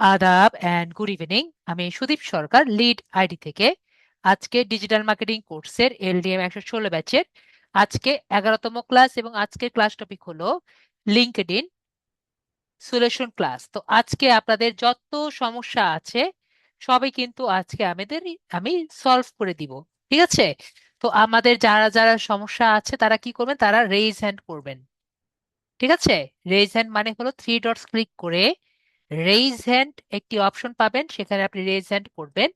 আদাব and good evening. আমি সুদীপ সরকার, lead ID থেকে। আজকে ডিজিটাল মার্কেটিং কোর্সের এলডিএম 116 ব্যাচের আজকে 11তম ক্লাস, এবং আজকের ক্লাস টপিক হলো লিঙ্কডইন সলিউশন ক্লাস। তো আজকে আপনাদের যত সমস্যা আছে সবই কিন্তু আজকে আমি সলভ করে দিব। ঠিক আছে? তো আমাদের যারা যারা সমস্যা আছে তারা কি করবেন, তারা রেইজ হ্যান্ড করবেন। ঠিক আছে? রেইজ হ্যান্ড মানে হলো 3 ডটস ক্লিক করে রেইজ হ্যান্ড একটি অপশন পাবেন, সেখানে আপনি রেইজ হ্যান্ড করবেন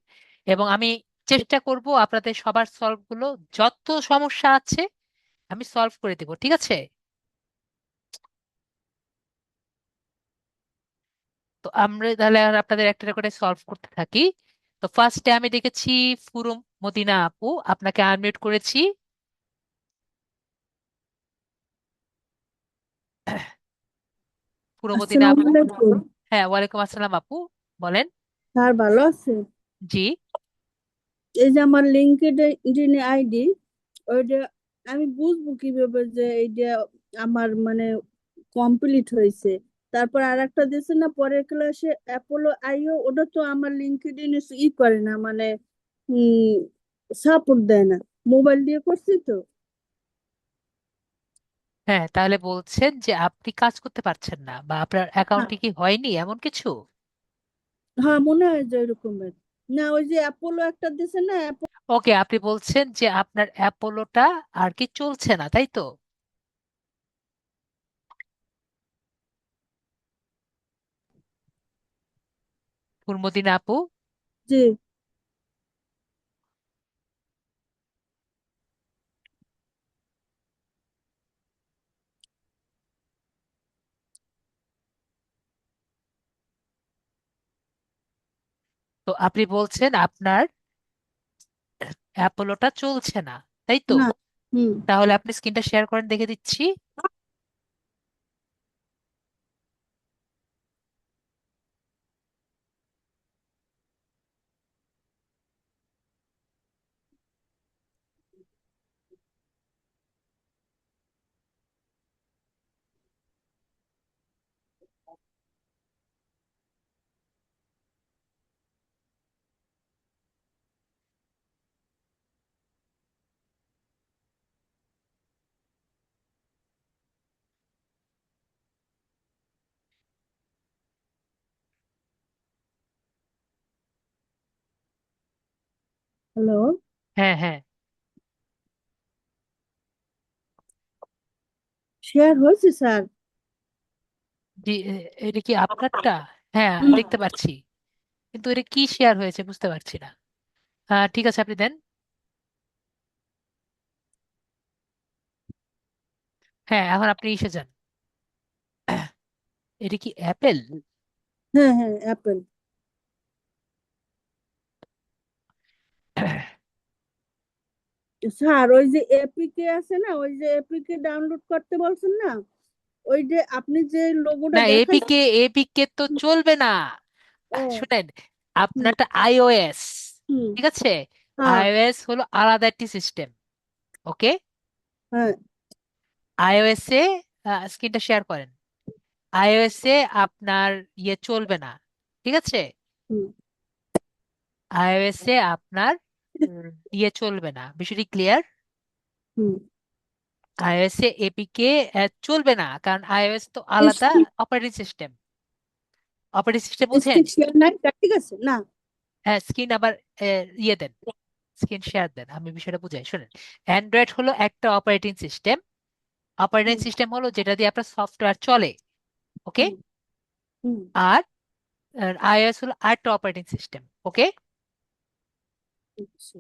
এবং আমি চেষ্টা করব আপনাদের সবার সলভ গুলো, যত সমস্যা আছে আমি সলভ করে দেব। ঠিক আছে? তো আমরা তাহলে আর আপনাদের একটা করে সলভ করতে থাকি। তো ফার্স্টে আমি দেখেছি ফুরু মদিনা আপু, আপনাকে আনমিউট করেছি। ফুরু মদিনা আসসালামু আপু। আলাইকুম। হ্যাঁ, ওয়ালাইকুম আসসালাম আপু, বলেন। স্যার ভালো আছে? জি। এই যে আমার লিঙ্কডইন আইডি, ওইটা আমি বুঝবো কিভাবে যে এইটা আমার মানে কমপ্লিট হয়েছে? তারপর আর একটা দিয়েছে না পরের ক্লাসে, অ্যাপোলো আইও, ওটা তো আমার লিঙ্কডইন করে না, মানে সাপোর্ট দেয় না। মোবাইল দিয়ে করছি তো। হ্যাঁ, তাহলে বলছেন যে আপনি কাজ করতে পারছেন না, বা আপনার হ্যাঁ, অ্যাকাউন্টে কি হয়নি এমন কিছু? হ্যাঁ, মনে হয় যে এরকমের। না, ওই যে অ্যাপোলো একটা দিছে না। ওকে, আপনি বলছেন যে আপনার অ্যাপোলোটা আর কি চলছে না, তাই তো? ফুরমদিন আপু। যে তো আপনি বলছেন আপনার অ্যাপোলোটা চলছে না, তাই তো? না। হুম। তাহলে আপনি স্ক্রিনটা শেয়ার করেন, দেখে দিচ্ছি। হ্যালো। হ্যাঁ, হ্যাঁ। শেয়ার হয়েছে স্যার? জি, এটা কি আপনারটা? হ্যাঁ, হুম। দেখতে পাচ্ছি, কিন্তু এটা কি শেয়ার হয়েছে বুঝতে পারছি না। ঠিক আছে, আপনি দেন। হ্যাঁ, এখন আপনি এসে যান। এটা কি অ্যাপেল? হ্যাঁ, হ্যাঁ, অ্যাপেল। স্যার, ওই যে এপিকে আছে না, ওই যে এপিকে ডাউনলোড করতে বলছেন না, ওই যে আপনি যে লোগোটা না, দেখাইছেন। এপিকে এপিকে তো চলবে না। ও। শুনেন, হুম। আপনারটা আইওএস। হুম। ঠিক আছে? হ্যাঁ। আইওএস হলো আলাদা একটি সিস্টেম। ওকে? হ্যাঁ। আইওএস এ স্ক্রিনটা শেয়ার করেন। আইওএস এ আপনার ইয়ে চলবে না। ঠিক আছে? হুম। আইওএস এ আপনার ইয়ে চলবে না, বিষয়টি ক্লিয়ার? হুম। আইওএস এ এপিকে চলবে না, কারণ আইওএস তো আলাদা অপারেটিং সিস্টেম। অপারেটিং সিস্টেম বুঝেন? স্ক্রিন শেয়ার নাই, ঠিক আছে না? হ্যাঁ, স্ক্রিন আবার ইয়ে দেন, স্ক্রিন শেয়ার দেন, আমি বিষয়টা বুঝাই, শুনেন। অ্যান্ড্রয়েড হলো একটা অপারেটিং সিস্টেম। অপারেটিং হুম। সিস্টেম হলো যেটা দিয়ে আপনার সফটওয়্যার চলে। ওকে? হুম। হুম। আর আইওএস হলো আরেকটা অপারেটিং সিস্টেম। ওকে? আচ্ছা।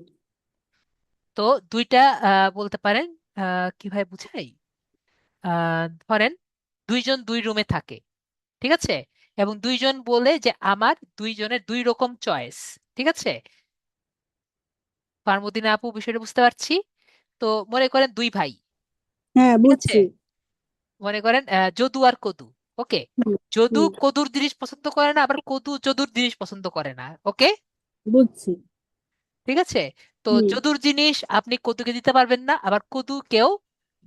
তো দুইটা বলতে পারেন, কিভাবে বুঝাই, ধরেন দুইজন দুই রুমে থাকে। ঠিক আছে? এবং দুইজন বলে যে আমার দুইজনের দুই রকম চয়েস। ঠিক আছে? ফার্মুদিন আপু, বিষয়টা বুঝতে পারছি। তো মনে করেন দুই ভাই। হ্যাঁ, ঠিক আছে? বুঝছি। মনে করেন যদু আর কদু। ওকে? হুম। যদু হুম। কদুর জিনিস পছন্দ করে না, আবার কদু যদুর জিনিস পছন্দ করে না। ওকে? বুঝছি। ঠিক আছে? তো হুম। যদুর জিনিস আপনি কদুকে দিতে পারবেন না, আবার কদুকেও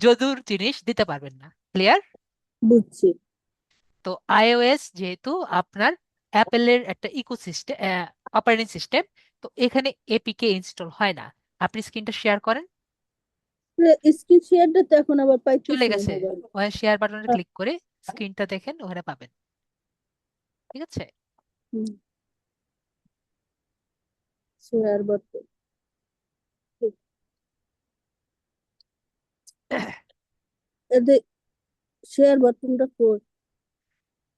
যদুর জিনিস দিতে পারবেন না। ক্লিয়ার? বুঝছি। তো আইওএস যেহেতু আপনার অ্যাপেলের একটা ইকোসিস্টেম, অপারেটিং সিস্টেম। তো এখানে এপিকে ইনস্টল হয় না। আপনি স্ক্রিনটা শেয়ার করেন। স্ক্রিন শেয়ারটা তো এখন আবার চলে পাইতেছি না গেছে। মোবাইল। ওখানে শেয়ার বাটনে ক্লিক করে স্ক্রিনটা দেখেন, ওখানে পাবেন। ঠিক আছে। শেয়ার বাটন, এতে শেয়ার বাটনটা কই?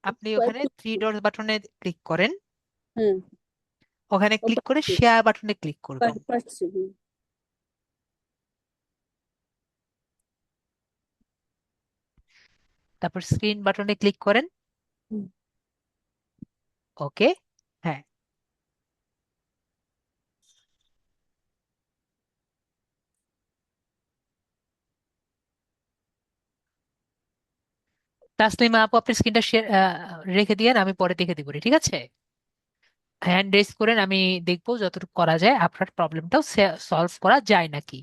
আপনি ওখানে পাইতেছি থ্রি না। ডট বাটনে ক্লিক করেন, হ্যাঁ, ওখানে ও ক্লিক করে পাচ্ছি, শেয়ার বাটনে ক্লিক করবেন। পাচ্ছি। তারপর স্ক্রিন বাটনে ক্লিক করেন। হুম। ওকে। হ্যাঁ, তাসলিমা আপু আপনি স্ক্রিনটা রেখে দিয়েন, আমি পরে দেখে দিব। ঠিক আছে। হ্যান্ড রেজ করেন, আমি দেখবো যতটুকু করা যায় আপনার প্রবলেমটাও সলভ করা যায় নাকি।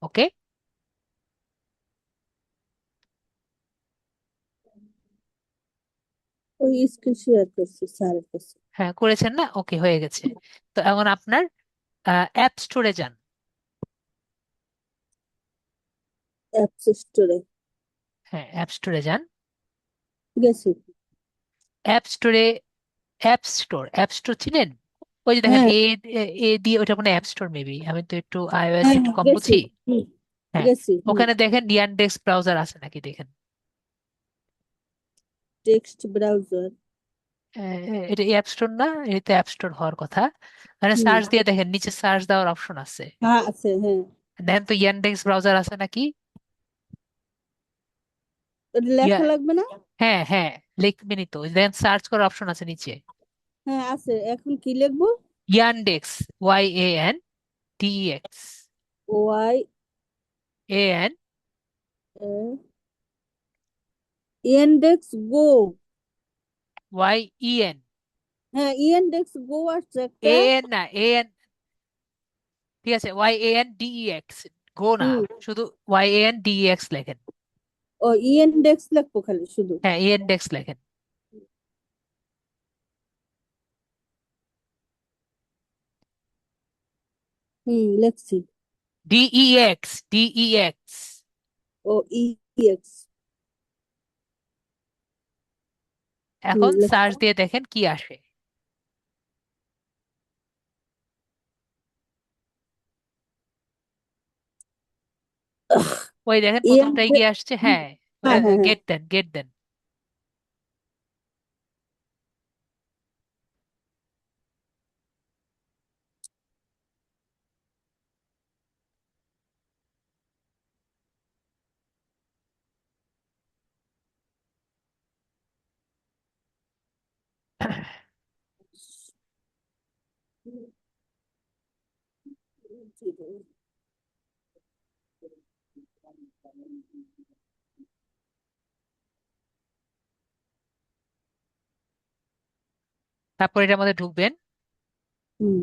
ওকে। ওই স্ক্রিন শেয়ার করছি স্যারের কাছে। হ্যাঁ করেছেন না? ওকে, হয়ে গেছে। তো এখন আপনার অ্যাপ স্টোরে যান। অ্যাপস স্টোরে হ্যাঁ, অ্যাপ স্টোরে যান। গেছি। অ্যাপ স্টোরে, অ্যাপ স্টোর চিনেন? ওই যে দেখেন হ্যাঁ, এ, এ দিয়ে, ওইটা কোনো অ্যাপ স্টোর মেবি, আমি তো একটু আইওএস হ্যাঁ, একটু কম গেছি। বুঝি। হুম, হ্যাঁ, গেছি। ওখানে দেখেন ইয়ানডেক্স ব্রাউজার আছে নাকি দেখেন। Text browser. এটা অ্যাপ স্টোর না? এটা অ্যাপ স্টোর হওয়ার কথা। মানে হুম, সার্চ দিয়ে দেখেন, নিচে সার্চ দেওয়ার অপশন আছে। হ্যাঁ আছে, হ্যাঁ। দেখেন তো ইয়ানডেক্স ব্রাউজার আছে নাকি। ওটা ইয়া লেখা লাগবে না? হ্যাঁ হ্যাঁ, লিখবেনই তো, দেখেন সার্চ করার অপশন আছে নিচে। হ্যাঁ আছে, এখন কি লিখবো? Yandex, YANDEX, Y AN, index go. YEN, হ্যাঁ, ইন্ডেক্স গো আসছে একটা। AN না, AN। ঠিক আছে, YANDEX, গো না, হুম। শুধু YANDEX লেখেন। ও ইন্ডেক্স লিখবো খালি শুধু? হ্যাঁ, ইন্ডেক্স লেখেন। হুম, লিখছি। DEX। ও এক্স। হুম, এখন সার্চ লিখছি। দিয়ে দেখেন কি আসে। ওই দেখেন প্রথমটাই ইন্ডেক্স। গিয়ে আসছে। হ্যাঁ, হ্যাঁ, হ্যাঁ, হ্যাঁ। গেট দেন, গেট দেন। তারপর এটার মধ্যে ঢুকবেন। হুম।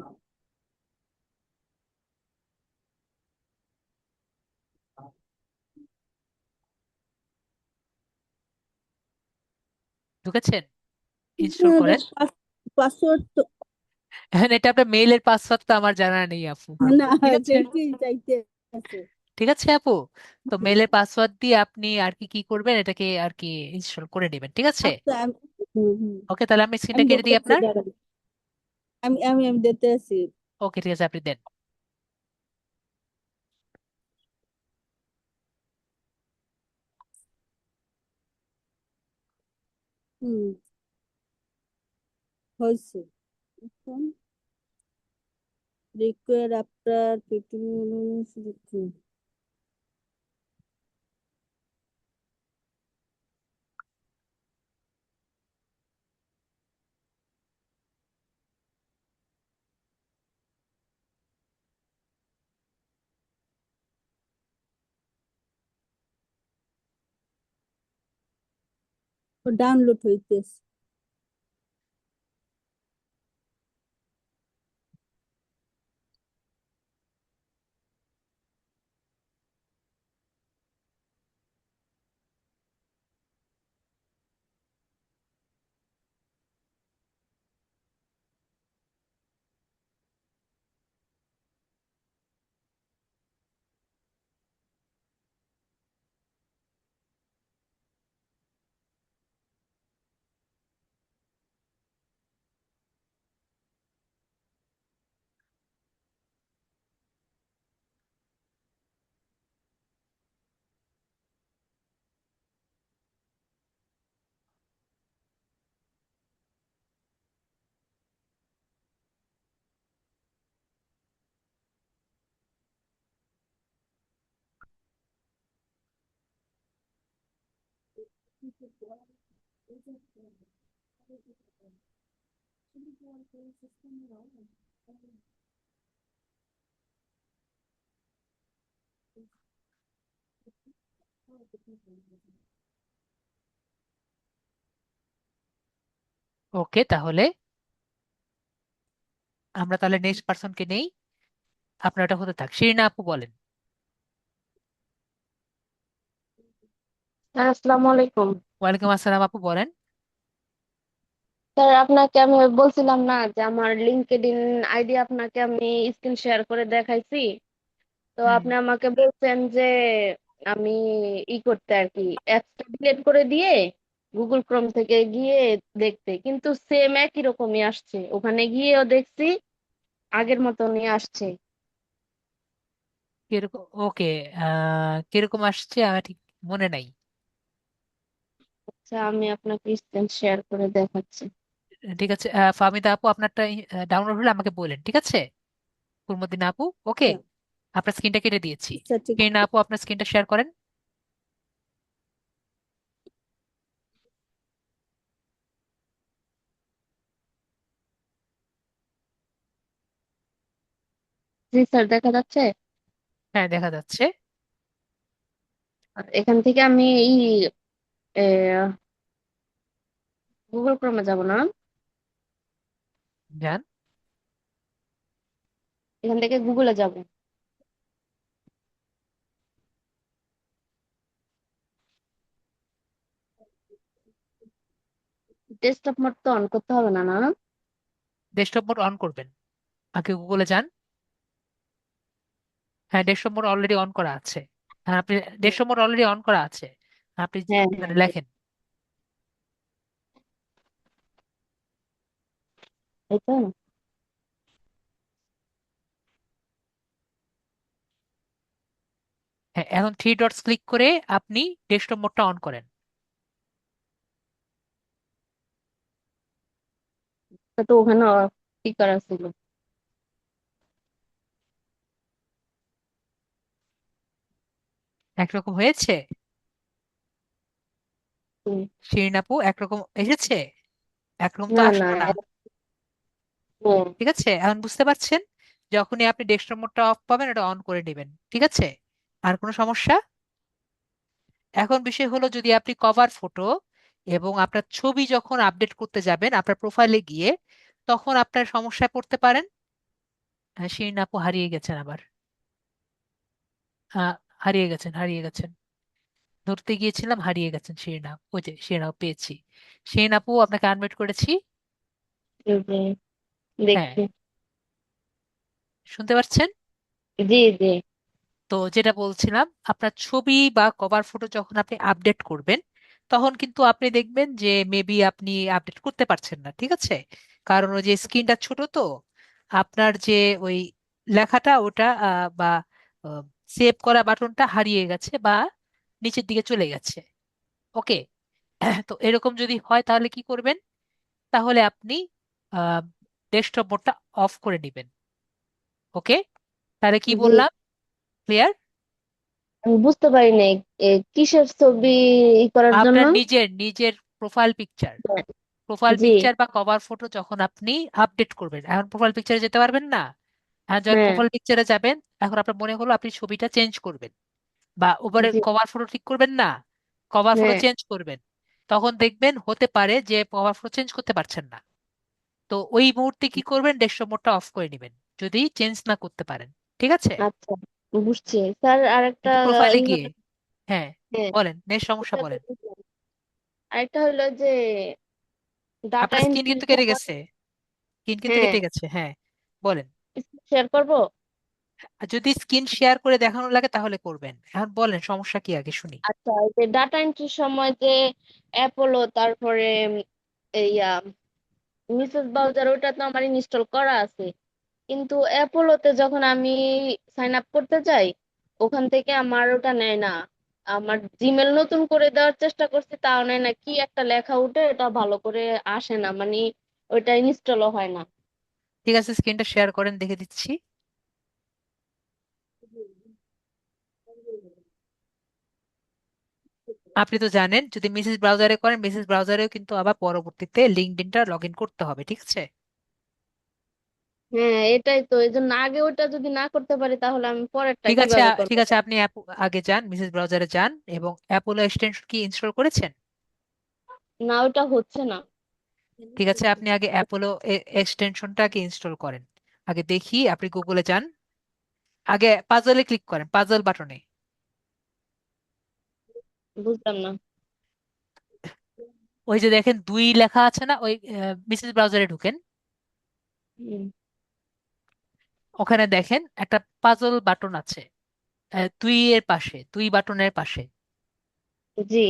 ঢুকেছেন? ইনস্টল করেন। পাসওয়ার্ড তো এখন এটা আপনার মেইলের পাসওয়ার্ড তো আমার জানা নেই আপু। না, ঠিক আছে। সেইটাই চাইতে আছে। ঠিক আছে আপু। তো মেইলের পাসওয়ার্ড দিয়ে আপনি আর কি কি করবেন, এটাকে আর কি ইনস্টল করে নেবেন। ঠিক আছে। আচ্ছা হুম, হুম। ওকে, তাহলে আমি আমি স্ক্রিনটা কেটে দেখতে দিই আছি আপনার। দাঁড়ান। আমি দেখতে আছি। ওকে, ঠিক আছে, আপনি দেন। হুম, হয়েছে। এখন রিকোয়ার আফটার 15 minutes। ডাউনলোড হইতেছে। ওকে, তাহলে আমরা তাহলে নেক্সট পার্সনকে নেই। আপনার এটা হতে থাক, শিরিনা আপু বলেন। স্যার আসসালামু আলাইকুম। ওয়ালাইকুম আসসালাম আপু বলেন। স্যার আপনাকে আমি বলছিলাম না যে আমার লিঙ্কডইন আইডি আপনাকে আমি স্ক্রিন শেয়ার করে দেখাইছি। তো হুম। আপনি আমাকে বলছেন যে আমি করতে আর কি অ্যাপসটা ডিলিট করে দিয়ে গুগল ক্রোম থেকে গিয়ে দেখতে, কিন্তু সেম একই রকমই আসছে, ওখানে গিয়েও দেখছি আগের মতনই আসছে। কিরকম? ওকে। কিরকম আসছে আমার ঠিক মনে নাই। আচ্ছা আমি আপনাকে স্ক্রিন শেয়ার করে দেখাচ্ছি। ঠিক আছে, ফাহমিদা আপু আপনারটা ডাউনলোড হলে আমাকে বলেন, ঠিক আছে? কুরমুদ্দিন আপু, ওকে। আপনার স্ক্রিনটা কেটে দিয়েছি। আচ্ছা ঠিক শিরিনা আছে। আপু আপনার স্ক্রিনটা শেয়ার করেন। জি স্যার, দেখা যাচ্ছে। হ্যাঁ, দেখা যাচ্ছে। আর এখান থেকে আমি গুগল ক্রোমে যাব না, যান। এখান থেকে গুগলে যাব। ডেস্কটপ মোড তো অন করতে হবে না, না? ডেস্কটপ মোড অন করবেন, আগে গুগলে যান। হ্যাঁ, ডেস্কটপ মোড অলরেডি অন করা আছে। হ্যাঁ, আপনি ডেস্কটপ মোড অলরেডি অন করা আছে। আপনি হ্যাঁ মানে হ্যাঁ, লেখেন। এই তো। হ্যাঁ, এখন থ্রি ডটস ক্লিক করে আপনি ডেস্কটপ মোডটা অন করেন। তা তো ওখানে কি করা ছিল? একরকম হয়েছে? হুম, শিরিন আপু একরকম এসেছে? একরকম তো না না, আসলো না। হ্যাঁ, ঠিক আছে, এখন বুঝতে পারছেন? যখনই আপনি ডেস্কটপ মোডটা অফ পাবেন এটা অন করে নেবেন, ঠিক আছে? আর কোনো সমস্যা? এখন বিষয় হলো, যদি আপনি কভার ফটো এবং আপনার ছবি যখন আপডেট করতে যাবেন আপনার প্রোফাইলে গিয়ে, তখন আপনার সমস্যায় পড়তে পারেন। শিরিন আপু হারিয়ে গেছেন আবার। আহ, হারিয়ে গেছেন, হারিয়ে গেছেন। ধরতে গিয়েছিলাম, হারিয়ে গেছেন শিরিন আপু। ওই যে শিরিন আপু পেয়েছি। শিরিন আপু আপনাকে আনমিউট করেছি। এই যে হ্যাঁ, দেখছি। শুনতে পাচ্ছেন? জি জি। তো যেটা বলছিলাম, আপনার ছবি বা কভার ফটো যখন আপনি আপডেট করবেন, তখন কিন্তু আপনি দেখবেন যে মেবি আপনি আপডেট করতে পারছেন না, ঠিক আছে? কারণ ওই যে স্ক্রিনটা ছোট, তো আপনার যে ওই লেখাটা ওটা বা সেভ করা বাটনটা হারিয়ে গেছে বা নিচের দিকে চলে গেছে। ওকে। তো এরকম যদি হয় তাহলে কি করবেন? তাহলে আপনি ডেস্কটপ মোডটা অফ করে নেবেন। ওকে, তাহলে কি জি, বললাম? ক্লিয়ার? আমি বুঝতে পারি নাই কিসের ছবি করার জন্য। আপনার নিজের নিজের প্রোফাইল পিকচার। হ্যাঁ, প্রোফাইল জি, পিকচার বা কভার ফটো যখন আপনি আপডেট করবেন, এখন প্রোফাইল পিকচারে যেতে পারবেন না। হ্যাঁ, যখন হ্যাঁ প্রোফাইল পিকচারে যাবেন, এখন আপনার মনে হলো আপনি ছবিটা চেঞ্জ করবেন বা ওভারে জি, কভার ফটো ঠিক করবেন না, কভার ফটো হ্যাঁ চেঞ্জ করবেন, তখন দেখবেন হতে পারে যে কভার ফটো চেঞ্জ করতে পারছেন না। তো ওই মুহূর্তে কি করবেন? ডেস্কটপ মোডটা অফ করে নেবেন, যদি চেঞ্জ না করতে পারেন। ঠিক আছে? আচ্ছা, বুঝছি স্যার। আরেকটা একটু প্রোফাইলে গিয়ে। হলো, হ্যাঁ, হ্যাঁ, বলেন, নেক্সট সমস্যা এটা তো বলেন। বুঝলাম। আরেকটা হলো যে ডাটা আপনার স্ক্রিন এন্ট্রি কিন্তু কেটে সময়। গেছে। স্ক্রিন কিন্তু হ্যাঁ, কেটে গেছে, হ্যাঁ। বলেন। শেয়ার করব। আর যদি স্ক্রিন শেয়ার করে দেখানো লাগে তাহলে করবেন। এখন বলেন সমস্যা কি আগে শুনি। আচ্ছা, এই যে ডাটা এন্ট্রির সময় যে অ্যাপোলো, তারপরে এই মিসেস ব্রাউজার, ওটা তো আমার ইনস্টল করা আছে, কিন্তু অ্যাপোলোতে যখন আমি সাইন আপ করতে যাই ওখান থেকে আমার ওটা নেয় না। আমার জিমেল নতুন করে দেওয়ার চেষ্টা করছি, তাও নেয় না, কি একটা লেখা উঠে এটা ভালো করে আসে না, মানে ওইটা ইনস্টলও হয় না। ঠিক আছে, স্ক্রিনটা শেয়ার করেন, দেখে দিচ্ছি। আপনি তো জানেন যদি মিসেস ব্রাউজারে করেন মিসেস ব্রাউজারেও কিন্তু আবার পরবর্তীতে লিঙ্কডইনটা লগ ইন করতে হবে, ঠিক আছে? হ্যাঁ, এটাই তো, এই জন্য আগে ওটা যদি না করতে পারি তাহলে আমি পরেরটা ঠিক আছে কিভাবে করবো? ঠিক আছে, আপনি আগে যান, মিসেস ব্রাউজারে যান এবং অ্যাপোলো এক্সটেনশন কি ইনস্টল করেছেন? না, ওটা হচ্ছে না। ঠিক আছে, আপনি আগে অ্যাপোলো এক্সটেনশনটাকে ইনস্টল করেন। আগে দেখি, আপনি গুগলে যান, আগে পাজলে ক্লিক করেন, পাজল বাটনে। বুঝলাম না। ওই যে দেখেন 2 লেখা আছে না, ওই মিসেস ব্রাউজারে ঢুকেন, হুম, ওখানে দেখেন একটা পাজল বাটন আছে, 2 এর পাশে, 2 বাটনের পাশে জি।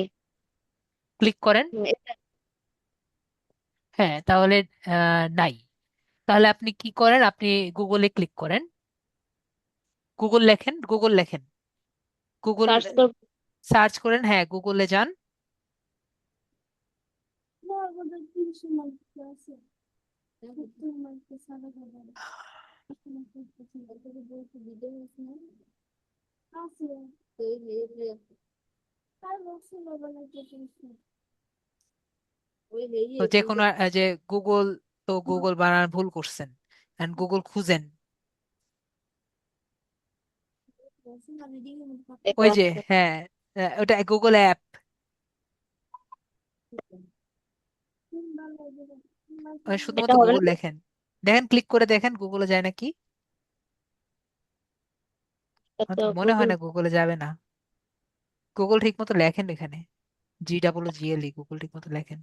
ক্লিক করেন। এটা হ্যাঁ, তাহলে নাই। তাহলে আপনি কি করেন, আপনি গুগলে ক্লিক করেন, গুগল লেখেন, গুগল লেখেন, গুগল সার্চ করব। সার্চ করেন, হ্যাঁ গুগলে যান। তো যে কোনো যে গুগল, তো গুগল বানান ভুল করছেন, গুগল খুঁজেন, এটা ওই যে আছে। হ্যাঁ, ওটা গুগল অ্যাপ, এটা শুধুমাত্র হবে গুগল না। লেখেন, দেখেন ক্লিক করে দেখেন গুগলে যায় নাকি। এটা আমার তো তো মনে হয় গুগল। না গুগলে যাবে না, গুগল ঠিক মতো লেখেন এখানে, GGLE, গুগল ঠিক মতো লেখেন।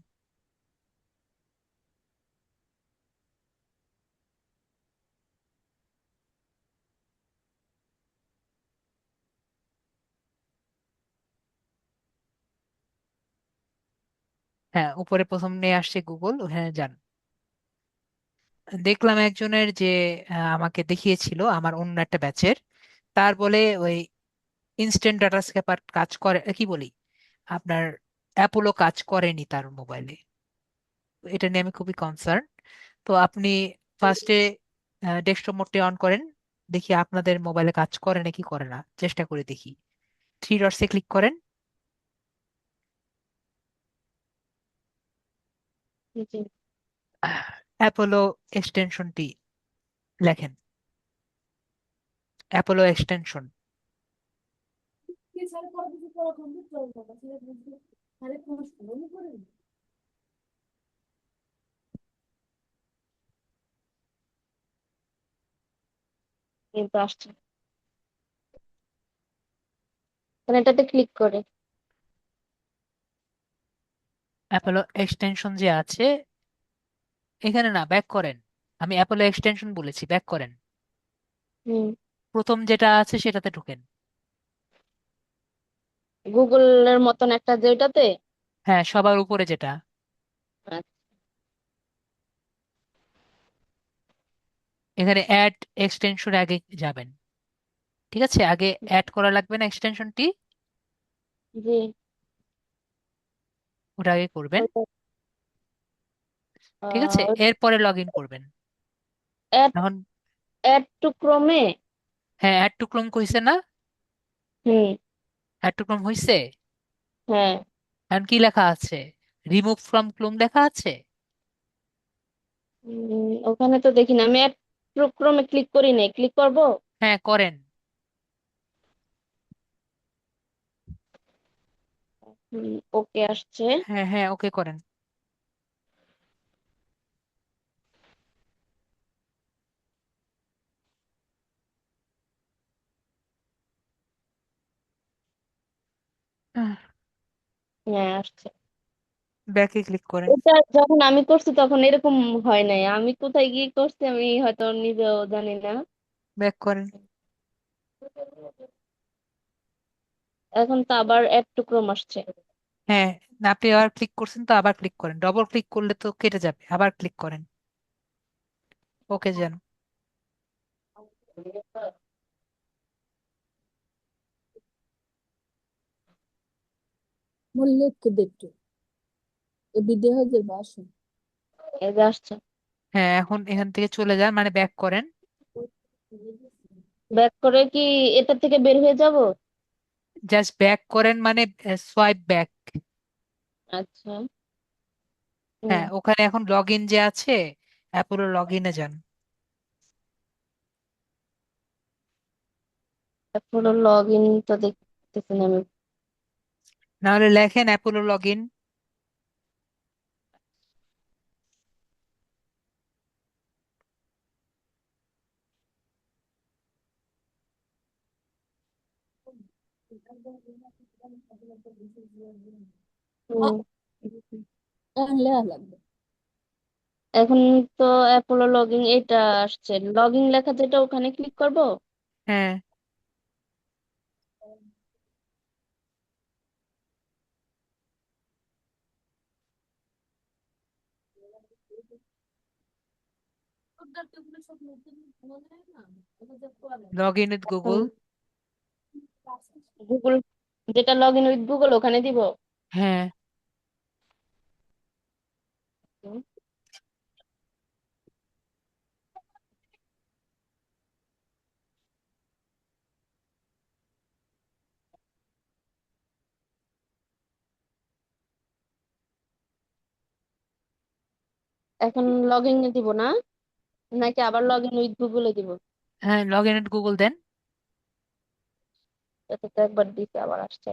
হ্যাঁ, উপরে প্রথম নিয়ে আসছে গুগল, ওখানে যান। দেখলাম একজনের যে আমাকে দেখিয়েছিল আমার অন্য একটা ব্যাচের, তার বলে ওই ইনস্ট্যান্ট ডাটা স্ক্যাপার কাজ করে, কি বলি আপনার অ্যাপোলো কাজ করেনি তার মোবাইলে। এটা নিয়ে আমি খুবই কনসার্ন। তো আপনি ফার্স্টে ডেস্কটপ মোডটি অন করেন, দেখি আপনাদের মোবাইলে কাজ করে নাকি করে না, চেষ্টা করে দেখি। 3 ডটসে ক্লিক করেন, জি। অ্যাপোলো এক্সটেনশনটি লেখেন, অ্যাপোলো এক্সটেনশন। কিন্তু আসছে না। তাহলে এটাতে ক্লিক করে। অ্যাপোলো এক্সটেনশন যে আছে এখানে, না ব্যাক করেন, আমি অ্যাপোলো এক্সটেনশন বলেছি, ব্যাক করেন, হুম। প্রথম যেটা আছে সেটাতে ঢুকেন। গুগলের মতন একটা, যেটাতে। হ্যাঁ, সবার উপরে যেটা, আচ্ছা। এখানে অ্যাড এক্সটেনশন আগে যাবেন, ঠিক আছে? আগে অ্যাড করা লাগবে না এক্সটেনশনটি, জি। ওটা আগে করবেন, ওইটা ঠিক আছে? এরপরে লগ ইন করবেন। অ্যাড এখন অ্যাড টু ক্রমে। হ্যাঁ, অ্যাড টু ক্রোম হয়েছে না? হুম। অ্যাড টু ক্রোম হয়েছে। হ্যাঁ। এখন কি লেখা আছে? রিমুভ ফ্রম ক্রোম লেখা আছে। ওখানে তো দেখি না, আমি অ্যাড টু ক্রমে ক্লিক করি নাই, ক্লিক করব। হ্যাঁ করেন। ওকে, আসছে। হ্যাঁ হ্যাঁ, ওকে করেন। হ্যাঁ, আসছে। ব্যাকে ক্লিক করেন, এটা যখন আমি করছি তখন এরকম হয় নাই, আমি কোথায় গিয়ে করছি আমি হয়তো নিজেও জানি না। ব্যাক করেন। এখন তো আবার অ্যাড টু ক্রোম আসছে। হ্যাঁ, না আপনি আবার ক্লিক করছেন তো আবার ক্লিক করেন, ডবল ক্লিক করলে তো কেটে যাবে, আবার ক্লিক করেন, ওকে যান। Mollecchio detto, e video del basso. এই যে আসছে। হ্যাঁ, এখন এখান থেকে চলে যান, মানে ব্যাক করেন। ব্যাক করে কি এটা থেকে বের হয়ে যাব? জাস্ট ব্যাক করেন, মানে সোয়াইপ ব্যাক। আচ্ছা। হ্যাঁ, হুম। ওখানে এখন লগ ইন যে আছে, অ্যাপোলো লগ ইনে যান। পুরো লগ ইন তো দেখতেছি না আমি। নাহলে লেখেন অ্যাপোলো লগ ইন। হুম। লেখা লাগবে। এখন তো অ্যাপোলো লগ ইন এটা আসছে, লগ ইন লেখা যেটা, ওখানে ক্লিক করব। হ্যাঁ, লগ ইন উইথ এখন গুগল। গুগল, যেটা লগ ইন উইথ গুগল, ওখানে দিব। হ্যাঁ, হুম। এখন লগ ইনে দিব না, নাকি আবার লগ ইন উইথ গুগলে দিব? হ্যাঁ, লগ ইন উইথ গুগল দেন। এটা তো একবার দিতে আবার আসছে।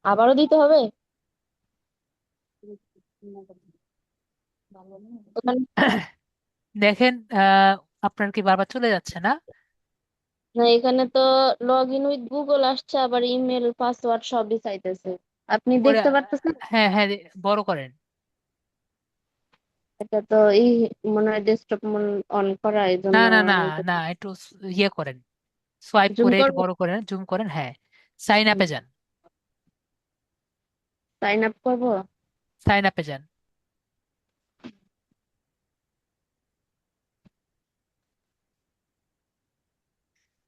আবারও দিতে হবে ওখানে? দেখেন, আপনার কি বারবার চলে যাচ্ছে না? না, এখানে তো লগ ইন উইথ গুগল আসছে, আবার ইমেল পাসওয়ার্ড সবই চাইতেছে। আপনি উপরে দেখতে পারতেছেন? হ্যাঁ হ্যাঁ, বড় করেন। এটা তো এই মনে হয় ডেস্কটপ অন করা, এই না জন্য না না হয়তো। না, একটু ইয়ে করেন, সোয়াইপ জুম করে একটু করবো? বড় করেন, জুম করেন, হ্যাঁ। সাইন আপে যান। সাইন আপ করবো? সাইন আপে যান।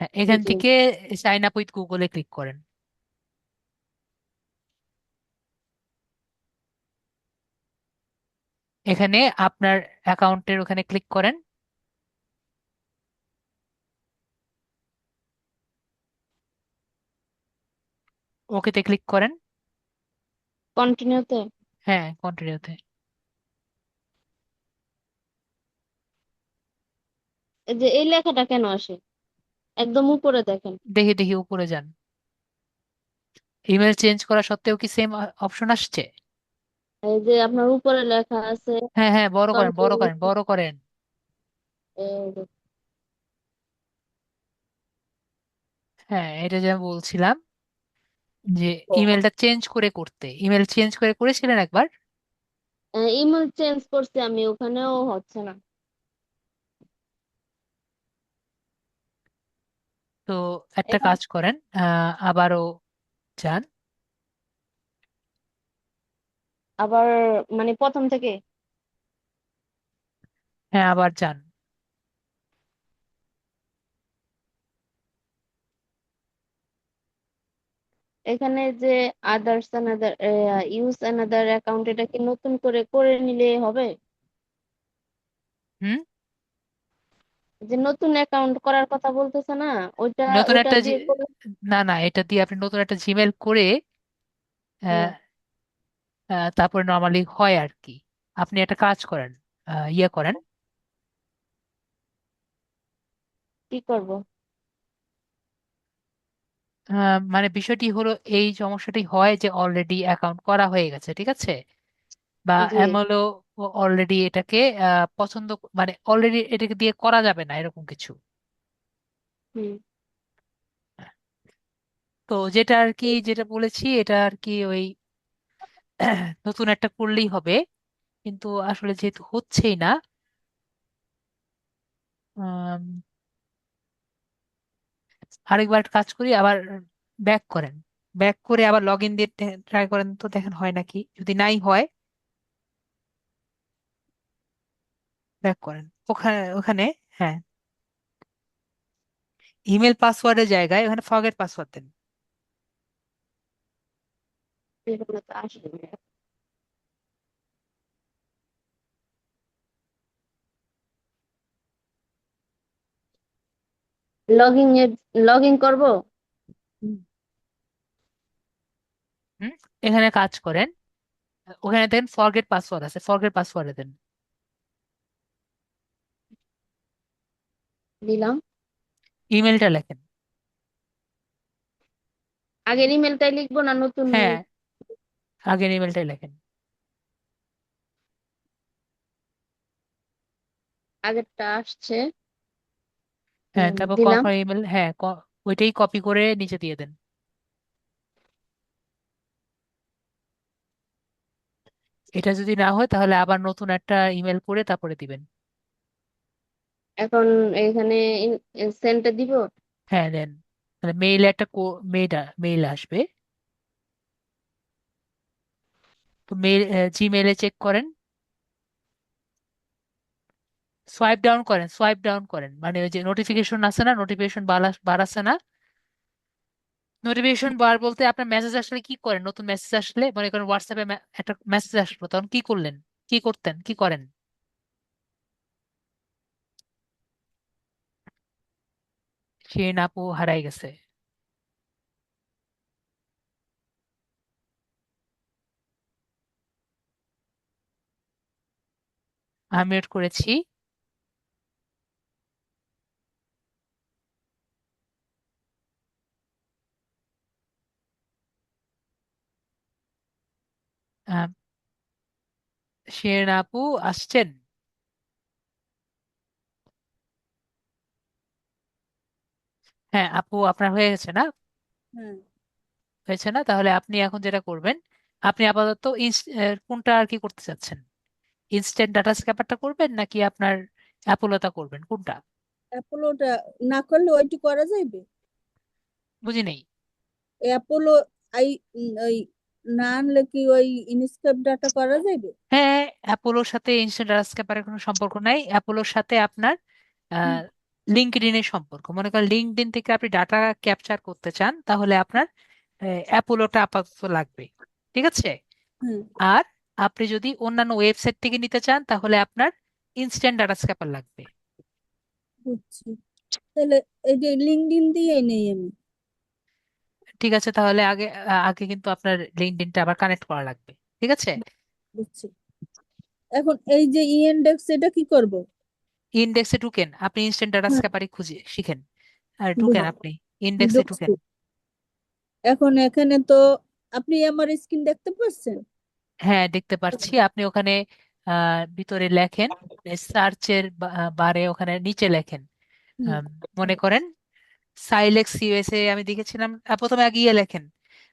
হ্যাঁ, এখান জি। থেকে সাইন আপ উইথ গুগলে ক্লিক করেন। এখানে আপনার অ্যাকাউন্টের ওখানে ক্লিক করেন, ওকেতে ক্লিক করেন। কন্টিনিউতে? হ্যাঁ, কন্টিনিউতে। এই যে এই লেখাটা কেন আসে? একদম উপরে দেখেন। দেখি দেখি, উপরে যান। ইমেল চেঞ্জ করা সত্ত্বেও কি সেম অপশন আসছে? এই যে আপনার উপরে লেখা আছে হ্যাঁ হ্যাঁ, বড় করেন, বড় কন্টিনিউ। করেন, বড় করেন। হ্যাঁ, এটা যা বলছিলাম, যে ইমেলটা চেঞ্জ করে করতে, ইমেল চেঞ্জ করে করেছিলেন একবার। ইমেল চেঞ্জ করছি আমি, ওখানেও হচ্ছে না। তো একটা এখন কাজ করেন, আবারও যান। আবার মানে প্রথম থেকে? হ্যাঁ, আবার যান। এখানে যে others another use another account, এটা কি নতুন করে করে নিলে হবে? হুম। যে নতুন অ্যাকাউন্ট করার কথা বলতেছে না, ওইটা নতুন ওইটা একটা দিয়ে করে? না না, এটা দিয়ে আপনি নতুন একটা জিমেল করে হুম। তারপরে নর্মালি হয় আর কি। আপনি একটা কাজ করেন, ইয়ে করেন। কি করব? মানে বিষয়টি হলো, এই সমস্যাটি হয় যে অলরেডি অ্যাকাউন্ট করা হয়ে গেছে, ঠিক আছে? বা জি। এমএলও অলরেডি এটাকে পছন্দ, মানে অলরেডি এটাকে দিয়ে করা যাবে না, এরকম কিছু। হুম। তো যেটা আর কি, যেটা বলেছি এটা আর কি, ওই নতুন একটা করলেই হবে, কিন্তু আসলে যেহেতু হচ্ছেই না, আম, আরেকবার কাজ করি, আবার ব্যাক করেন। ব্যাক করে আবার লগ ইন দিয়ে ট্রাই করেন, তো দেখেন হয় নাকি। যদি নাই হয়, ব্যাক করেন ওখানে ওখানে। হ্যাঁ, ইমেল পাসওয়ার্ডের জায়গায় ওখানে ফরগেট পাসওয়ার্ড দেন। এগুলো তো আসবে। লগ ইন করবো। হুম, হুম, এখানে কাজ করেন, ওখানে দেন ফরগেট পাসওয়ার্ড আছে, ফরগেট পাসওয়ার্ডে দেন, দিলাম। ইমেলটা লেখেন। আগের ইমেলটাই লিখবো না নতুন? হ্যাঁ, আগের ইমেলটাই লেখেন। আগেরটা আসছে। হ্যাঁ, তারপর দিলাম। কনফার্ম ইমেল, হ্যাঁ ওইটাই কপি করে নিচে দিয়ে দেন। এটা যদি না হয় তাহলে আবার নতুন একটা ইমেল করে তারপরে দিবেন। এখন এখানে সেন্টে দিব। হ্যাঁ দেন, তাহলে মেইলে একটা মেইল আসবে। তো মেইল, জিমেইলে চেক করেন, সোয়াইপ ডাউন করেন, মানে ওই যে নোটিফিকেশন আছে না, নোটিফিকেশন বার আছে না, নোটিফিকেশন বার বলতে আপনার মেসেজ আসলে কি করেন, নতুন মেসেজ আসলে মনে করেন হোয়াটসঅ্যাপে একটা মেসেজ আসলো, তখন কি করলেন, কি করতেন, কি করেন? শিরিন আপু হারাই গেছে। আনমিউট করেছি। আহ, শিরিন আপু আসছেন? হ্যাঁ আপু, আপনার হয়ে গেছে না? হ্যাঁ, হয়েছে না, তাহলে আপনি এখন যেটা করবেন, আপনি আপাতত কোনটা আর কি করতে চাচ্ছেন? ইনস্ট্যান্ট ডাটা স্ক্যাপারটা করবেন নাকি আপনার অ্যাপোলোটা করবেন, কোনটা? অ্যাপোলোটা না করলে ওইটি করা যাইবে? বুঝি নেই। অ্যাপোলো আই ওই না আনলে কি ওই ইনস্কেপ ডাটা করা যাইবে? হ্যাঁ, অ্যাপোলোর সাথে ইনস্ট্যান্ট ডাটা স্ক্যাপারের কোনো সম্পর্ক নাই, অ্যাপোলোর সাথে আপনার হুম, লিঙ্কডইনের সম্পর্ক। মনে করেন লিঙ্কডইন থেকে আপনি ডাটা ক্যাপচার করতে চান, তাহলে আপনার অ্যাপোলোটা আপাতত লাগবে, ঠিক আছে? হ্যাঁ, আর আপনি যদি অন্যান্য ওয়েবসাইট থেকে নিতে চান তাহলে আপনার ইনস্ট্যান্ট ডাটা স্ক্যাপার লাগবে। বুঝছি। তাহলে এই যে লিঙ্কডইন দিয়ে নেই আমি। ঠিক আছে, তাহলে আগে কিন্তু আপনার লিঙ্কডইনটা আবার কানেক্ট করা লাগবে, ঠিক আছে? বুঝছি। এখন এই যে ইনডেক্স এটা কি করব? ইন্ডেক্সে ঢুকেন, আপনি ইনস্ট্যান্ট ডাটা হ্যাঁ, স্ক্যাপারে খুঁজে শিখেন, আর ঢুকেন আপনি ইন্ডেক্সে ঢুকছি। ঢুকেন। এখন এখানে তো আপনি আমার স্ক্রিন দেখতে পাচ্ছেন? হ্যাঁ দেখতে পাচ্ছি, আপনি ওখানে ভিতরে লেখেন, সার্চের বারে ওখানে নিচে লেখেন, হুম, আম, মনে করেন সাইলেক্স ইউএসএ আমি দেখেছিলাম, প্রথমে আগে ইয়ে লেখেন,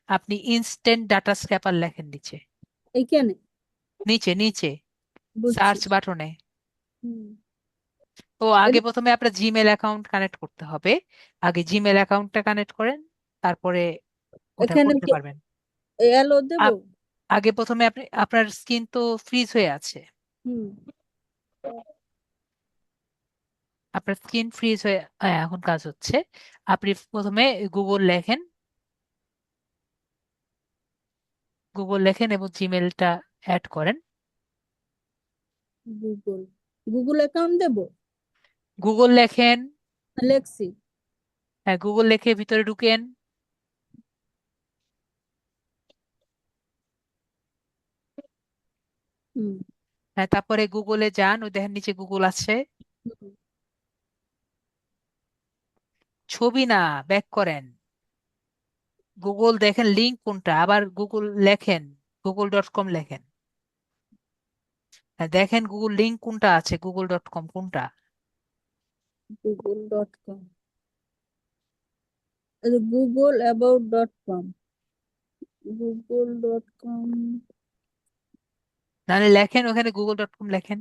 আপনি ইনস্ট্যান্ট ডাটা স্ক্যাপার লেখেন নিচে, এইখানে। নিচে নিচে বুঝছি। সার্চ বাটনে। হুম, তো আগে প্রথমে আপনার জিমেল অ্যাকাউন্ট কানেক্ট করতে হবে, আগে জিমেল অ্যাকাউন্টটা কানেক্ট করেন, তারপরে ওটা এখানে করতে কি পারবেন। এলো দেব? আপ- আগে প্রথমে আপনার স্ক্রিন তো ফ্রিজ হয়ে আছে, হুম, আপনার স্ক্রিন ফ্রিজ হয়ে, এখন কাজ হচ্ছে। আপনি প্রথমে গুগল লেখেন, গুগল লেখেন এবং জিমেলটা অ্যাড করেন। গুগল গুগল অ্যাকাউন্ট দেব? গুগল লেখেন, লেখছি। হ্যাঁ গুগল লেখে ভিতরে ঢুকেন। হুম, হ্যাঁ তারপরে গুগলে যান, ওই দেখেন নিচে গুগল আছে, হুম, ছবি না, ব্যাক করেন, গুগল দেখেন লিঙ্ক কোনটা, আবার গুগল লেখেন, google.com লেখেন, হ্যাঁ দেখেন গুগল লিঙ্ক কোনটা আছে, google.com কোনটা। গুগল.com। গুগল অ্যাবাউট.com। গুগল.com। নাহলে লেখেন ওখানে google.com লেখেন।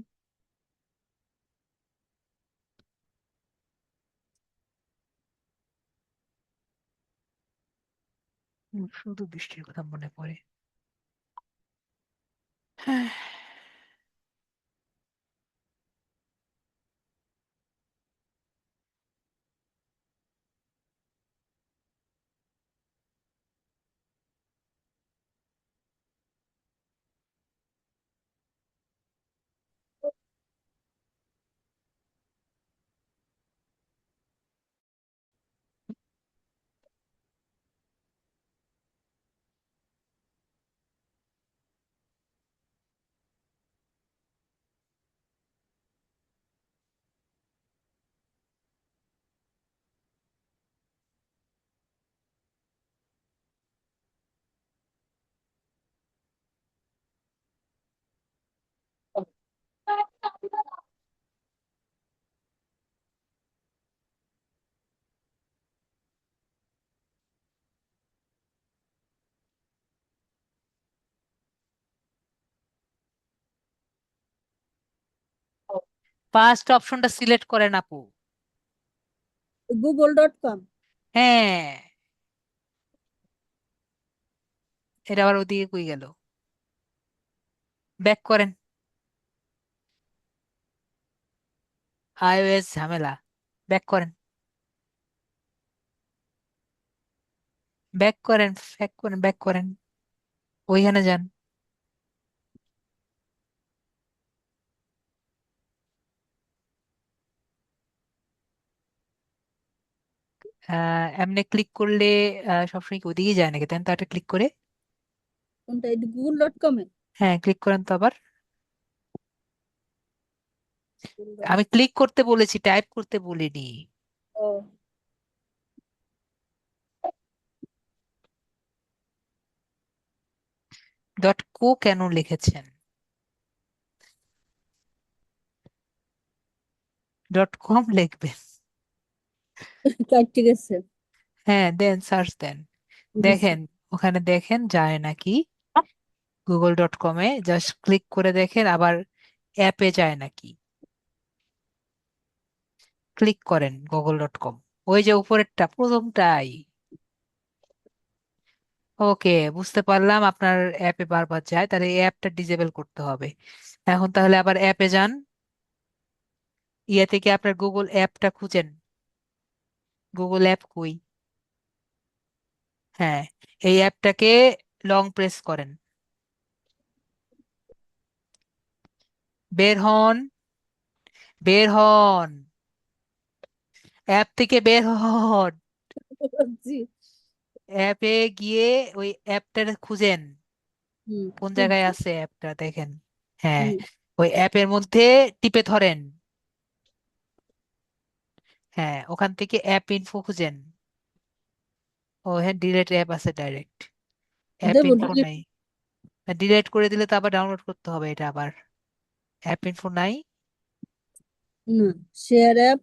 শুধু বৃষ্টির কথা মনে পড়ে। হ্যাঁ। ফার্স্ট অপশনটা সিলেক্ট করেন আপু। google.com। হ্যাঁ, এটা আবার ওদিকে কই গেল? ব্যাক করেন। iOS ঝামেলা। ব্যাক করেন, ব্যাক করেন, ব্যাক করেন, ব্যাক করেন, ওইখানে যান। এমনি ক্লিক করলে সবসময় কি ওদিকে যায় নাকি? দেন তো একটা ক্লিক করে। কোনটা, এটা google.com এ? হ্যাঁ, ক্লিক করেন তো আবার। google. আমি ক্লিক করতে বলেছি, টাইপ করতে বলিনি। ও, ডট কো কেন লিখেছেন? ডট কম লিখবেন। কাটতে গেছে। হ্যাঁ, দেন সার্চ দেন, দিছি। দেখেন ওখানে দেখেন যায় নাকি। google.com-এ জাস্ট ক্লিক করে দেখেন আবার অ্যাপে যায় নাকি। ক্লিক করেন google.com, ওই যে উপরেরটা প্রথমটাই। ওকে, বুঝতে পারলাম আপনার অ্যাপে বারবার যায়, তাহলে এই অ্যাপটা ডিসেবল করতে হবে। এখন তাহলে আবার অ্যাপে যান, ইয়ে থেকে আপনার গুগল অ্যাপটা খুঁজেন। গুগল অ্যাপ কই? হ্যাঁ, এই অ্যাপটাকে লং প্রেস করেন, বের হন, বের হন, অ্যাপ থেকে বের হন। জি। অ্যাপে গিয়ে ওই অ্যাপটা খুঁজেন, কোন জায়গায় খুঁজছি। আছে অ্যাপটা দেখেন। হ্যাঁ, হুম, ওই অ্যাপের মধ্যে টিপে ধরেন। হ্যাঁ, ওখান থেকে অ্যাপ ইনফো খুঁজেন। ও হ্যাঁ, ডিলেট অ্যাপ আছে ডাইরেক্ট, অ্যাপ দেবো ইনফো delete? নাই। ডিলেট করে দিলে তো আবার ডাউনলোড করতে হবে এটা আবার। অ্যাপ ইনফো নাই। না, share app,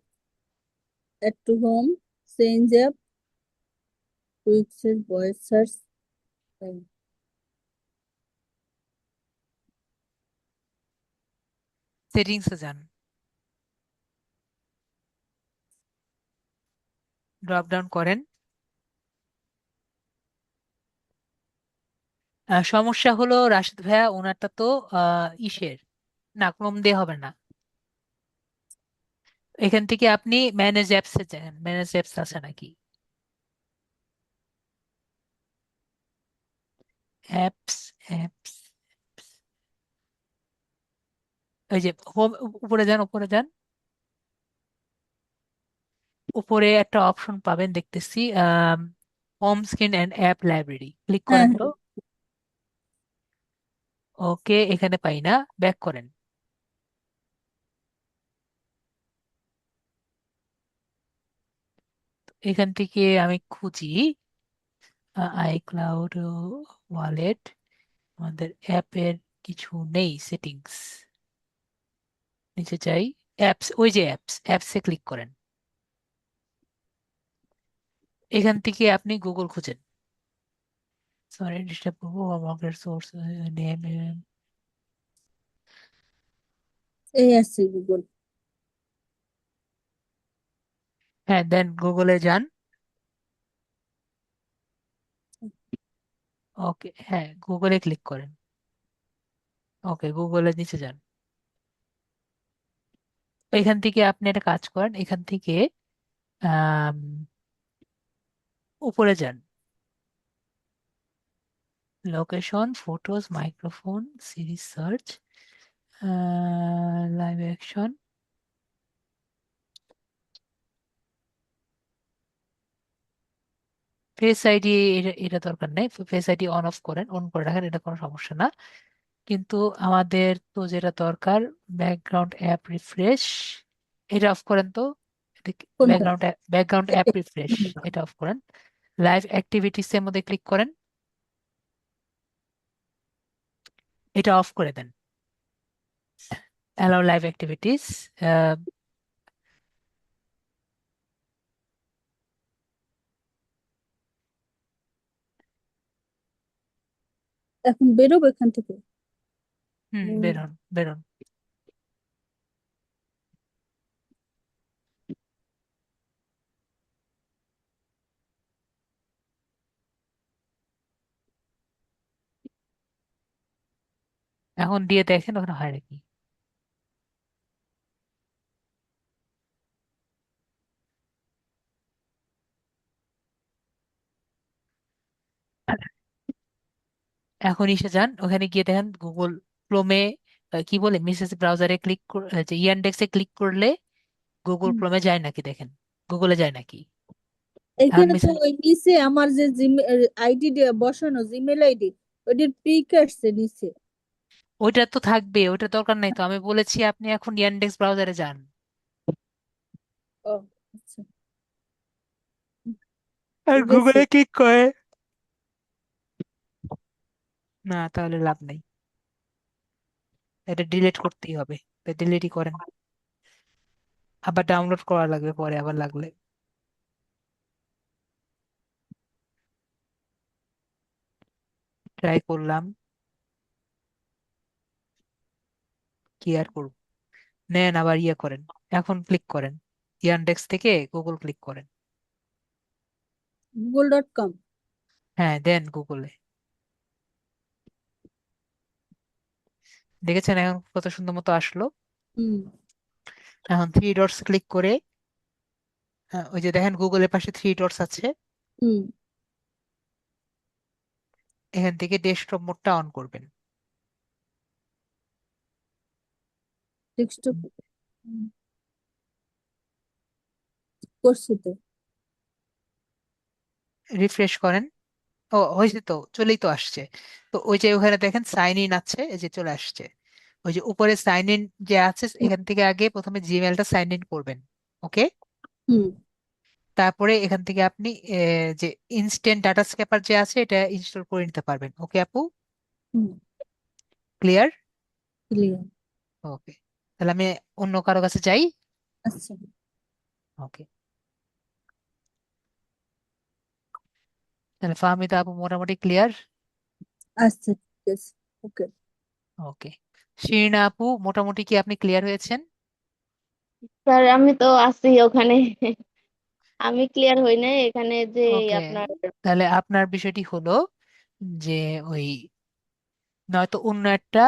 add to home, change app, quick search, voice search. সেটিংসে যান, ড্রপ ডাউন করেন। সমস্যা হলো রাশেদ ভাইয়া, ওনারটা তো ইসের, না ক্রোম দিয়ে হবে না। এখান থেকে আপনি ম্যানেজ অ্যাপসে যান, ম্যানেজ অ্যাপস আছে নাকি? অ্যাপস, অ্যাপস, ওই যে হোম, উপরে যান, উপরে যান। উপরে একটা অপশন পাবেন দেখতেছি, home screen and app library, click হ্যাঁ, করেন তো। হ্যাঁ। ওকে, এখানে পাই না, ব্যাক করেন। এখান থেকে আমি খুঁজি আইক্লাউড ওয়ালেট, আমাদের অ্যাপের কিছু নেই সেটিংস। নিচে যাই, অ্যাপস, ওই যে অ্যাপস, অ্যাপসে ক্লিক করেন। এখান থেকে আপনি গুগল খুঁজেন। সরি ডিস্টার্ব করবো, আমাদের সোর্স নেম। এই আছে গুগল। হ্যাঁ, দেন গুগলে যান। ওকে, হ্যাঁ গুগলে ক্লিক করেন। ওকে, গুগলের নিচে যান। এখান থেকে আপনি একটা কাজ করেন, এখান থেকে আম, উপরে যান, location, photos, microphone, series search, live action, face ID. এটা দরকার নেই, ফেস আইডি অন অফ করেন, অন করে রাখেন, এটা কোনো সমস্যা না। কিন্তু আমাদের তো যেটা দরকার, ব্যাকগ্রাউন্ড অ্যাপ রিফ্রেশ, এটা অফ করেন তো। কোনটা? ব্যাকগ্রাউন্ড অ্যাপ রিফ্রেশ, এটা অফ করেন। লাইভ অ্যাক্টিভিটিস এর মধ্যে ক্লিক করেন, এটা অফ করে দেন। Allow live activities. এখন বেরোবো এখান থেকে? হুম, হুম, বেরোন, বেরোন। এখন দিয়ে দেখেন ওখানে হয় নাকি। এখন এসে যান ওখানে গিয়ে দেখেন গুগল ক্রোমে কি বলে মেসেজ ব্রাউজারে ক্লিক যে ইয়ান্ডেক্সে ক্লিক করলে গুগল হুম। ক্রোমে যায় নাকি দেখেন, গুগলে যায় নাকি। এখন এখানে তো মেসেজ ওই নিচে আমার যে জিমেল আইডি বসানো, জিমেল আইডি, ওইটার পিক আসছে নিচে। ওইটা তো থাকবে, ওইটা দরকার নাই তো, আমি বলেছি আপনি এখন ইয়ান্ডেক্স ব্রাউজারে যান। ও আচ্ছা, আর গেছি। গুগলে ক্লিক করে না তাহলে লাভ নেই, এটা ডিলিট করতেই হবে, ডিলিটই করেন, আবার ডাউনলোড করা লাগবে পরে আবার লাগলে। ট্রাই করলাম, কি আর করব, নেন আবার ইয়ে করেন, এখন ক্লিক করেন, ইয়ান্ডেক্স থেকে গুগল ক্লিক করেন। google.com। হ্যাঁ দেন গুগলে, দেখেছেন এখন কত সুন্দর মতো আসলো। হুম এখন থ্রি ডটস ক্লিক করে ওই যে দেখেন গুগলের পাশে থ্রি ডটস আছে, হুম। এখান থেকে ডেস্কটপ মোডটা অন করবেন। ডেস্কটপ করছি তো। রিফ্রেশ করেন, ও হয়েছে তো, চলেই তো আসছে। তো ওই যে ওখানে দেখেন সাইন ইন আছে, এই যে চলে আসছে। ওই যে উপরে সাইন ইন যে আছে এখান থেকে আগে প্রথমে জিমেলটা সাইন ইন করবেন, ওকে। হুম তারপরে এখান থেকে আপনি যে ইনস্ট্যান্ট ডাটা স্ক্যাপার যে আছে এটা ইনস্টল করে নিতে পারবেন, ওকে আপু। হুম। ক্লিয়ার। ক্লিয়ার। ওকে, তাহলে আমি অন্য কারো কাছে যাই। আচ্ছা। ওকে, তাহলে ফাহমিদা আপু মোটামুটি ক্লিয়ার। আচ্ছা ঠিক আছে। ওকে। ওকে, শিরিনা আপু মোটামুটি কি আপনি ক্লিয়ার হয়েছেন? স্যার আমি তো আছি ওখানে, আমি ক্লিয়ার হই নাই এখানে যে ওকে, আপনার। তাহলে আপনার বিষয়টি হলো যে ওই নয়তো অন্য একটা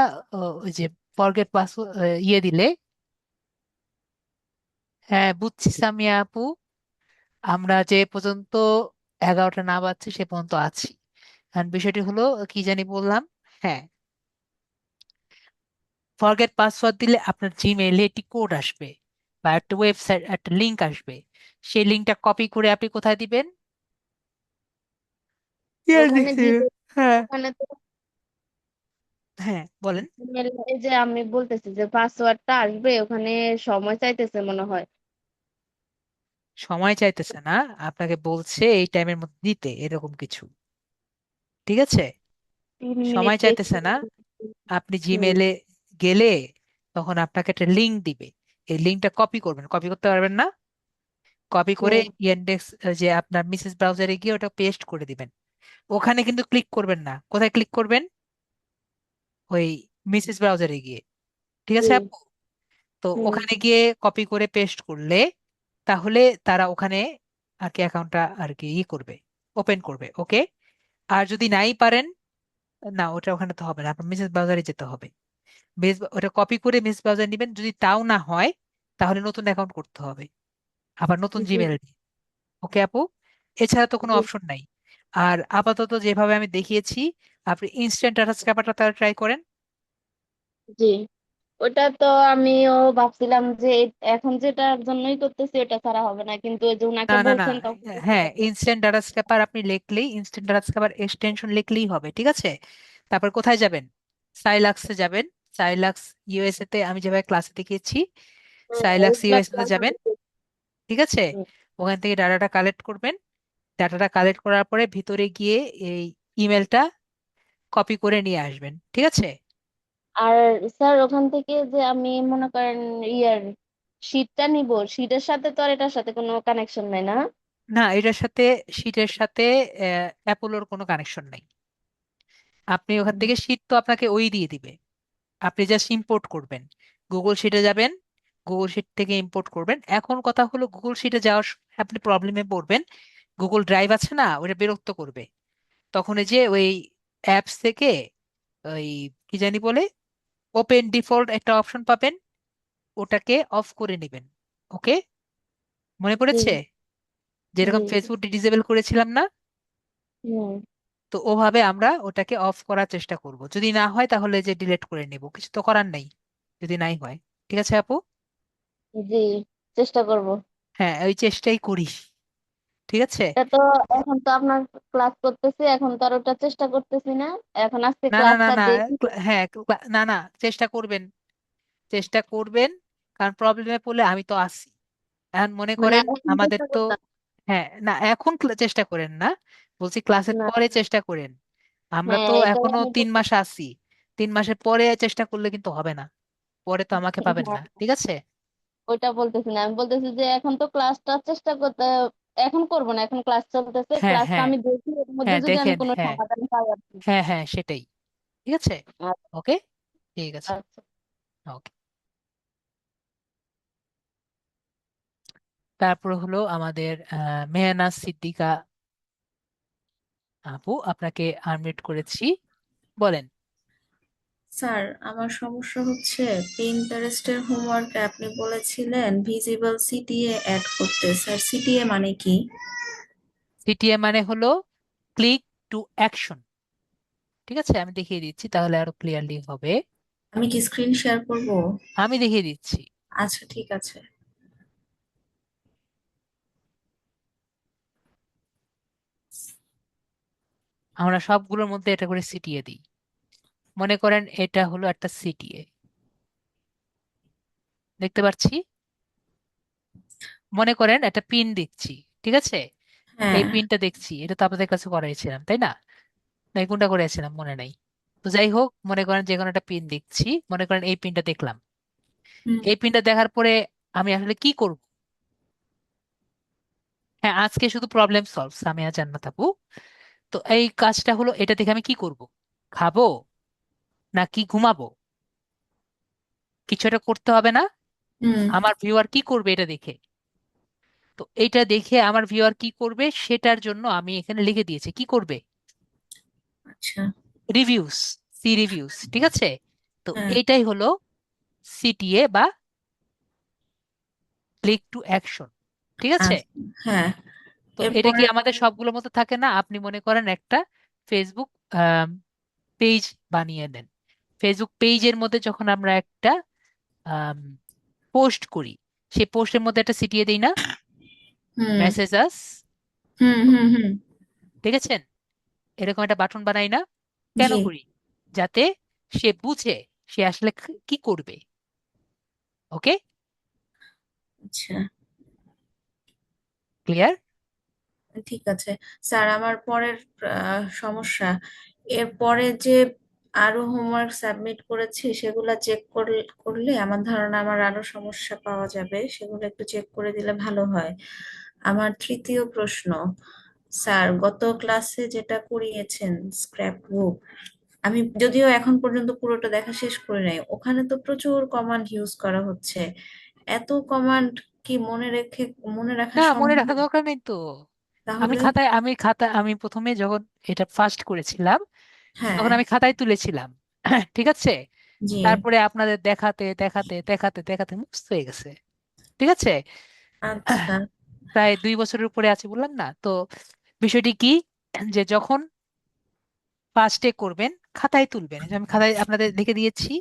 ওই যে ফরগেট পাসওয়ার্ড ইয়ে দিলে। হ্যাঁ বুঝছি সামিয়া আপু, আমরা যে পর্যন্ত 11টা না বাজছে সে পর্যন্ত আছি। কারণ বিষয়টি হলো কি জানি বললাম, হ্যাঁ, ফরগেট পাসওয়ার্ড দিলে আপনার জিমেইলে একটি কোড আসবে বা একটা ওয়েবসাইট একটা লিংক আসবে, সেই লিংকটা কপি করে আপনি কোথায় দিবেন? ওখানে ইয়ারডেক্সে। দিবে, হ্যাঁ, ওখানে তো হ্যাঁ বলেন। email এই যে আমি বলতেছি যে পাসওয়ার্ডটা আসবে, ওখানে সময় চাইতেছে মনে হয়। সময় চাইতেছে না, আপনাকে বলছে এই টাইমের মধ্যে দিতে এরকম কিছু, ঠিক আছে। 3 মিনিট সময় দেখছি। চাইতেছে না, আপনি হুম। জিমেলে গেলে তখন আপনাকে একটা লিংক দিবে, এই লিংকটা কপি করবেন, কপি করতে পারবেন না, কপি করে হুম। ইন্ডেক্স যে আপনার মিসেস ব্রাউজারে গিয়ে ওটা পেস্ট করে দিবেন। ওখানে কিন্তু ক্লিক করবেন না, কোথায় ক্লিক করবেন? ওই মিসেস ব্রাউজারে গিয়ে, ঠিক আছে হুম। আপু। তো হুম। ওখানে গিয়ে কপি করে পেস্ট করলে তাহলে তারা ওখানে আর কি অ্যাকাউন্টটা আর কি ই করবে, ওপেন করবে, ওকে। আর যদি নাই পারেন, না ওটা ওখানে তো হবে না, আপনার মিসেস ব্রাউজারে যেতে হবে, ওটা কপি করে মিস ব্রাউজার নেবেন, যদি তাও না হয় তাহলে নতুন অ্যাকাউন্ট করতে হবে, আবার নতুন জি। জিমেল দিয়ে, ওকে আপু। এছাড়া তো কোনো জি। অপশন নাই। আর আপাতত যেভাবে আমি দেখিয়েছি আপনি ইনস্ট্যান্ট ডাটা স্ক্যাপারটা তাহলে ট্রাই করেন। জি, ওটা তো আমিও ভাবছিলাম যে এখন যেটার জন্যই করতেছি ওটা ছাড়া হবে না, কিন্তু ওই যে না উনাকে না না, বলছেন তখন বুঝতে হ্যাঁ পারলাম। ইনস্ট্যান্ট ডাটা স্ক্যাপার আপনি লিখলেই, ইনস্ট্যান্ট ডাটা স্ক্যাপার এক্সটেনশন লিখলেই হবে, ঠিক আছে। তারপর কোথায় যাবেন? সাইলাক্সে যাবেন, সাইলাক্স ইউএসএ তে আমি যেভাবে ক্লাসে দেখিয়েছি, হ্যাঁ, সাইলাক্স ওগুলা ইউএসএ তো তে যাবেন, আমি- ঠিক আছে। হুম। ওখান থেকে ডাটাটা কালেক্ট করবেন, ডাটাটা কালেক্ট করার পরে ভিতরে গিয়ে এই ইমেলটা কপি করে নিয়ে আসবেন, ঠিক আছে। আর স্যার ওখান থেকে যে আমি মনে করেন ইয়ার শীটটা নিব, শীটের সাথে তো আর এটার সাথে কোনো কানেকশন নাই না? না এটার সাথে, শীটের সাথে অ্যাপোলোর কোনো কানেকশন নেই। আপনি ওখান হুম। থেকে শীট তো আপনাকে ওই দিয়ে দিবে, আপনি জাস্ট ইম্পোর্ট করবেন, গুগল শিটে যাবেন, গুগল শিট থেকে ইম্পোর্ট করবেন। এখন কথা হলো গুগল শিটে যাওয়ার আপনি প্রবলেমে পড়বেন, গুগল ড্রাইভ আছে না ওটা বিরক্ত করবে, তখন এই যে ওই অ্যাপস থেকে ওই কি জানি বলে ওপেন ডিফল্ট একটা অপশন পাবেন, ওটাকে অফ করে নেবেন। ওকে, মনে জি। পড়েছে? জি। যেরকম ফেসবুক ডিসেবল করেছিলাম না, হুম। তো ওভাবে আমরা ওটাকে অফ করার চেষ্টা করব। যদি না হয় তাহলে যে ডিলিট করে নেব, কিছু তো করার নেই যদি নাই হয়। ঠিক আছে আপু? জি, চেষ্টা করব। হ্যাঁ, ওই চেষ্টাই করি। ঠিক আছে। এটা তো এখন তো আপনার ক্লাস করতেছি, এখন তো আর ওটা চেষ্টা করতেছি না। এখন আজকে না না না ক্লাসটা না, দেখি। হ্যাঁ, না না, চেষ্টা করবেন, চেষ্টা করবেন। কারণ প্রবলেমে পড়লে আমি তো আছি। এখন মনে মানে করেন এখন আমাদের চেষ্টা তো, করতাম হ্যাঁ না, এখন চেষ্টা করেন না, বলছি ক্লাসের না। পরে চেষ্টা করেন। আমরা হ্যাঁ, তো এটাই এখনো আমি 3 মাস বলতেছি। আছি। 3 মাসের পরে চেষ্টা করলে কিন্তু হবে না, পরে তো আমাকে পাবেন হ্যাঁ, না। ঠিক আছে। ওইটা বলতেছি না, আমি বলতেছি যে এখন তো ক্লাসটা চেষ্টা করতে, এখন করব না, এখন ক্লাস চলতেছে, হ্যাঁ ক্লাসটা হ্যাঁ আমি দেখি, এর মধ্যে হ্যাঁ, যদি আমি দেখেন, কোনো হ্যাঁ সমাধান পাই আর কি। হ্যাঁ হ্যাঁ, সেটাই। ঠিক আছে। আচ্ছা। ওকে, ঠিক আছে। আচ্ছা। ওকে। তারপর হলো আমাদের মেহনাজ সিদ্দিকা আপু, আপনাকে আনমিউট করেছি, বলেন। স্যার, আমার সমস্যা হচ্ছে পিন্টারেস্টের হোমওয়ার্কে আপনি বলেছিলেন ভিজিবল সিটিএ অ্যাড করতে। স্যার, সিটিএ মানে কি? সিটিএ মানে হলো ক্লিক টু অ্যাকশন। ঠিক আছে, আমি দেখিয়ে দিচ্ছি তাহলে আরো ক্লিয়ারলি হবে। আমি কি স্ক্রিন শেয়ার করব? আমি দেখিয়ে দিচ্ছি। আচ্ছা, ঠিক আছে। আমরা সবগুলোর মধ্যে এটা করে সিটিএ দিই। মনে করেন এটা হলো একটা সিটিএ, দেখতে পাচ্ছি। মনে করেন একটা পিন দেখছি, ঠিক আছে। এই হ্যাঁ। পিনটা দেখছি, এটা তো আপনাদের কাছে করাইছিলাম তাই না? না, এই কোনটা করেছিলাম মনে নাই। তো যাই হোক, মনে করেন যে কোনো একটা পিন দেখছি, মনে করেন এই পিনটা দেখলাম। হুম। এই পিনটা দেখার পরে আমি আসলে কি করব? হ্যাঁ, আজকে শুধু প্রবলেম সলভ সামিয়া জান্নাত আপু। তো এই কাজটা হলো, এটা দেখে আমি কি করব? খাবো নাকি ঘুমাবো? কিছু একটা করতে হবে না? হুম। আমার ভিউয়ার কি করবে এটা দেখে? তো এইটা দেখে আমার ভিউয়ার কি করবে সেটার জন্য আমি এখানে লিখে দিয়েছি কি করবে। আচ্ছা। Reviews, see reviews. ঠিক আছে। তো হ্যাঁ। এইটাই হলো সিটিএ বা ক্লিক টু অ্যাকশন। ঠিক আছে। আচ্ছা। হ্যাঁ। তো এটা কি এরপরে। আমাদের সবগুলোর মতো থাকে না? আপনি মনে করেন একটা ফেসবুক পেজ বানিয়ে নেন। ফেসবুক পেজের মধ্যে যখন আমরা একটা পোস্ট করি, সেই পোস্টের মধ্যে একটা সিটিয়ে দিই না, হুম। মেসেজাস। হুম। হুম। হুম। দেখেছেন? এরকম একটা বাটন বানাই না? কেন জি। করি? যাতে সে বুঝে সে আসলে কি করবে। ওকে, আচ্ছা, ক্লিয়ার? ঠিক আছে। স্যার, আমার পরের সমস্যা, এর পরে যে আরো হোমওয়ার্ক সাবমিট করেছি সেগুলা চেক করলে আমার ধারণা আমার আরো সমস্যা পাওয়া যাবে, সেগুলো একটু চেক করে দিলে ভালো হয়। আমার তৃতীয় প্রশ্ন, স্যার, গত ক্লাসে যেটা করিয়েছেন স্ক্র্যাপ বুক, আমি যদিও এখন পর্যন্ত পুরোটা দেখা শেষ করে নাই, ওখানে তো প্রচুর কমান্ড ইউজ করা হচ্ছে। এত কমান্ড কি মনে রাখা না, মনে সম্ভব? রাখা দরকার নেই তো। তাহলে? আমি প্রথমে যখন এটা ফার্স্ট করেছিলাম হ্যাঁ। তখন আমি খাতায় তুলেছিলাম। ঠিক আছে। জি। তারপরে আপনাদের দেখাতে দেখাতে দেখাতে দেখাতে মুখস্থ হয়ে গেছে। ঠিক আছে। আচ্ছা। প্রায় 2 বছরের উপরে আছে বললাম না তো। বিষয়টি কি, যে যখন ফার্স্টে করবেন খাতায় তুলবেন, এই যে আমি খাতায় আপনাদের লিখে দিয়েছি,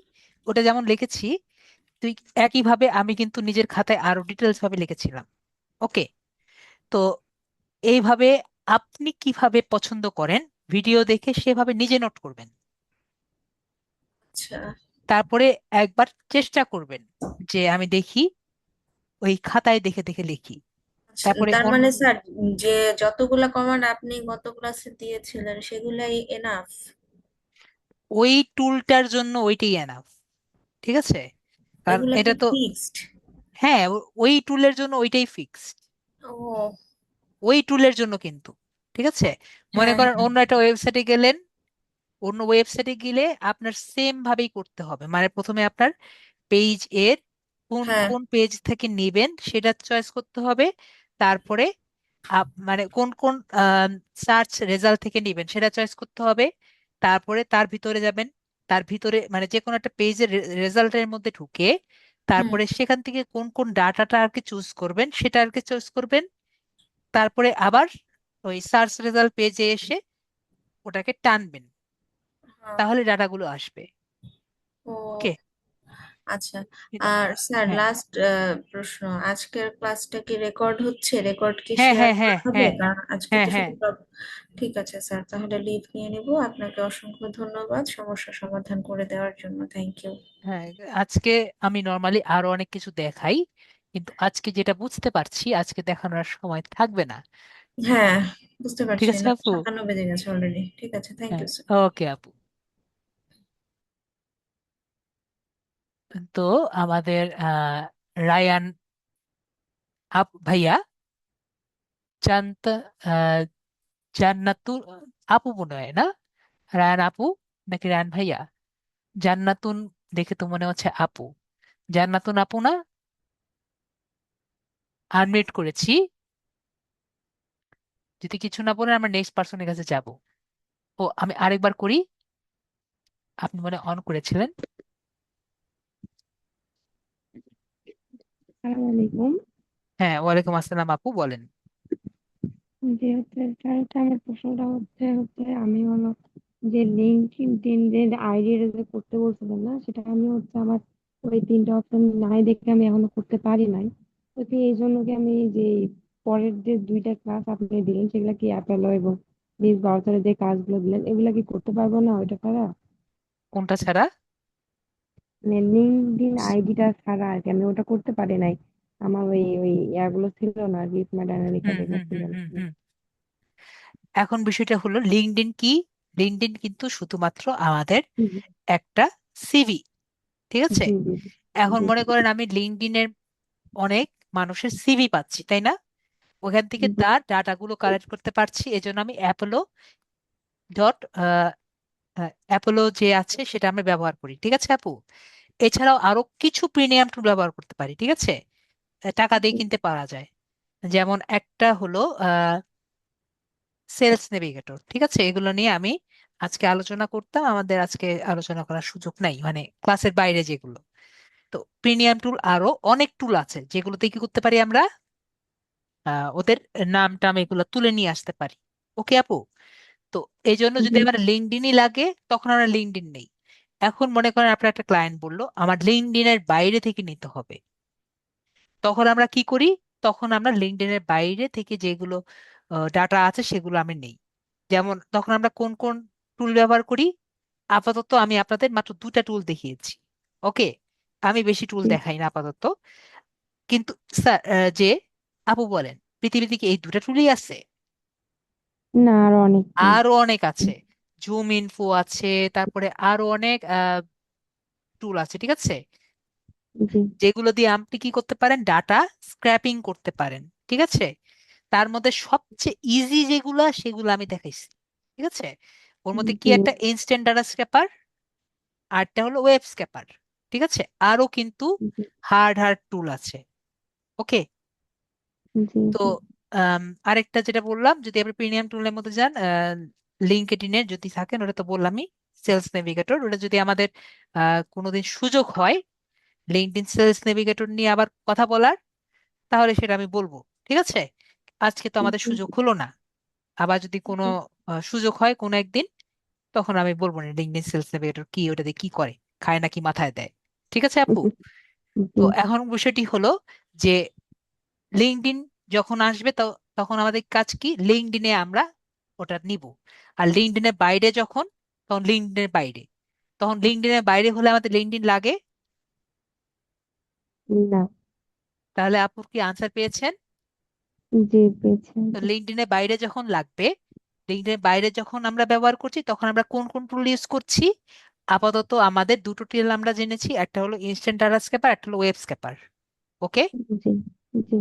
ওটা যেমন লিখেছি তুই, একইভাবে আমি কিন্তু নিজের খাতায় আরো ডিটেলস ভাবে লিখেছিলাম। ওকে। তো এইভাবে আপনি কিভাবে পছন্দ করেন ভিডিও দেখে সেভাবে নিজে নোট করবেন। আচ্ছা। তারপরে একবার চেষ্টা করবেন যে আমি দেখি, ওই খাতায় দেখে দেখে লিখি। আচ্ছা, তারপরে তার মানে স্যার, যে যতগুলা কমান্ড আপনি গত ক্লাসে দিয়েছিলেন সেগুলাই এনাফ? ওই টুলটার জন্য ওইটাই এনাফ। ঠিক আছে। কারণ এগুলা কি এটা তো, ফিক্সড? হ্যাঁ, ওই টুলের জন্য ওইটাই ফিক্সড। ও। ওই টুলের জন্য কিন্তু। ঠিক আছে। মনে হ্যাঁ। করেন অন্য একটা ওয়েবসাইটে গেলেন, অন্য ওয়েবসাইটে গেলে আপনার সেম ভাবেই করতে হবে। মানে প্রথমে আপনার পেজ এর কোন হ্যাঁ। কোন পেজ থেকে নেবেন সেটা চয়েস করতে হবে। তারপরে মানে কোন কোন সার্চ রেজাল্ট থেকে নেবেন সেটা চয়েস করতে হবে। তারপরে তার ভিতরে যাবেন, তার ভিতরে মানে যে কোনো একটা পেজের রেজাল্টের মধ্যে ঢুকে হুম। তারপরে সেখান থেকে কোন কোন ডাটাটা আর কি চুজ করবেন সেটা আর কি চুজ করবেন। তারপরে আবার ওই সার্চ রেজাল্ট পেজে এসে ওটাকে টানবেন, হ্যাঁ। তাহলে ডাটাগুলো আসবে। ওকে। ও আচ্ছা। আর স্যার, হ্যাঁ লাস্ট প্রশ্ন, আজকের ক্লাসটা কি রেকর্ড হচ্ছে? রেকর্ড কি হ্যাঁ শেয়ার হ্যাঁ করা হ্যাঁ হবে? হ্যাঁ কারণ আজকে হ্যাঁ তো হ্যাঁ শুধু ঠিক আছে স্যার, তাহলে লিভ নিয়ে নিব। আপনাকে অসংখ্য ধন্যবাদ সমস্যা সমাধান করে দেওয়ার জন্য। Thank you. হ্যাঁ। আজকে আমি নর্মালি আরো অনেক কিছু দেখাই, কিন্তু আজকে যেটা বুঝতে পারছি আজকে দেখানোর আর সময় থাকবে না। হ্যাঁ, বুঝতে ঠিক পারছি, আছে না আপু? 57 বেজে গেছে অলরেডি। ঠিক আছে, থ্যাংক হ্যাঁ। You sir. ওকে আপু। তো আমাদের রায়ান ভাইয়া, জানত আহ, জান্নাতুল আপু মনে হয় না? রায়ান আপু নাকি রায়ান ভাইয়া? জান্নাতুন দেখে তো মনে হচ্ছে আপু। জান্নাতুন আপু না? আনমিউট করেছি। যদি কিছু না বলেন আমরা নেক্সট পার্সনের কাছে যাব। ও আমি আরেকবার করি, আপনি মনে অন করেছিলেন। আসসালামু আলাইকুম। হ্যাঁ, ওয়ালাইকুম আসসালাম আপু, বলেন। যে হচ্ছে স্যার, হচ্ছে আমার প্রশ্নটা হচ্ছে হচ্ছে আমি হলো যে লিঙ্কডইন যে আইডিটা যে করতে বলছিলাম না, সেটা আমি হচ্ছে আমার ওই তিনটা অপশন নাই দেখে আমি এখনো করতে পারি নাই। তো কি এই জন্য কি আমি যে পরের যে দুইটা ক্লাস আপনি দিলেন সেগুলা কি অ্যাপেলো এবং নিজ ব্রাউজারে যে কাজগুলো দিলেন এগুলা কি করতে পারবো না ওইটা ছাড়া? কোনটা ছাড়া? মানে লিঙ্কডইন আইডিটা ছাড়া আর কি আমি ওটা করতে পারি নাই। আমার ওই ইয়াগুলো ছিল না, রিপ ডায়নামিকা হুম যেগুলো হুম ছিল হুম না। হুম হুম। এখন বিষয়টা হলো লিঙ্কডইন কি? লিঙ্কডইন কিন্তু শুধুমাত্র আমাদের জি একটা সিভি, ঠিক আছে? জি জি এখন জি মনে করেন আমি লিঙ্কডইনের অনেক মানুষের সিভি পাচ্ছি, তাই না? ওখান থেকে জি তার ডাটাগুলো কালেক্ট করতে পারছি, এজন্য আমি অ্যাপোলো ডট অ্যাপোলো যে আছে সেটা আমরা ব্যবহার করি, ঠিক আছে আপু? এছাড়াও আরো কিছু প্রিমিয়াম টুল ব্যবহার করতে পারি, ঠিক আছে? টাকা দিয়ে কিনতে পারা যায়। যেমন একটা হলো সেলস নেভিগেটর, ঠিক আছে? এগুলো নিয়ে আমি আজকে আলোচনা করতাম, আমাদের আজকে আলোচনা করার সুযোগ নাই, মানে ক্লাসের বাইরে যেগুলো। তো প্রিমিয়াম টুল আরো অনেক টুল আছে যেগুলোতে কি করতে পারি আমরা ওদের নাম টাম এগুলো তুলে নিয়ে আসতে পারি। ওকে আপু? তো এই জন্য যদি জি আমার লিঙ্কডইনই লাগে তখন আমরা লিঙ্কডইন নেই। এখন মনে করেন আপনার একটা ক্লায়েন্ট বললো আমার লিঙ্কডইনের বাইরে থেকে নিতে হবে, তখন আমরা কি করি? তখন আমরা লিঙ্কডইনের বাইরে থেকে যেগুলো ডাটা আছে সেগুলো আমি নেই। যেমন তখন আমরা কোন কোন টুল ব্যবহার করি? আপাতত আমি আপনাদের মাত্র দুটা টুল দেখিয়েছি। ওকে, আমি বেশি টুল জি। দেখাই না আপাতত। কিন্তু স্যার যে আপু বলেন, পৃথিবীতে কি এই দুটা টুলই আছে? না, আরো অনেক টুল। আরো অনেক আছে। জুম ইনফো আছে, তারপরে আরো অনেক টুল আছে, ঠিক আছে? জি যেগুলো দিয়ে আপনি কি করতে পারেন, ডাটা স্ক্র্যাপিং করতে পারেন, ঠিক আছে? তার মধ্যে সবচেয়ে ইজি যেগুলো সেগুলো আমি দেখাইছি, ঠিক আছে? ওর মধ্যে কি জি একটা ইনস্ট্যান্ট ডাটা স্ক্র্যাপার, আরটা হলো ওয়েব স্ক্র্যাপার, ঠিক আছে? আরো কিন্তু জি হার্ড হার্ড টুল আছে। ওকে। জি তো জি আরেকটা যেটা বললাম, যদি আপনি প্রিমিয়াম টুলের মধ্যে যান, লিঙ্কডইনের যদি থাকেন ওটা তো বললামই, সেলস নেভিগেটর, ওটা যদি আমাদের কোনোদিন সুযোগ হয় লিঙ্কডইন সেলস নেভিগেটর নিয়ে আবার কথা বলার, তাহলে সেটা আমি বলবো, ঠিক আছে? আজকে তো আমাদের জি সুযোগ হলো না। আবার যদি কোনো সুযোগ হয় কোনো একদিন, তখন আমি বলবো না লিঙ্কডইন সেলস নেভিগেটর কি, ওটা দিয়ে কি করে, খায় নাকি মাথায় দেয়। ঠিক আছে আপু? তো জি এখন বিষয়টি হলো যে লিঙ্কডইন যখন আসবে তো তখন আমাদের কাজ কি, লিঙ্কডইনে আমরা ওটা নিব। আর লিঙ্কডইনের বাইরে যখন, তখন লিঙ্কডইনের বাইরে, তখন লিঙ্কডইনের বাইরে হলে আমাদের লিঙ্কডইন লাগে। না। তাহলে আপু কি আনসার পেয়েছেন? জি পেয়েছি। তো লিঙ্কডইনের বাইরে যখন লাগবে, লিঙ্কডইনের বাইরে যখন আমরা ব্যবহার করছি তখন আমরা কোন কোন টুল ইউজ করছি? আপাতত আমাদের দুটো টুল আমরা জেনেছি, একটা হলো ইনস্ট্যান্ট ডাটা স্ক্র্যাপার, একটা হলো ওয়েব স্ক্র্যাপার। ওকে। জি জি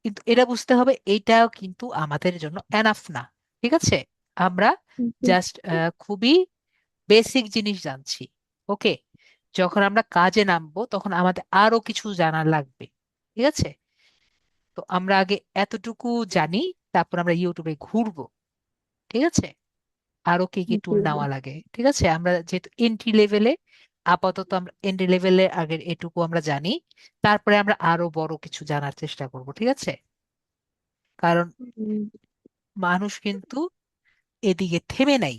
কিন্তু এটা বুঝতে হবে এইটাও কিন্তু আমাদের জন্য এনাফ না, ঠিক আছে? আমরা জি জাস্ট খুবই বেসিক জিনিস জানছি। ওকে। যখন আমরা কাজে নামবো তখন আমাদের আরো কিছু জানা লাগবে, ঠিক আছে? তো আমরা আগে এতটুকু জানি, তারপর আমরা ইউটিউবে ঘুরবো, ঠিক আছে? আরো কি কি টুল জি নেওয়া লাগে। ঠিক আছে, আমরা যেহেতু এন্ট্রি লেভেলে, আপাতত আমরা এন্ট্রি লেভেলের আগের এটুকু আমরা জানি, তারপরে আমরা আরো বড় কিছু জানার চেষ্টা করব। ঠিক আছে, কারণ হুম, মানুষ কিন্তু এদিকে থেমে নাই।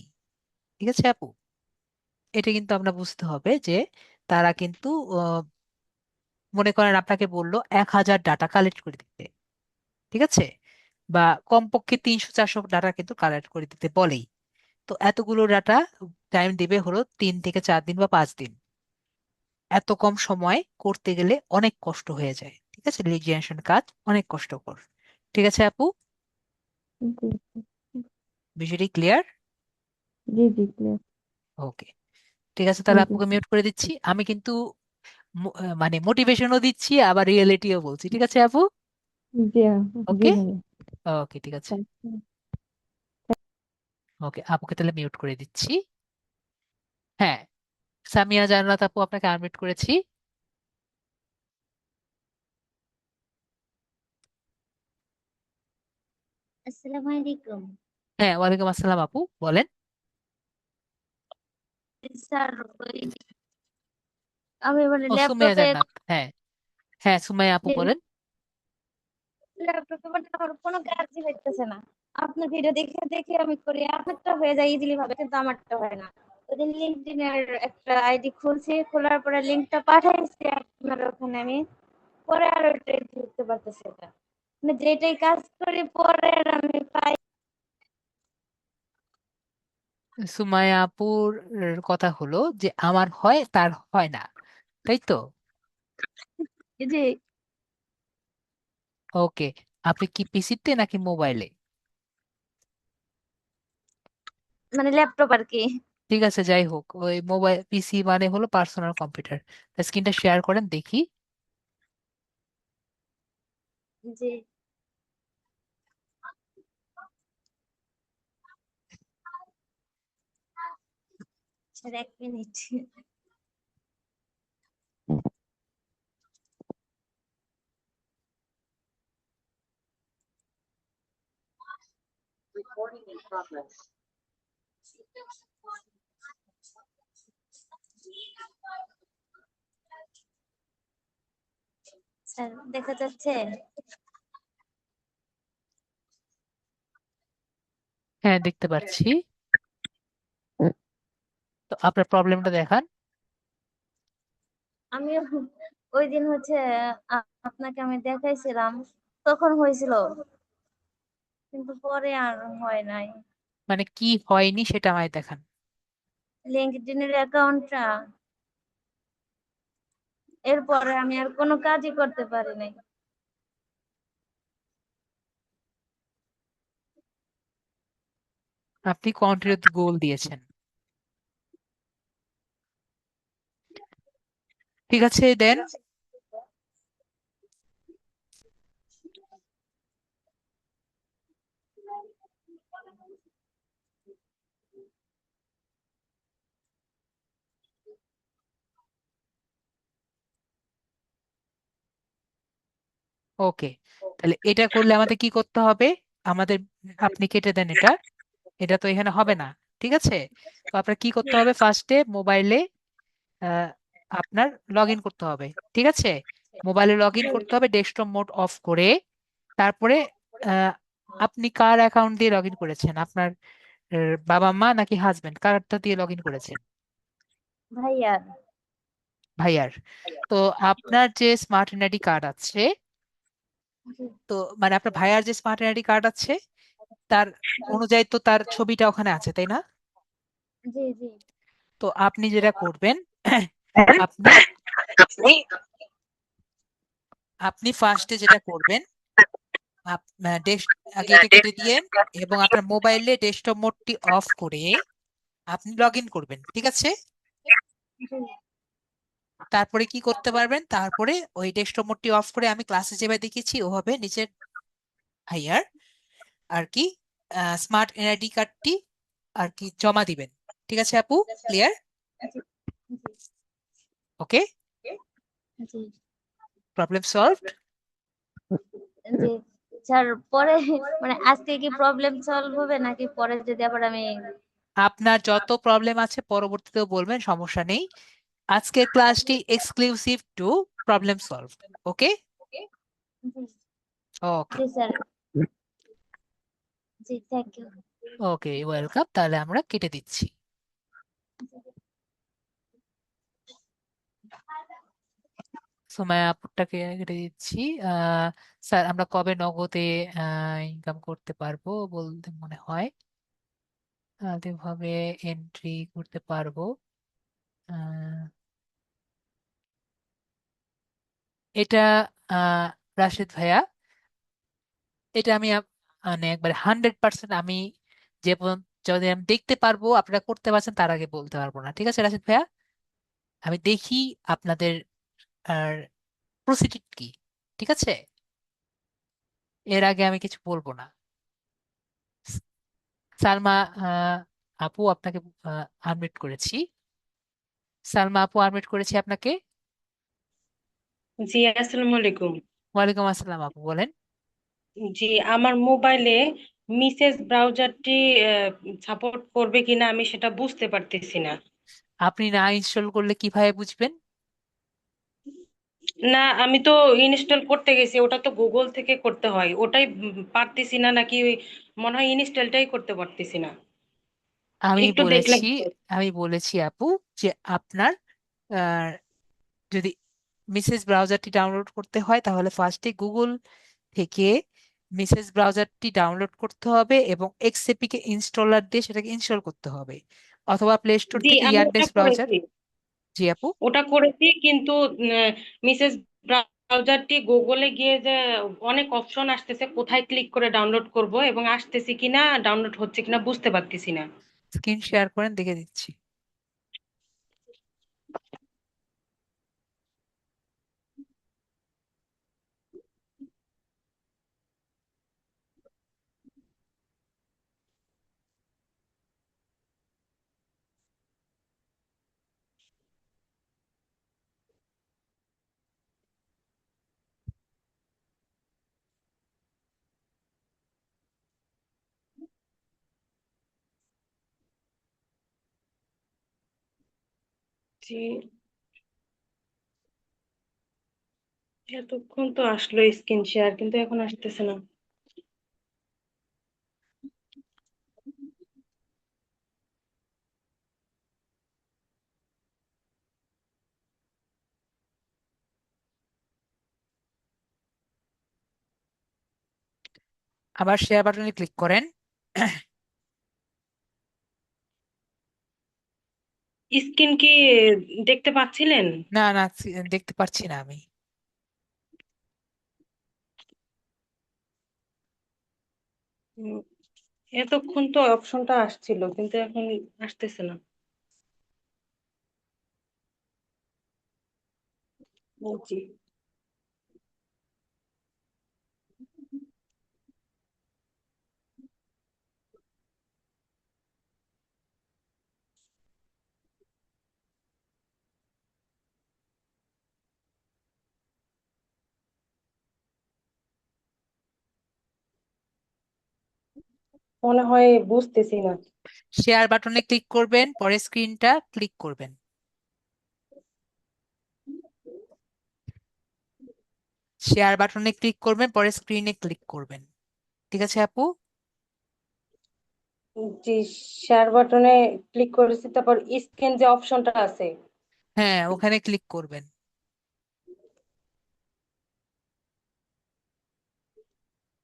ঠিক আছে আপু, এটা কিন্তু আমরা বুঝতে হবে যে তারা কিন্তু মনে করেন আপনাকে বললো 1,000 ডাটা কালেক্ট করে দিতে। ঠিক আছে, বা কমপক্ষে 300-400 ডাটা কিন্তু কালেক্ট করে দিতে বলেই। তো এতগুলো ডাটা টাইম দেবে হলো 3 থেকে 4 দিন বা 5 দিন। এত কম সময় করতে গেলে অনেক কষ্ট হয়ে যায়। ঠিক আছে, লিড জেনারেশন কাজ অনেক কষ্টকর। ঠিক আছে আপু, জি বিষয়টি ক্লিয়ার? জি জি ক্লিয়ার। ওকে, ঠিক আছে, তাহলে থ্যাংক ইউ। আপুকে মিউট করে দিচ্ছি। আমি কিন্তু মানে মোটিভেশনও দিচ্ছি, আবার রিয়েলিটিও বলছি। ঠিক আছে আপু? জি জি ওকে, ভাইয়া। ওকে, ঠিক আছে। Thank you. ওকে, আপুকে তাহলে মিউট করে দিচ্ছি। হ্যাঁ, সামিয়া জান্নাত আপু, আপনাকে আনমিউট করেছি। আসসালামু আলাইকুম হ্যাঁ, ওয়ালাইকুম আসসালাম আপু, বলেন। স্যার। ওই আমি মানে ও, সুমাইয়া ল্যাপটপে জান্নাত, হ্যাঁ। হ্যাঁ, সুমাইয়া আপু বলেন। ল্যাপটপে মানে আমার কোনো কাজই হইতেছে না। আপনার ভিডিও দেখে দেখে আমি করি, আপনারটা হয়ে যায় ইজিলি ভাবে, কিন্তু আমারটা হয় না। ওই লিঙ্কডইন এর একটা আইডি খুলছি, খোলার পরে লিঙ্কটা পাঠাইছি আপনার ওখানে, আমি পরে আর ওইটাই ঢুকতে পারতেছি না। মানে যেটাই কাজ করি পরে আর আমি পাই। সুমাইয়া আপুর কথা হলো যে আমার হয়, তার হয় না, তাই তো? যে ওকে, আপনি কি পিসিতে নাকি মোবাইলে? মানে ল্যাপটপ আর কি। ঠিক আছে, যাই হোক, ওই মোবাইল পিসি মানে হলো পার্সোনাল কম্পিউটার। স্ক্রিনটা শেয়ার করেন দেখি। জি স্যার, 1 মিনিট। স্যার দেখা যাচ্ছে? হ্যাঁ, দেখতে পাচ্ছি। তো আপনার প্রবলেমটা দেখান। আমি ওই দিন হচ্ছে আপনাকে আমি দেখাইছিলাম, তখন হয়েছিল, কিন্তু পরে আর হয় নাই। মানে কি হয়নি সেটা আমায় দেখান। লিঙ্কডইনের অ্যাকাউন্টটা, এরপরে আমি আর কোনো কাজই করতে পারি নাই। আপনি কন্টিনিউ গোল দিয়েছেন, ঠিক আছে, দেন। ওকে, তাহলে এটা করলে আমাদের কি করতে হবে? আমাদের, আপনি কেটে দেন এটা, এটা তো এখানে হবে না। ঠিক আছে, তো আপনার কি করতে হবে? ফার্স্টে মোবাইলে আপনার লগ ইন করতে হবে। ঠিক আছে, মোবাইলে লগ ইন করতে হবে ডেস্কটপ মোড অফ করে। তারপরে আহ, আপনি কার অ্যাকাউন্ট দিয়ে লগ ইন করেছেন? আপনার বাবা মা নাকি হাজবেন্ড, কারটা দিয়ে লগ ইন করেছেন? ভাইয়া। ভাইয়ার। তো আপনার যে স্মার্ট এনআইডি কার্ড আছে, তো মানে আপনার ভাইয়ার যে স্মার্ট এনআইডি কার্ড আছে, তার অনুযায়ী তো তার ছবিটা ওখানে আছে, তাই না? জি জি। তো আপনি যেটা করবেন, আপনি আপনি ফার্স্টে যেটা করবেন, ডেস্ক আগে এটা কেটে দিয়ে, এবং আপনার মোবাইলে ডেস্কটপ মোডটি অফ করে আপনি লগ ইন করবেন। ঠিক আছে, তারপরে কি করতে পারবেন? তারপরে ওই ডেস্কটপ মোডটি অফ করে আমি ক্লাসে যেভাবে দেখিয়েছি ওভাবে নিচের ভাইয়ার আর কি স্মার্ট এনআইডি কার্ডটি আর কি জমা দিবেন। ঠিক আছে আপু, ক্লিয়ার? ওকে, জি প্রবলেম সলভড। জি। স্যার পরে মানে আজকে কি প্রবলেম সলভ হবে, নাকি পরে যদি আবার আমি আপনার যত প্রবলেম আছে পরবর্তীতেও বলবেন, সমস্যা নেই। আজকের ক্লাসটি exclusive to problem solve. Okay জি ওকে জি স্যার, জি থ্যাংক ইউ। Okay, welcome. তাহলে আমরা কেটে দিচ্ছি। সুমাইয়া আপুটাকে কেটে দিচ্ছি। স্যার, আমরা কবে নগদে ইনকাম করতে পারবো বলতে মনে হয় ভাবে এন্ট্রি করতে পারবো? আহ, এটা রাশেদ ভাইয়া, এটা আমি মানে একবার 100% আমি যে যদি আমি দেখতে পারবো আপনারা করতে পারছেন তার আগে বলতে পারবো না, ঠিক আছে রাশেদ ভাইয়া? আমি দেখি আপনাদের আর প্রসিডিড কি, ঠিক আছে? এর আগে আমি কিছু বলবো না। স- সালমা আপু, আপনাকে আনমিউট করেছি। সালমা আপু, আনমিউট করেছি আপনাকে। জি, আসসালামু আলাইকুম। ওয়ালাইকুম আসসালাম আপু, বলেন। জি, আমার মোবাইলে মিসেস ব্রাউজারটি সাপোর্ট করবে কিনা আমি সেটা বুঝতে পারতেছি না। আপনি না ইনস্টল করলে কিভাবে বুঝবেন? না, আমি তো ইনস্টল করতে গেছি, ওটা তো গুগল থেকে করতে হয়, ওটাই পারতেছি না নাকি ওই মনে হয় ইনস্টলটাই করতে পারতেছি না। আমি একটু দেখলে বলেছি ভালো হতো। আমি বলেছি আপু যে আপনার যদি মিসেস ব্রাউজারটি ডাউনলোড করতে হয় তাহলে ফার্স্টে গুগল থেকে মিসেস ব্রাউজারটি ডাউনলোড করতে হবে এবং এক্সএপি ইনস্টলার দিয়ে সেটাকে ইনস্টল করতে হবে, অথবা প্লে স্টোর জি, থেকে আমি ওটা ইয়ারনেস ব্রাউজার। করেছি, জি আপু। ওটা করেছি, কিন্তু মিসেস ব্রাউজারটি গুগলে গিয়ে যে অনেক অপশন আসতেছে, কোথায় ক্লিক করে ডাউনলোড করব এবং আসতেছি কিনা ডাউনলোড হচ্ছে কিনা বুঝতে পারতেছি না। স্ক্রিন শেয়ার করেন, দেখে দিচ্ছি। জি, এতক্ষণ তো আসলো স্ক্রিন শেয়ার, কিন্তু এখন আসতেছে না। আবার শেয়ার বাটনে ক্লিক করেন। স্ক্রিন কি দেখতে পাচ্ছিলেন? না না, দেখতে পাচ্ছি না আমি। উম, এতক্ষণ তো অপশনটা আসছিল, কিন্তু এখন আসতেছে না। জি, মনে হয় বুঝতেছি না। শেয়ার বাটনে ক্লিক করবেন, পরে স্ক্রিনটা ক্লিক করবেন। শেয়ার বাটনে ক্লিক করবেন, পরে স্ক্রিনে ক্লিক করবেন, ঠিক আছে আপু? জি, শেয়ার বাটনে ক্লিক করেছি, তারপর স্ক্রিন যে অপশনটা আছে, হ্যাঁ, ওখানে ক্লিক করবেন।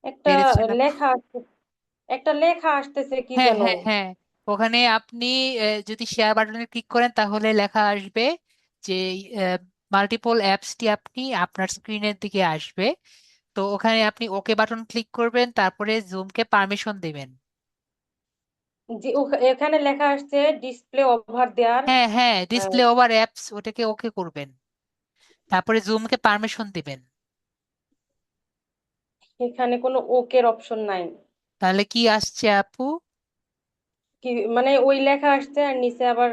একটা পেরেছেন আপু? লেখা আসছে, একটা লেখা আসতেছে কি হ্যাঁ যেন। হ্যাঁ হ্যাঁ, ওখানে আপনি যদি শেয়ার বাটনে ক্লিক করেন তাহলে লেখা আসবে যে মাল্টিপল অ্যাপসটি আপনি আপনার স্ক্রিনের দিকে আসবে। তো ওখানে আপনি ওকে বাটন ক্লিক করবেন, তারপরে জুমকে পারমিশন দিবেন। জি, এখানে লেখা আসছে ডিসপ্লে ওভার দেয়ার। হ্যাঁ হ্যাঁ, ডিসপ্লে ওভার অ্যাপস, ওটাকে ওকে করবেন, তারপরে জুমকে পারমিশন দিবেন। এখানে কোনো ওকের অপশন নাই। তাহলে কি আসছে আপু? কি মানে ওই লেখা আসছে আর নিচে আবার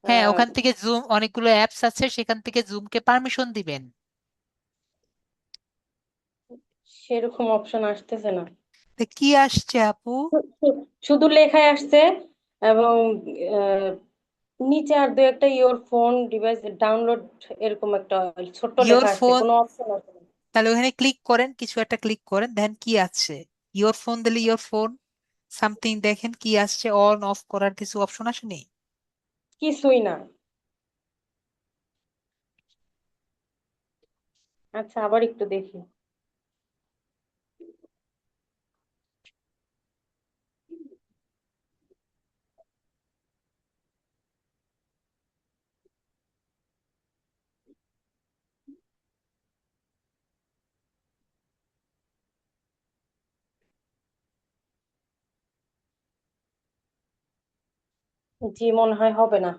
হ্যাঁ, আহ, ওখান থেকে জুম, অনেকগুলো অ্যাপস আছে, সেখান থেকে জুমকে পারমিশন দিবেন। সেরকম অপশন আসতেছে না। তো কি আসছে আপু? শুধু লেখায় আসছে এবং আহ, নিচে আর দু একটা ইওর ফোন ডিভাইস ডাউনলোড এরকম একটা ছোট্ট ইয়োর লেখা আছে, ফোন, কোনো অপশন আছে না। তাহলে ওখানে ক্লিক করেন, কিছু একটা ক্লিক করেন, দেন কি আছে? ইয়োর ফোন দিলে ইয়োর ফোন সামথিং দেখেন কি আসছে, অন অফ করার কিছু অপশন আসেনি? কিছুই না। আচ্ছা, আবার একটু দেখি। জি, মনে হয় হবে না।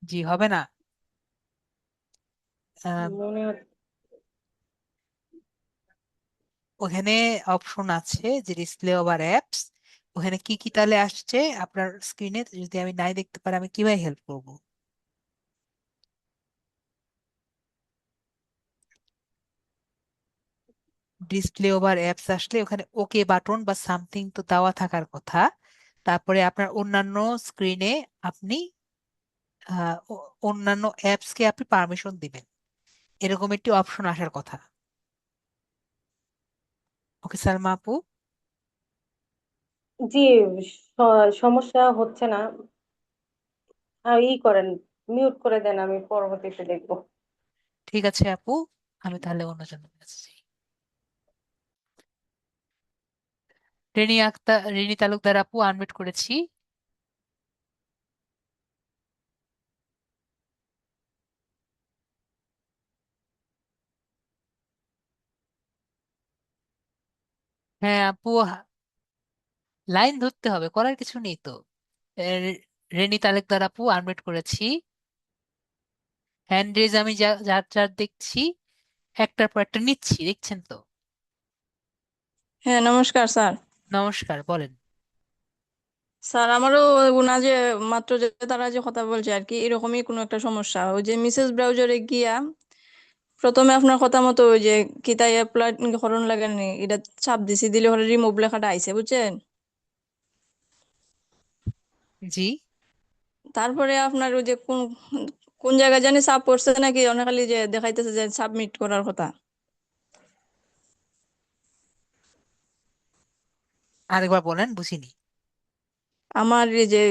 জি, হবে না। আহ, মনে হয়। ওখানে অপশন আছে যে ডিসপ্লে ওভার অ্যাপস, ওখানে কি কি তাহলে আসছে আপনার স্ক্রিনে? যদি আমি নাই দেখতে পারি আমি কিভাবে হেল্প করব? ডিসপ্লে ওভার অ্যাপস আসলে ওখানে ওকে বাটন বা সামথিং তো দেওয়া থাকার কথা। তারপরে আপনার অন্যান্য স্ক্রিনে আপনি অন্যান্য অ্যাপসকে আপনি পারমিশন দিবেন, এরকম একটি অপশন আসার কথা। ওকে সালমা আপু। জি, সমস্যা হচ্ছে না। ই করেন, মিউট করে দেন, আমি পরবর্তীতে দেখবো। ঠিক আছে আপু, আমি তাহলে অন্যজনের কাছে যাই। রেনি তালুকদার আপু, আনমিউট করেছি। হ্যাঁ আপু, লাইন ধরতে হবে, করার কিছু নেই তো। এর, রেনি তালুকদার আপু, আনমিউট করেছি। হ্যান্ড রেজ আমি যার যার দেখছি, একটার পর একটা নিচ্ছি, দেখছেন তো? হ্যাঁ, নমস্কার স্যার। নমস্কার, বলেন। স্যার, আমারও ওনা যে মাত্র যে তারা যে কথা বলছে আর কি এরকমই কোনো একটা সমস্যা। ওই যে মিসেস ব্রাউজারে গিয়া প্রথমে আপনার কথা মতো ওই যে কিতাই অ্যাপ্লাই করণ লাগেনি, এটা চাপ দিছি, দিলে ওখানে রিমুভ লেখাটা আইছে, বুঝছেন? জি। তারপরে আপনার ওই যে কোন কোন জায়গায় জানি চাপ পড়ছে নাকি, অনেক খালি যে দেখাইতেছে যে সাবমিট করার কথা। আরেকবার বলেন, বুঝিনি। আমার এই যে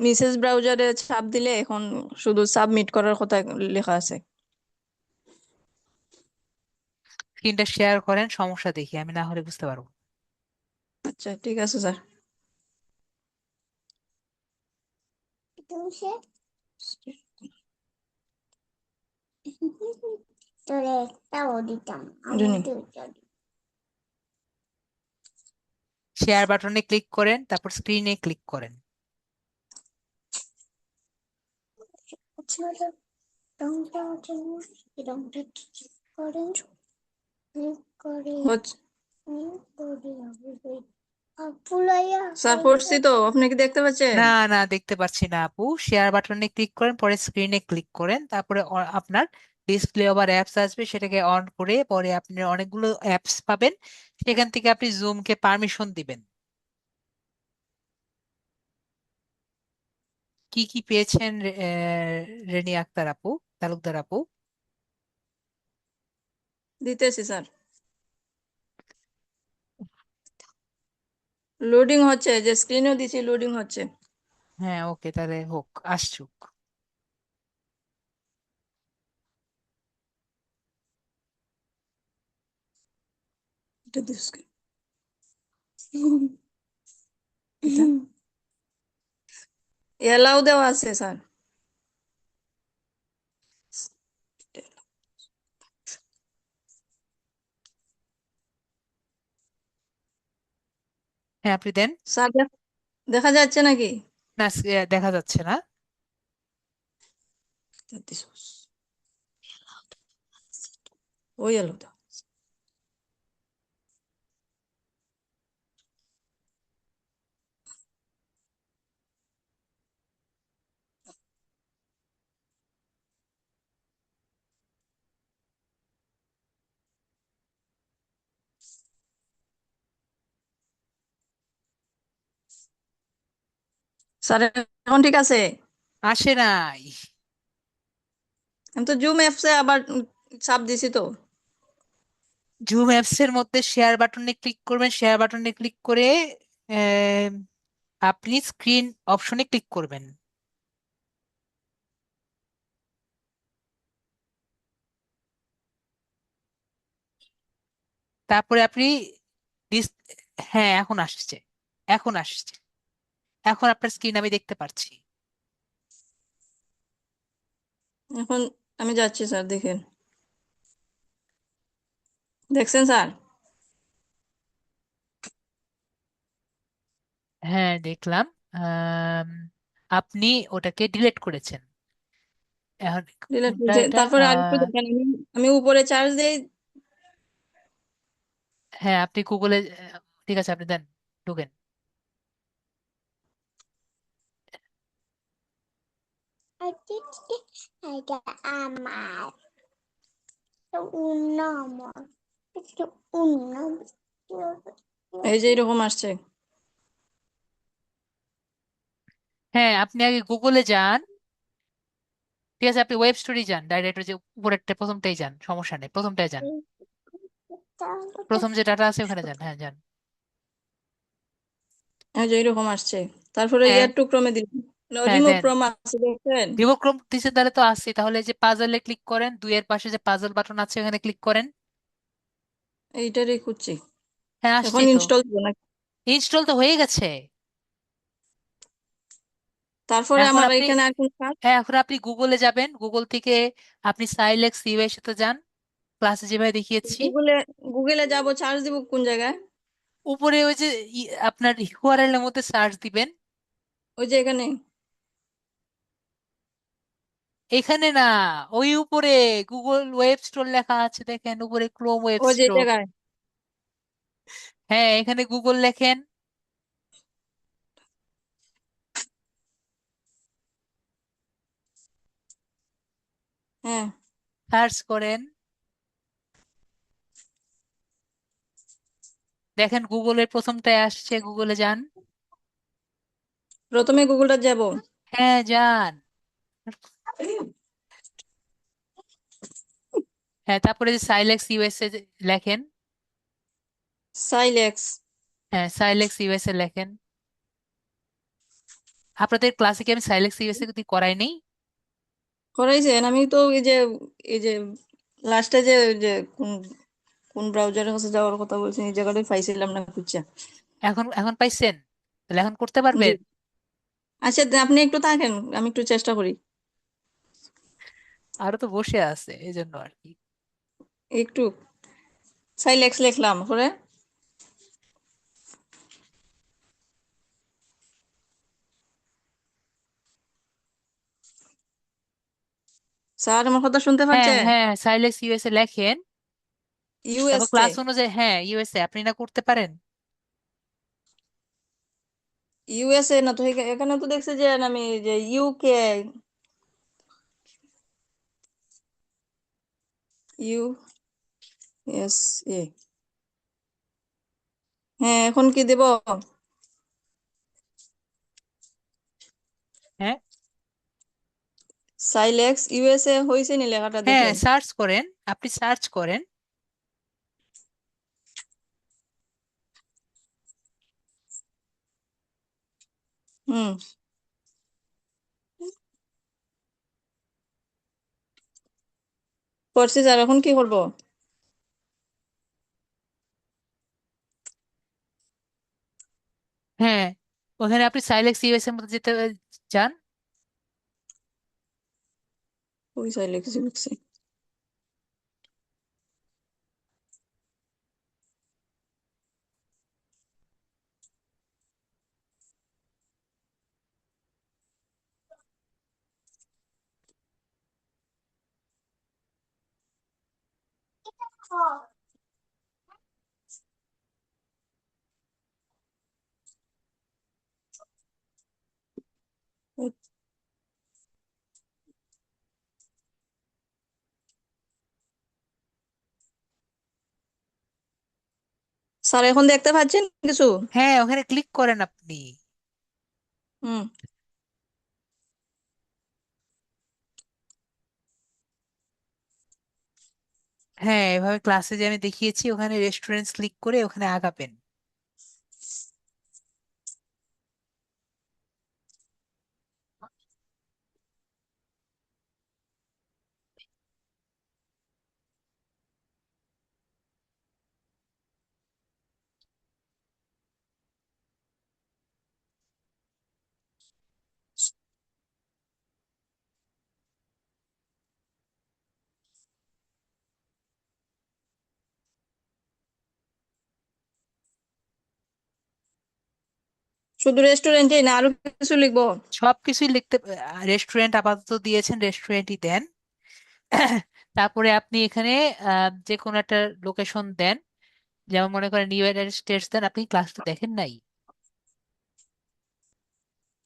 মিসেস ব্রাউজারে চাপ দিলে এখন শুধু সাবমিট করার কথা লেখা আছে। স্ক্রিনটা শেয়ার করেন, সমস্যা দেখি, আমি না হলে বুঝতে পারবো। আচ্ছা, ঠিক আছে স্যার। এটা নিন। শেয়ার বাটনে ক্লিক করেন, তারপর স্ক্রিনে ক্লিক করেন। হচ্ছে স্যার, করছি তো, আপনি কি দেখতে পাচ্ছেন? না না, দেখতে পাচ্ছি না আপু। শেয়ার বাটনে ক্লিক করেন, পরে স্ক্রিনে ক্লিক করেন, তারপরে আপনার ডিসপ্লে ওভার অ্যাপস আসবে, সেটাকে অন করে পরে আপনি অনেকগুলো অ্যাপস পাবেন, সেখান থেকে আপনি জুমকে পারমিশন দিবেন। কি কি পেয়েছেন রেনি আক্তার আপু, তালুকদার আপু? দিতেছি স্যার। লোডিং হচ্ছে, যে স্ক্রিনেও দিছি লোডিং হচ্ছে। হ্যাঁ ওকে, তাহলে হোক, আসুক। এটা দিস কি? এলাও দেওয়া আছে স্যার। হ্যাঁ আপনি দেন। স্যার, দেখা যাচ্ছে নাকি? না, দেখা যাচ্ছে না। ওই এলো তো। স্যার এখন ঠিক আছে? আসে নাই। আমি তো জুম অ্যাপসে আবার চাপ দিছি তো। জুম অ্যাপস এর মধ্যে শেয়ার বাটনে ক্লিক করবেন, শেয়ার বাটনে ক্লিক করে আহ, আপনি স্ক্রিন অপশনে ক্লিক করবেন। তারপরে আপনি হ্যাঁ, এখন আসছে, এখন আসছে, এখন আপনার স্ক্রিন আমি দেখতে পাচ্ছি। এখন আমি যাচ্ছি স্যার, দেখেন। দেখছেন স্যার? হ্যাঁ, দেখলাম। আম, আপনি ওটাকে ডিলিট করেছেন। এখন ডিলিট কোনটা করছে, এটা? তারপরে আরেকটু দেখেন, আমি উপরে চার্জ দেই। হ্যাঁ, আপনি গুগলে, ঠিক আছে, আপনি দেন, ঢুকেন। এটা আমার উন্নমন একটু উন্নমন এই যে এরকম আসছে। হ্যাঁ, আপনি আগে গুগলে যান। ঠিক আছে, আপনি ওয়েব স্টোরি যান, ডাইরেক্ট যে উপরেরটা প্রথমটাই যান, সমস্যা নেই, প্রথমটাই যান। প্রথম যে ডাটা আছে ওখানে যান, হ্যাঁ যান। এই যে এরকম আসছে, তারপরে হ্যাঁ, ইয়ার টু ক্রমে দিলাম, হ্যাঁ রিমুভ দেন। ফ্রম আছে, দেখছেন? বিবক্রম দিচ্ছে তাহলে তো আসছে, তাহলে এই যে পাজলে ক্লিক করেন, দুইয়ের পাশে যে পাজল বাটন আছে ওখানে ক্লিক করেন। এইটারই খুঁজছি। হ্যাঁ, এখন আসছেই তো। ইনস্টল দিব না? ইনস্টল তো হয়ে গেছে। তারপরে এখন আমার আপনি, এখানে আর কোন কাজ? হ্যাঁ এখন আপনি গুগলে যাবেন, গুগল থেকে আপনি সাইলেক্স ইউএস সাথে যান, ক্লাসে যেভাবে দেখিয়েছি। গুগলে, গুগলে যাব, চার্জ দিব কোন জায়গায়? উপরে ওই যে আপনার ইউআরএল এর মধ্যে সার্চ দিবেন। ওই যে এখানে? এখানে না, ওই উপরে গুগল ওয়েব স্টোর লেখা আছে, দেখেন উপরে ক্রোম ওয়েব ওই যে এই স্টোর। জায়গায়? হ্যাঁ, এখানে গুগল লেখেন, হ্যাঁ, সার্চ করেন, দেখেন গুগলের প্রথমটায় আসছে, গুগলে যান। প্রথমে গুগলটা যাব। হ্যাঁ যান। হ্যাঁ, তারপরে যে সাইলেক্স ইউএসএ লেখেন। সাইলেক্স। হ্যাঁ, সাইলেক্স ইউএসএ লেখেন। আপনাদের ক্লাসে কি আমি সাইলেক্স ইউএসএ কি করাই নেই? করাইছেন? আমি তো এই যে লাস্টে যে ওই যে কোন কোন ব্রাউজারের কাছে যাওয়ার কথা বলছেন, এই জায়গাটাই পাইছিলাম না খুঁজছা। এখন এখন পাইছেন? তাহলে এখন করতে জি। পারবেন? আচ্ছা, আপনি একটু থাকেন, আমি একটু চেষ্টা করি। আরো তো বসে আছে, এই জন্য আর কি। একটু সাইলেক্স লিখলাম পরে। স্যার আমার কথা শুনতে হ্যাঁ পাচ্ছেন? হ্যাঁ, সাইলেক্স ইউএসএ লেখেন। তারপর ইউএসএ? ক্লাস অনুযায়ী, হ্যাঁ ইউএসএ, আপনি না করতে পারেন? ইউএসএ না তো, এখানে তো দেখছে যে আমি যে ইউকে, ইউএসএ। হ্যাঁ, এখন কি দেব? হ্যাঁ সাইলেক্স ইউএসএ হয়েছে নি লেখাটা, হ্যাঁ, দেখেন। সার্চ করেন, আপনি সার্চ করেন। হুম, করছি স্যার, এখন কি করব? হ্যাঁ, ওখানে আপনি সাইলেক্স ইউএসএ এর মধ্যে যেতে চান। ওই সাইলেক্স লিখছি। স্যার এখন দেখতে পাচ্ছেন কিছু? হ্যাঁ, ওখানে ক্লিক করেন আপনি। হুম, হ্যাঁ, এভাবে ক্লাসে যে আমি দেখিয়েছি ওখানে রেস্টুরেন্টস ক্লিক করে ওখানে আগাবেন। শুধু রেস্টুরেন্টে না আরো কিছু লিখবো? সবকিছুই লিখতে, রেস্টুরেন্ট আপাতত দিয়েছেন, রেস্টুরেন্টই দেন। তারপরে আপনি এখানে যে কোনো একটা লোকেশন দেন, যেমন মনে করেন ইউনাইটেড স্টেটস দেন। আপনি ক্লাসটা দেখেন নাই?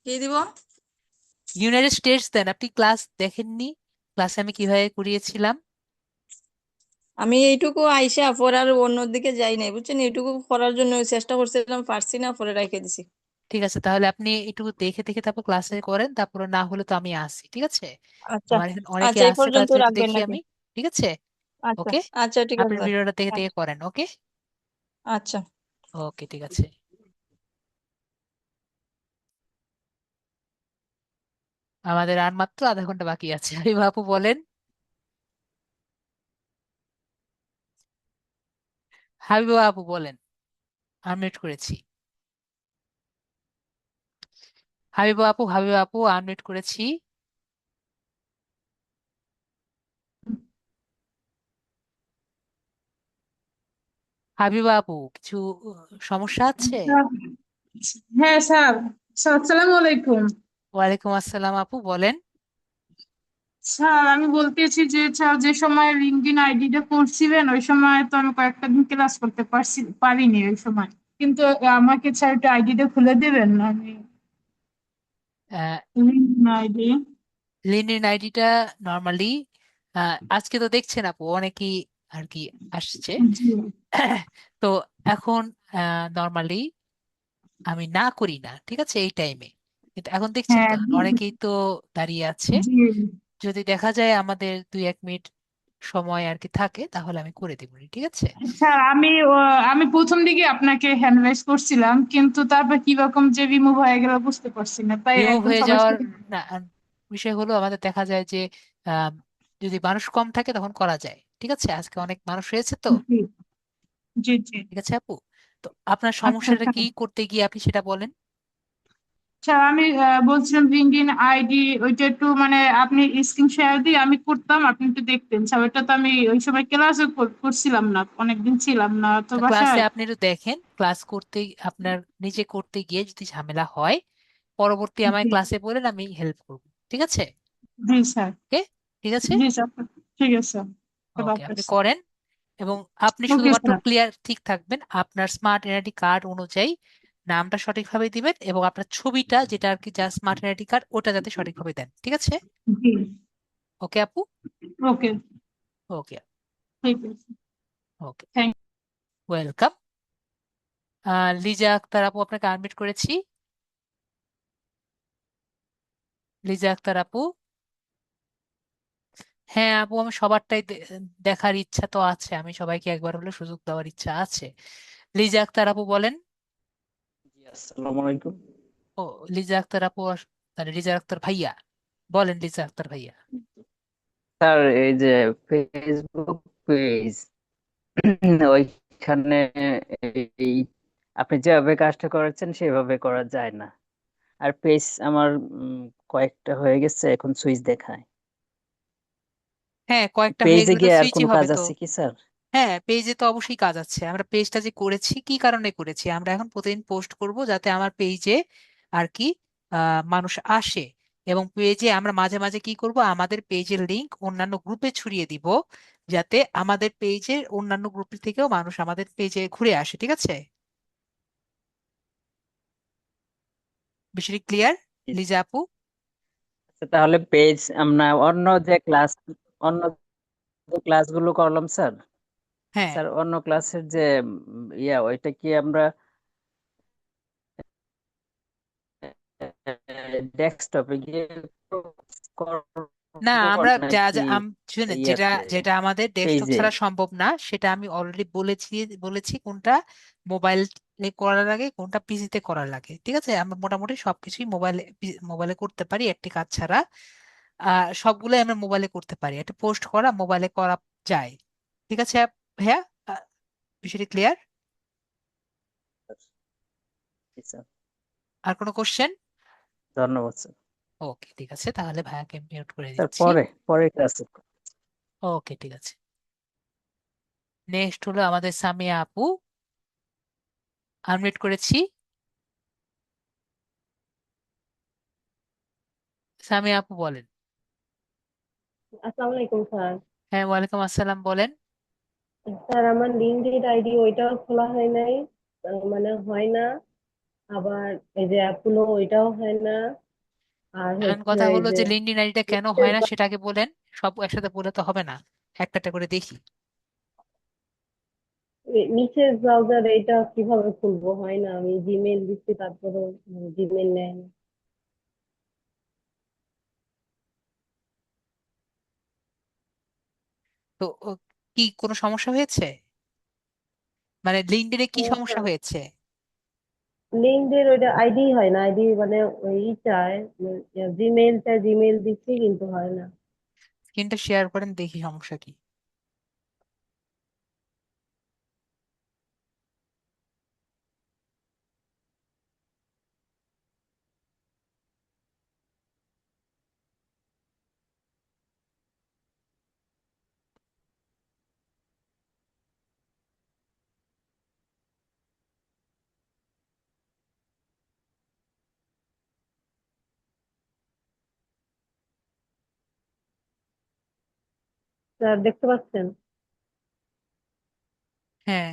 কি দিব? ইউনাইটেড স্টেটস দেন, আপনি ক্লাস দেখেননি? ক্লাসে আমি কিভাবে করিয়েছিলাম। আমি এইটুকু আইসা পরে আর অন্যদিকে যাই নাই, বুঝছেন? এইটুকু করার জন্য চেষ্টা করছিলাম, পারছি না, পরে রেখে দিছি। ঠিক আছে, তাহলে আপনি একটু দেখে দেখে তারপর ক্লাসে করেন, তারপরে না হলে তো আমি আসি, ঠিক আছে? আচ্ছা আমার এখানে অনেকে আচ্ছা, এই আছে, পর্যন্ত তাদেরকে একটু রাখবেন দেখি নাকি? আমি। ঠিক আছে, আচ্ছা ওকে। আচ্ছা, ঠিক আপনি আছে। ভিডিওটা দেখে দেখে আচ্ছা করেন, ওকে। আচ্ছা। ওকে, ঠিক আছে। আমাদের আর মাত্র আধা ঘন্টা বাকি আছে। হাবিব আপু বলেন। হাবিব আপু বলেন, আনমিউট করেছি। হাবিব আপু আনমিউট করেছি। হাবিব আপু, কিছু সমস্যা আছে? হ্যাঁ স্যার। স্যার আসসালামু আলাইকুম। ওয়ালাইকুম আসসালাম আপু, বলেন। স্যার আমি বলতেছি যে স্যার যে সময় লিঙ্কডইন আইডিটা করছিলেন ওই সময় তো আমি কয়েকটা দিন ক্লাস করতে পারিনি ওই সময়, কিন্তু আমাকে স্যার একটু আইডিটা খুলে দেবেন না? আমি লিঙ্কডইন আইডি। লিনিন আইডিটা নর্মালি আজকে তো দেখছেন আপু অনেকেই আর কি আসছে। জি তো এখন নর্মালি আমি না করি না, ঠিক আছে, এই টাইমে। কিন্তু এখন দেখছেন তো হ্যাঁ অনেকেই তো দাঁড়িয়ে আছে। জি। যদি দেখা যায় আমাদের 2-1 মিনিট সময় আর কি থাকে, তাহলে আমি করে দিব, ঠিক আছে? স্যার আমি প্রথম দিকে আপনাকে হ্যান্ড রাইজ করছিলাম, কিন্তু তারপর কি রকম যে রিমুভ হয়ে গেল বুঝতে পারছি না, তাই রিমুভ একদম হয়ে সবার যাওয়ার সাথে। না, বিষয় হলো আমাদের দেখা যায় যে আহ, যদি মানুষ কম থাকে তখন করা যায়, ঠিক আছে? আজকে অনেক মানুষ হয়েছে তো। জি জি জি। ঠিক আছে আপু, তো আপনার আচ্ছা সমস্যাটা স্যার। কি করতে গিয়ে আপনি সেটা বলেন। স্যার আমি বলছিলাম লিঙ্কডইন আইডি ওইটা একটু মানে আপনি স্ক্রিন শেয়ার দিয়ে আমি করতাম, আপনি একটু দেখতেন স্যার। ওইটা তো আমি ওই সময় ক্লাসে করছিলাম না, অনেকদিন ছিলাম না তো ক্লাসে বাসায়। আপনি একটু দেখেন, ক্লাস করতে আপনার নিজে করতে গিয়ে যদি ঝামেলা হয়, পরবর্তী আমায় জি ক্লাসে বলেন, আমি হেল্প করব, ঠিক আছে? জি স্যার। ওকে, ঠিক আছে। জি স্যার। ঠিক আছে স্যার। খোদা ওকে, আপনি হাফেজ। করেন। এবং আপনি ওকে শুধুমাত্র স্যার। ক্লিয়ার ঠিক থাকবেন, আপনার স্মার্ট এনআইডি কার্ড অনুযায়ী নামটা সঠিকভাবে দিবেন, এবং আপনার ছবিটা যেটা আর কি যা স্মার্ট এনআইডি কার্ড ওটা যাতে সঠিকভাবে দেন, ঠিক আছে? জি। ওকে আপু। ওকে। ওকে। ঠিক আছে। ওকে, থ্যাংক ওয়েলকাম। লিজা আক্তার আপু, আপনাকে আনমিউট করেছি। লিজা আক্তার আপু। হ্যাঁ আপু, আমি সবারটাই দেখার ইচ্ছা তো আছে, আমি সবাইকে একবার হলে সুযোগ দেওয়ার ইচ্ছা আছে। লিজা আক্তার আপু বলেন। জি, আসসালামু আলাইকুম। ও, লিজা আক্তার আপু মানে লিজা আক্তার ভাইয়া, বলেন লিজা আক্তার ভাইয়া। স্যার এই যে ফেসবুক পেজ ওইখানে এই আপনি যেভাবে কাজটা করেছেন সেভাবে করা যায় না। আর পেজ আমার কয়েকটা হয়ে গেছে, এখন সুইচ দেখায়। হ্যাঁ, কয়েকটা হয়ে পেজে গেলে তো গিয়ে আর সুইচই কোনো হবে কাজ তো। আছে কি স্যার? হ্যাঁ, পেজে তো অবশ্যই কাজ আছে। আমরা পেজটা যে করেছি কি কারণে করেছি, আমরা এখন প্রতিদিন পোস্ট করব যাতে আমার পেজে আর কি মানুষ আসে। এবং পেজে আমরা মাঝে মাঝে কি করব, আমাদের পেজের লিংক অন্যান্য গ্রুপে ছড়িয়ে দিব, যাতে আমাদের পেজের অন্যান্য গ্রুপ থেকেও মানুষ আমাদের পেজে ঘুরে আসে, ঠিক আছে? বিষয়টি ক্লিয়ার, লিজা আপু? আচ্ছা, তাহলে পেজ আমরা অন্য যে ক্লাসগুলো করলাম স্যার, হ্যাঁ, স্যার অন্য ক্লাসের যে ওইটা কি আমরা ডেস্কটপে গিয়ে করব না, আমরা যা নাকি যা শুনেন, যেটা ইয়াতে যেটা আমাদের ডেস্কটপ পেজে? ছাড়া সম্ভব না সেটা আমি অলরেডি বলেছি কোনটা মোবাইল করার লাগে কোনটা পিসিতে করার লাগে। ঠিক আছে, আমরা মোটামুটি সবকিছুই মোবাইলে করতে পারি একটি কাজ ছাড়া। সবগুলোই আমরা মোবাইলে করতে পারি, একটা পোস্ট করা মোবাইলে করা যায়। ঠিক আছে ভাইয়া, আহ, বিষয়টি ক্লিয়ার? আচ্ছা, আর কোনো কোশ্চেন? ধন্যবাদ স্যার। ওকে, ঠিক আছে, তাহলে ভাইয়াকে মিউট করে স্যার দিচ্ছি। পরে ক্লাসে। ওকে, ঠিক আছে। নেক্সট হলো আমাদের সামিয়া আপু, আনমিউট করেছি। সামিয়া আপু বলেন। আসসালামু আলাইকুম স্যার। হ্যাঁ, ওয়ালাইকুম আসসালাম, বলেন। স্যার আমার লিঙ্কডইন আইডি ওইটাও খোলা হয় নাই, মানে হয় না। আবার এই যে অ্যাপগুলো ওইটাও হয় না। আর এখন হচ্ছে কথা এই হলো যে যে লিঙ্কডইন আইডিটা কেন হয় না সেটা আগে বলেন। সব একসাথে বলে তো হবে না, একটা একটা করে দেখি। মিসেস ব্রাউজার এটা কিভাবে খুলবো, হয় না। আমি জিমেল দিচ্ছি তারপরেও জিমেল নেয় না। তো কি কোনো সমস্যা হয়েছে? মানে লিঙ্কডইনে কি সমস্যা, সমস্যা হয়েছে? লিঙ্কডইন ওইটা আইডি হয় না। আইডি মানে ওই চায়, জিমেল চায়, জিমেল দিচ্ছি কিন্তু হয় না। স্ক্রিনটা শেয়ার করেন দেখি সমস্যা কি। স্যার দেখতে পাচ্ছেন? হ্যাঁ,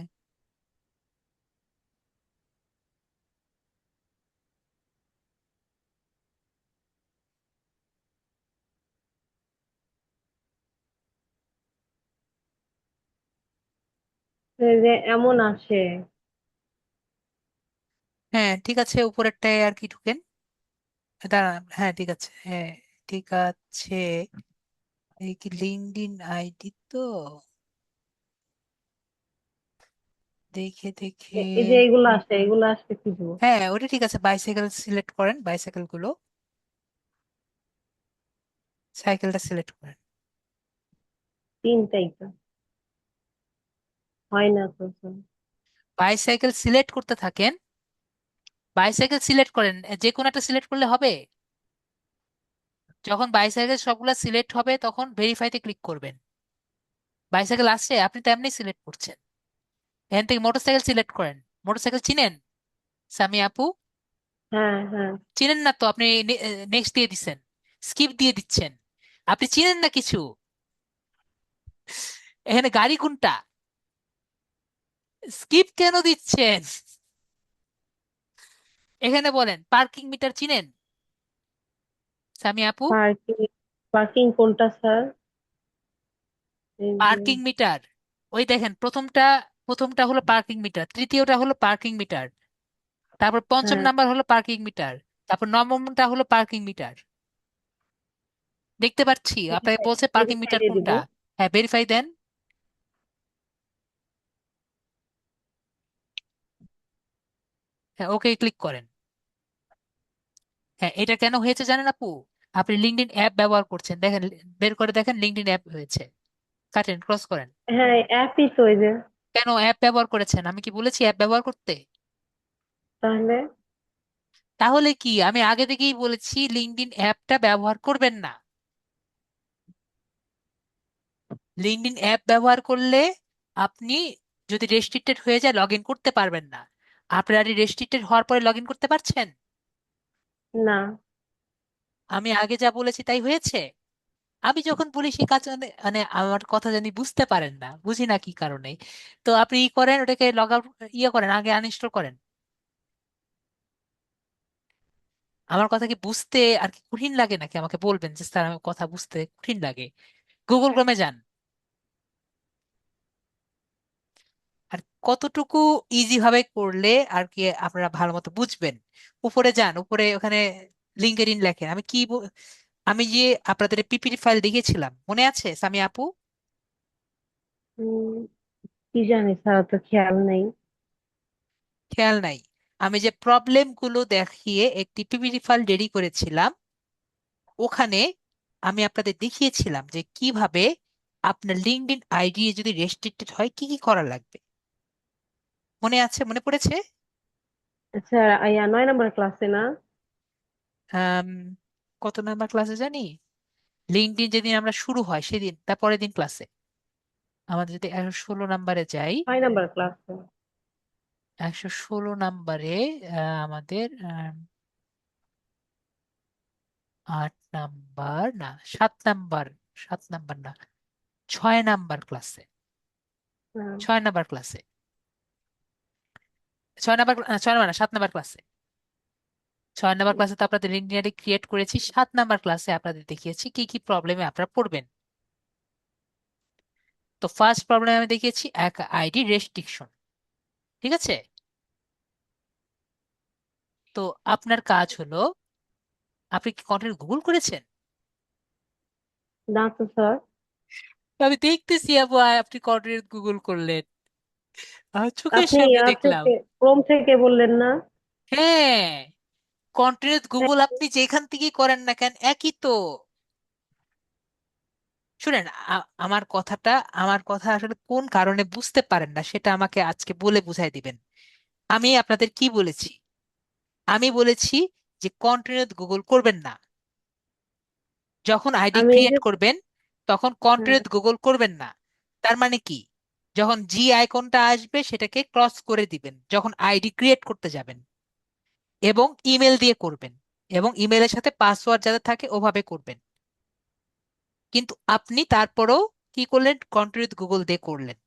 এই যে এমন আসে। হ্যাঁ, ঠিক আছে, উপরেরটায় আর কি ঢুকেন। দাঁড়ান, হ্যাঁ ঠিক আছে, হ্যাঁ ঠিক আছে। এই কি লিঙ্কডইন আইডি তো, দেখে দেখে। এই যে এগুলো আসে, এগুলো আসতে কি দিব? হ্যাঁ, ওটা ঠিক আছে, বাইসাইকেল সিলেক্ট করেন, বাইসাইকেল গুলো, সাইকেলটা সিলেক্ট করেন। তিনটাই তো হয় না তো স্যার। বাইসাইকেল সিলেক্ট করতে থাকেন, বাইসাইকেল সিলেক্ট করেন, যে কোনো একটা সিলেক্ট করলে হবে। যখন বাইসাইকেল সবগুলা সিলেক্ট হবে তখন ভেরিফাইতে ক্লিক করবেন। বাইসাইকেল আসছে, আপনি তো এমনি সিলেক্ট করছেন। এখান থেকে মোটরসাইকেল সিলেক্ট করেন। মোটরসাইকেল চিনেন সামি আপু? হ্যাঁ হ্যাঁ। চিনেন না তো, আপনি নেক্সট দিয়ে দিচ্ছেন, স্কিপ দিয়ে দিচ্ছেন। আপনি চিনেন না কিছু। এখানে গাড়ি কোনটা, স্কিপ কেন দিচ্ছেন? এখানে বলেন পার্কিং মিটার চিনেন সামি আপু? পার্কিং, পার্কিং কোনটা স্যার? এই যে পার্কিং মিটার, ওই দেখেন প্রথমটা, প্রথমটা হলো পার্কিং মিটার, তৃতীয়টা হলো পার্কিং মিটার, তারপর পঞ্চম হ্যাঁ, নাম্বার হলো পার্কিং মিটার, তারপর নবমটা হলো পার্কিং মিটার। দেখতে পাচ্ছি আপনাকে বলছে পার্কিং ভেরিফাই মিটার দিয়ে দিব। কোনটা। হ্যাঁ, ভেরিফাই দেন। হ্যাঁ, ওকে ক্লিক করেন। হ্যাঁ, এটা কেন হয়েছে জানেন আপু? আপনি লিঙ্কডইন অ্যাপ ব্যবহার করছেন, দেখেন, বের করে দেখেন লিঙ্কডইন অ্যাপ হয়েছে। কাটেন, ক্রস করেন। হ্যাঁ অ্যাপই তো এই যে। কেন অ্যাপ ব্যবহার করেছেন? আমি কি বলেছি অ্যাপ ব্যবহার করতে? তাহলে তাহলে কি, আমি আগে থেকেই বলেছি লিঙ্কডইন অ্যাপটা ব্যবহার করবেন না। লিঙ্কডইন অ্যাপ ব্যবহার করলে আপনি যদি রেস্ট্রিক্টেড হয়ে যায় লগ ইন করতে পারবেন না। আপনার রেস্ট্রিক্টেড হওয়ার পরে লগ ইন করতে পারছেন? না। আমি আগে যা বলেছি তাই হয়েছে। আমি যখন বলি সেই কাজ মানে মানে আমার কথা জানি বুঝতে পারেন না, বুঝি না কি কারণে। তো আপনি ই করেন, ওটাকে লগ আউট ইয়ে করেন, আগে আনইনস্টল করেন। আমার কথা কি বুঝতে আর কি কঠিন লাগে নাকি? আমাকে বলবেন যে স্যার আমার কথা বুঝতে কঠিন লাগে। গুগল ক্রোমে যান। আর কতটুকু ইজি ভাবে করলে আর কি আপনারা ভালো মতো বুঝবেন, উপরে যান, উপরে ওখানে লিঙ্কডইন লেখেন। আমি কি আমি যে আপনাদের পিপিটি ফাইল দেখিয়েছিলাম মনে আছে সামিয়া আপু? উম, কি জানি স্যার, তো খেয়াল নেই। খেয়াল নাই? আমি যে প্রবলেম গুলো দেখিয়ে একটি পিপিটি ফাইল রেডি করেছিলাম, ওখানে আমি আপনাদের দেখিয়েছিলাম যে কিভাবে আপনার লিঙ্কডইন আইডি যদি রেস্ট্রিক্টেড হয় কি কি করা লাগবে। মনে আছে? মনে পড়েছে? আচ্ছা, 9 নম্বর ক্লাসে না? আম, কত নাম্বার ক্লাসে জানি? লিঙ্কডইন যেদিন আমরা শুরু হয় সেদিন, তার পরের দিন ক্লাসে আমাদের যদি 116 নাম্বারে যাই, 6 নম্বর ক্লাসে। 116 নাম্বারে আমাদের 8 নাম্বার না, 7 নাম্বার, 7 নাম্বার না, 6 নাম্বার ক্লাসে, হ্যাঁ। 6 নাম্বার ক্লাসে, 6 নাম্বার, 6 নাম্বার না, 7 নাম্বার ক্লাসে, 6 নাম্বার ক্লাসে তো আপনাদের লিঙ্কডইন আইডি ক্রিয়েট করেছি। 7 নাম্বার ক্লাসে আপনাদের দেখিয়েছি কি কি প্রবলেমে আপনারা পড়বেন। তো ফার্স্ট প্রবলেম আমি দেখিয়েছি এক আইডি রেস্ট্রিকশন, ঠিক আছে? তো আপনার কাজ হলো, আপনি কি কন্টেন্ট গুগল করেছেন? না তো স্যার। আমি দেখতেছি আপু, আপনি কন্টেন্ট গুগল করলেন, আমার চোখের আপনি সামনে ইয়ার দেখলাম। থেকে, ক্রোম থেকে বললেন না? হ্যাঁ, কন্টেন্ট হ্যাঁ। গুগল আপনি যেখান থেকে করেন না কেন একই তো। শুনেন, আমার কথা আসলে কোন কারণে বুঝতে পারেন না সেটা আমাকে আজকে বলে বুঝাই দিবেন। আমি আপনাদের কি বলেছি? আমি বলেছি যে কন্টিনিউ গুগল করবেন না। যখন আইডি আমি এই ক্রিয়েট যে, করবেন তখন হ্যাঁ, কন্টিনিউ গুগল করবেন না। তার মানে কি? যখন জি আইকনটা আসবে সেটাকে ক্রস করে দিবেন যখন আইডি ক্রিয়েট করতে যাবেন, এবং ইমেল দিয়ে করবেন, এবং ইমেলের সাথে পাসওয়ার্ড যাতে থাকে ওভাবে করবেন। কিন্তু আপনি তারপরেও কি করলেন? কন্টিনিউ গুগল দিয়ে করলেন।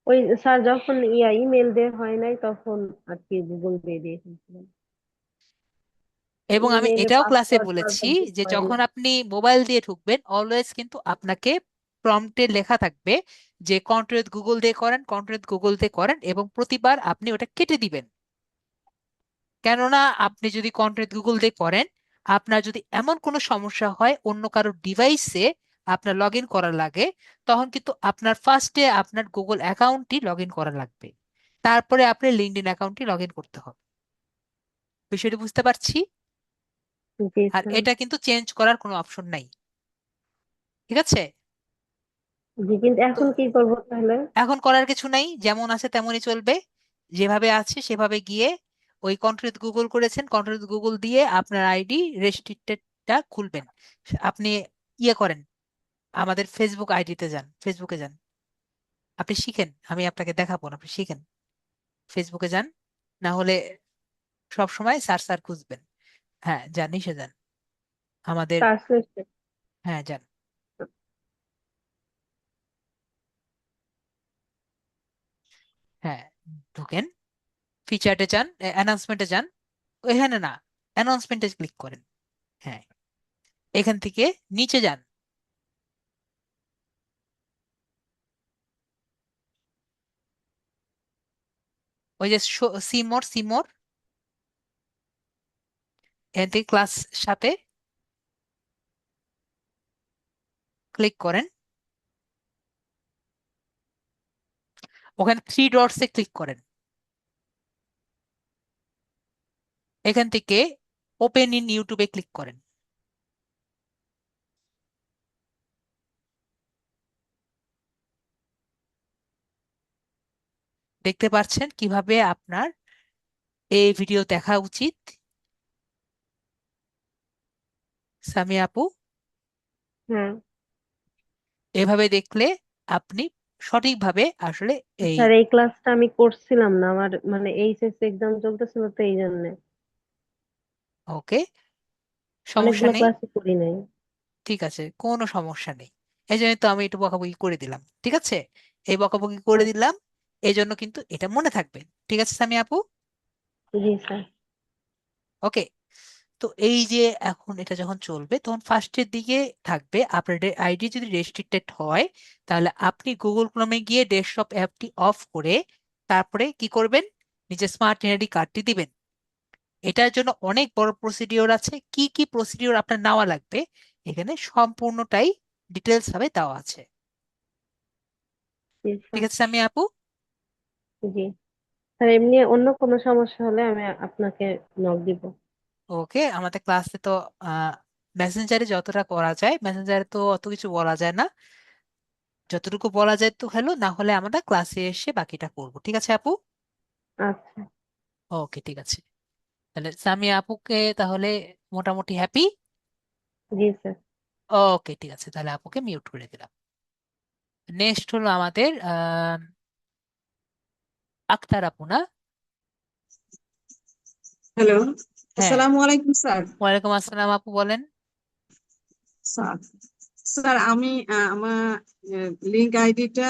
ওই স্যার যখন ইমেল দিয়ে হয় নাই তখন আর কি গুগল দিয়ে দিয়েছিলেন। এবং আমি ইমেলে এটাও ক্লাসে পাসওয়ার্ড বলেছি পাসওয়ার্ড ঠিক যে হয় না। যখন আপনি মোবাইল দিয়ে ঢুকবেন অলওয়েজ কিন্তু আপনাকে প্রম্পটে লেখা থাকবে যে কন্টিনিউ গুগল দিয়ে করেন, কন্টিনিউ গুগল দিয়ে করেন, এবং প্রতিবার আপনি ওটা কেটে দিবেন। কেননা আপনি যদি কন্টিনিউ গুগল দিয়ে করেন, আপনার যদি এমন কোনো সমস্যা হয় অন্য কারো ডিভাইসে আপনার লগ ইন করা লাগে, তখন কিন্তু আপনার ফার্স্টে আপনার গুগল অ্যাকাউন্টটি লগ ইন করা লাগবে, তারপরে আপনার লিঙ্কডইন অ্যাকাউন্টটি লগ ইন করতে হবে। বিষয়টি বুঝতে পারছি? জি আর স্যার। এটা কিন্তু চেঞ্জ করার কোনো অপশন নাই, ঠিক আছে? জি, কিন্তু তো এখন কি করবো তাহলে? এখন করার কিছু নাই, যেমন আছে তেমনই চলবে। যেভাবে আছে সেভাবে গিয়ে ওই কন্ট্রিত গুগল করেছেন, কন্ট্রিত গুগল দিয়ে আপনার আইডি রেস্ট্রিক্টেডটা খুলবেন। আপনি ইয়ে করেন, আমাদের ফেসবুক আইডিতে যান, ফেসবুকে যান, আপনি শিখেন, আমি আপনাকে দেখাবো না, আপনি শিখেন। ফেসবুকে যান, না হলে সব সময় সার্চ সার খুঁজবেন। হ্যাঁ যান, নিচে যান আমাদের। সার্চ লিস্টে। হ্যাঁ যান, হ্যাঁ ঢুকেন, ফিচার্টে যান, অ্যানাউন্সমেন্টে যান, এখানে না, অ্যানাউন্সমেন্টে ক্লিক করেন। হ্যাঁ, এখান থেকে নিচে যান, ওই যে সিমোর, সিমোর, এখান থেকে ক্লাস সাথে ক্লিক করেন, ওখানে থ্রি ডটসে ক্লিক করেন, এখান থেকে ওপেন ইন ইউটিউবে ক্লিক করেন। দেখতে পাচ্ছেন কিভাবে আপনার এই ভিডিও দেখা উচিত সামিয়া আপু? হ্যাঁ এভাবে দেখলে আপনি সঠিকভাবে আসলে এই, স্যার, এই ক্লাসটা আমি করছিলাম না, আমার মানে এইচএসসি এক্সাম চলতেছিল তো এই জন্য ওকে, সমস্যা অনেকগুলো নেই, ক্লাসই করি নাই। ঠিক আছে, কোনো সমস্যা নেই। এই জন্য তো আমি একটু বকাবকি করে দিলাম, ঠিক আছে? এই বকাবকি করে দিলাম, এই জন্য কিন্তু এটা মনে থাকবে, ঠিক আছে সামিয়া আপু? জি স্যার। ওকে। তো এই যে এখন এটা যখন চলবে তখন ফার্স্টের দিকে থাকবে আপনার আইডি যদি রেস্ট্রিক্টেড হয়, তাহলে আপনি গুগল ক্রোমে গিয়ে ডেস্কটপ অ্যাপটি অফ করে তারপরে কি করবেন? নিজের স্মার্ট আইডি কার্ডটি দিবেন। এটার জন্য অনেক বড় প্রসিডিওর আছে, কি কি প্রসিডিওর আপনার নেওয়া লাগবে এখানে সম্পূর্ণটাই ডিটেলস ভাবে দেওয়া আছে। জি ঠিক স্যার। আছে আমি আপু? জি স্যার, এমনি অন্য কোনো সমস্যা হলে আমি আপনাকে নক দিব। ওকে, আমাদের ক্লাসে তো মেসেঞ্জারে যতটা করা যায়, মেসেঞ্জারে তো অত কিছু বলা যায় না, যতটুকু বলা যায় তো হলো, না হলে আমরা ক্লাসে এসে বাকিটা করবো। ঠিক আছে আপু? আচ্ছা। ওকে ঠিক আছে। তাহলে সামিয়া আপুকে তাহলে মোটামুটি হ্যাপি। জি স্যার। ওকে ঠিক আছে, তাহলে আপুকে মিউট করে দিলাম। নেক্সট হলো আমাদের আক্তার আপু, না? হ্যালো, হ্যাঁ, আসসালামু আলাইকুম স্যার। ওয়ালাইকুম আসসালাম আপু, বলেন। স্যার স্যার আমি আমার লিঙ্ক আইডিটা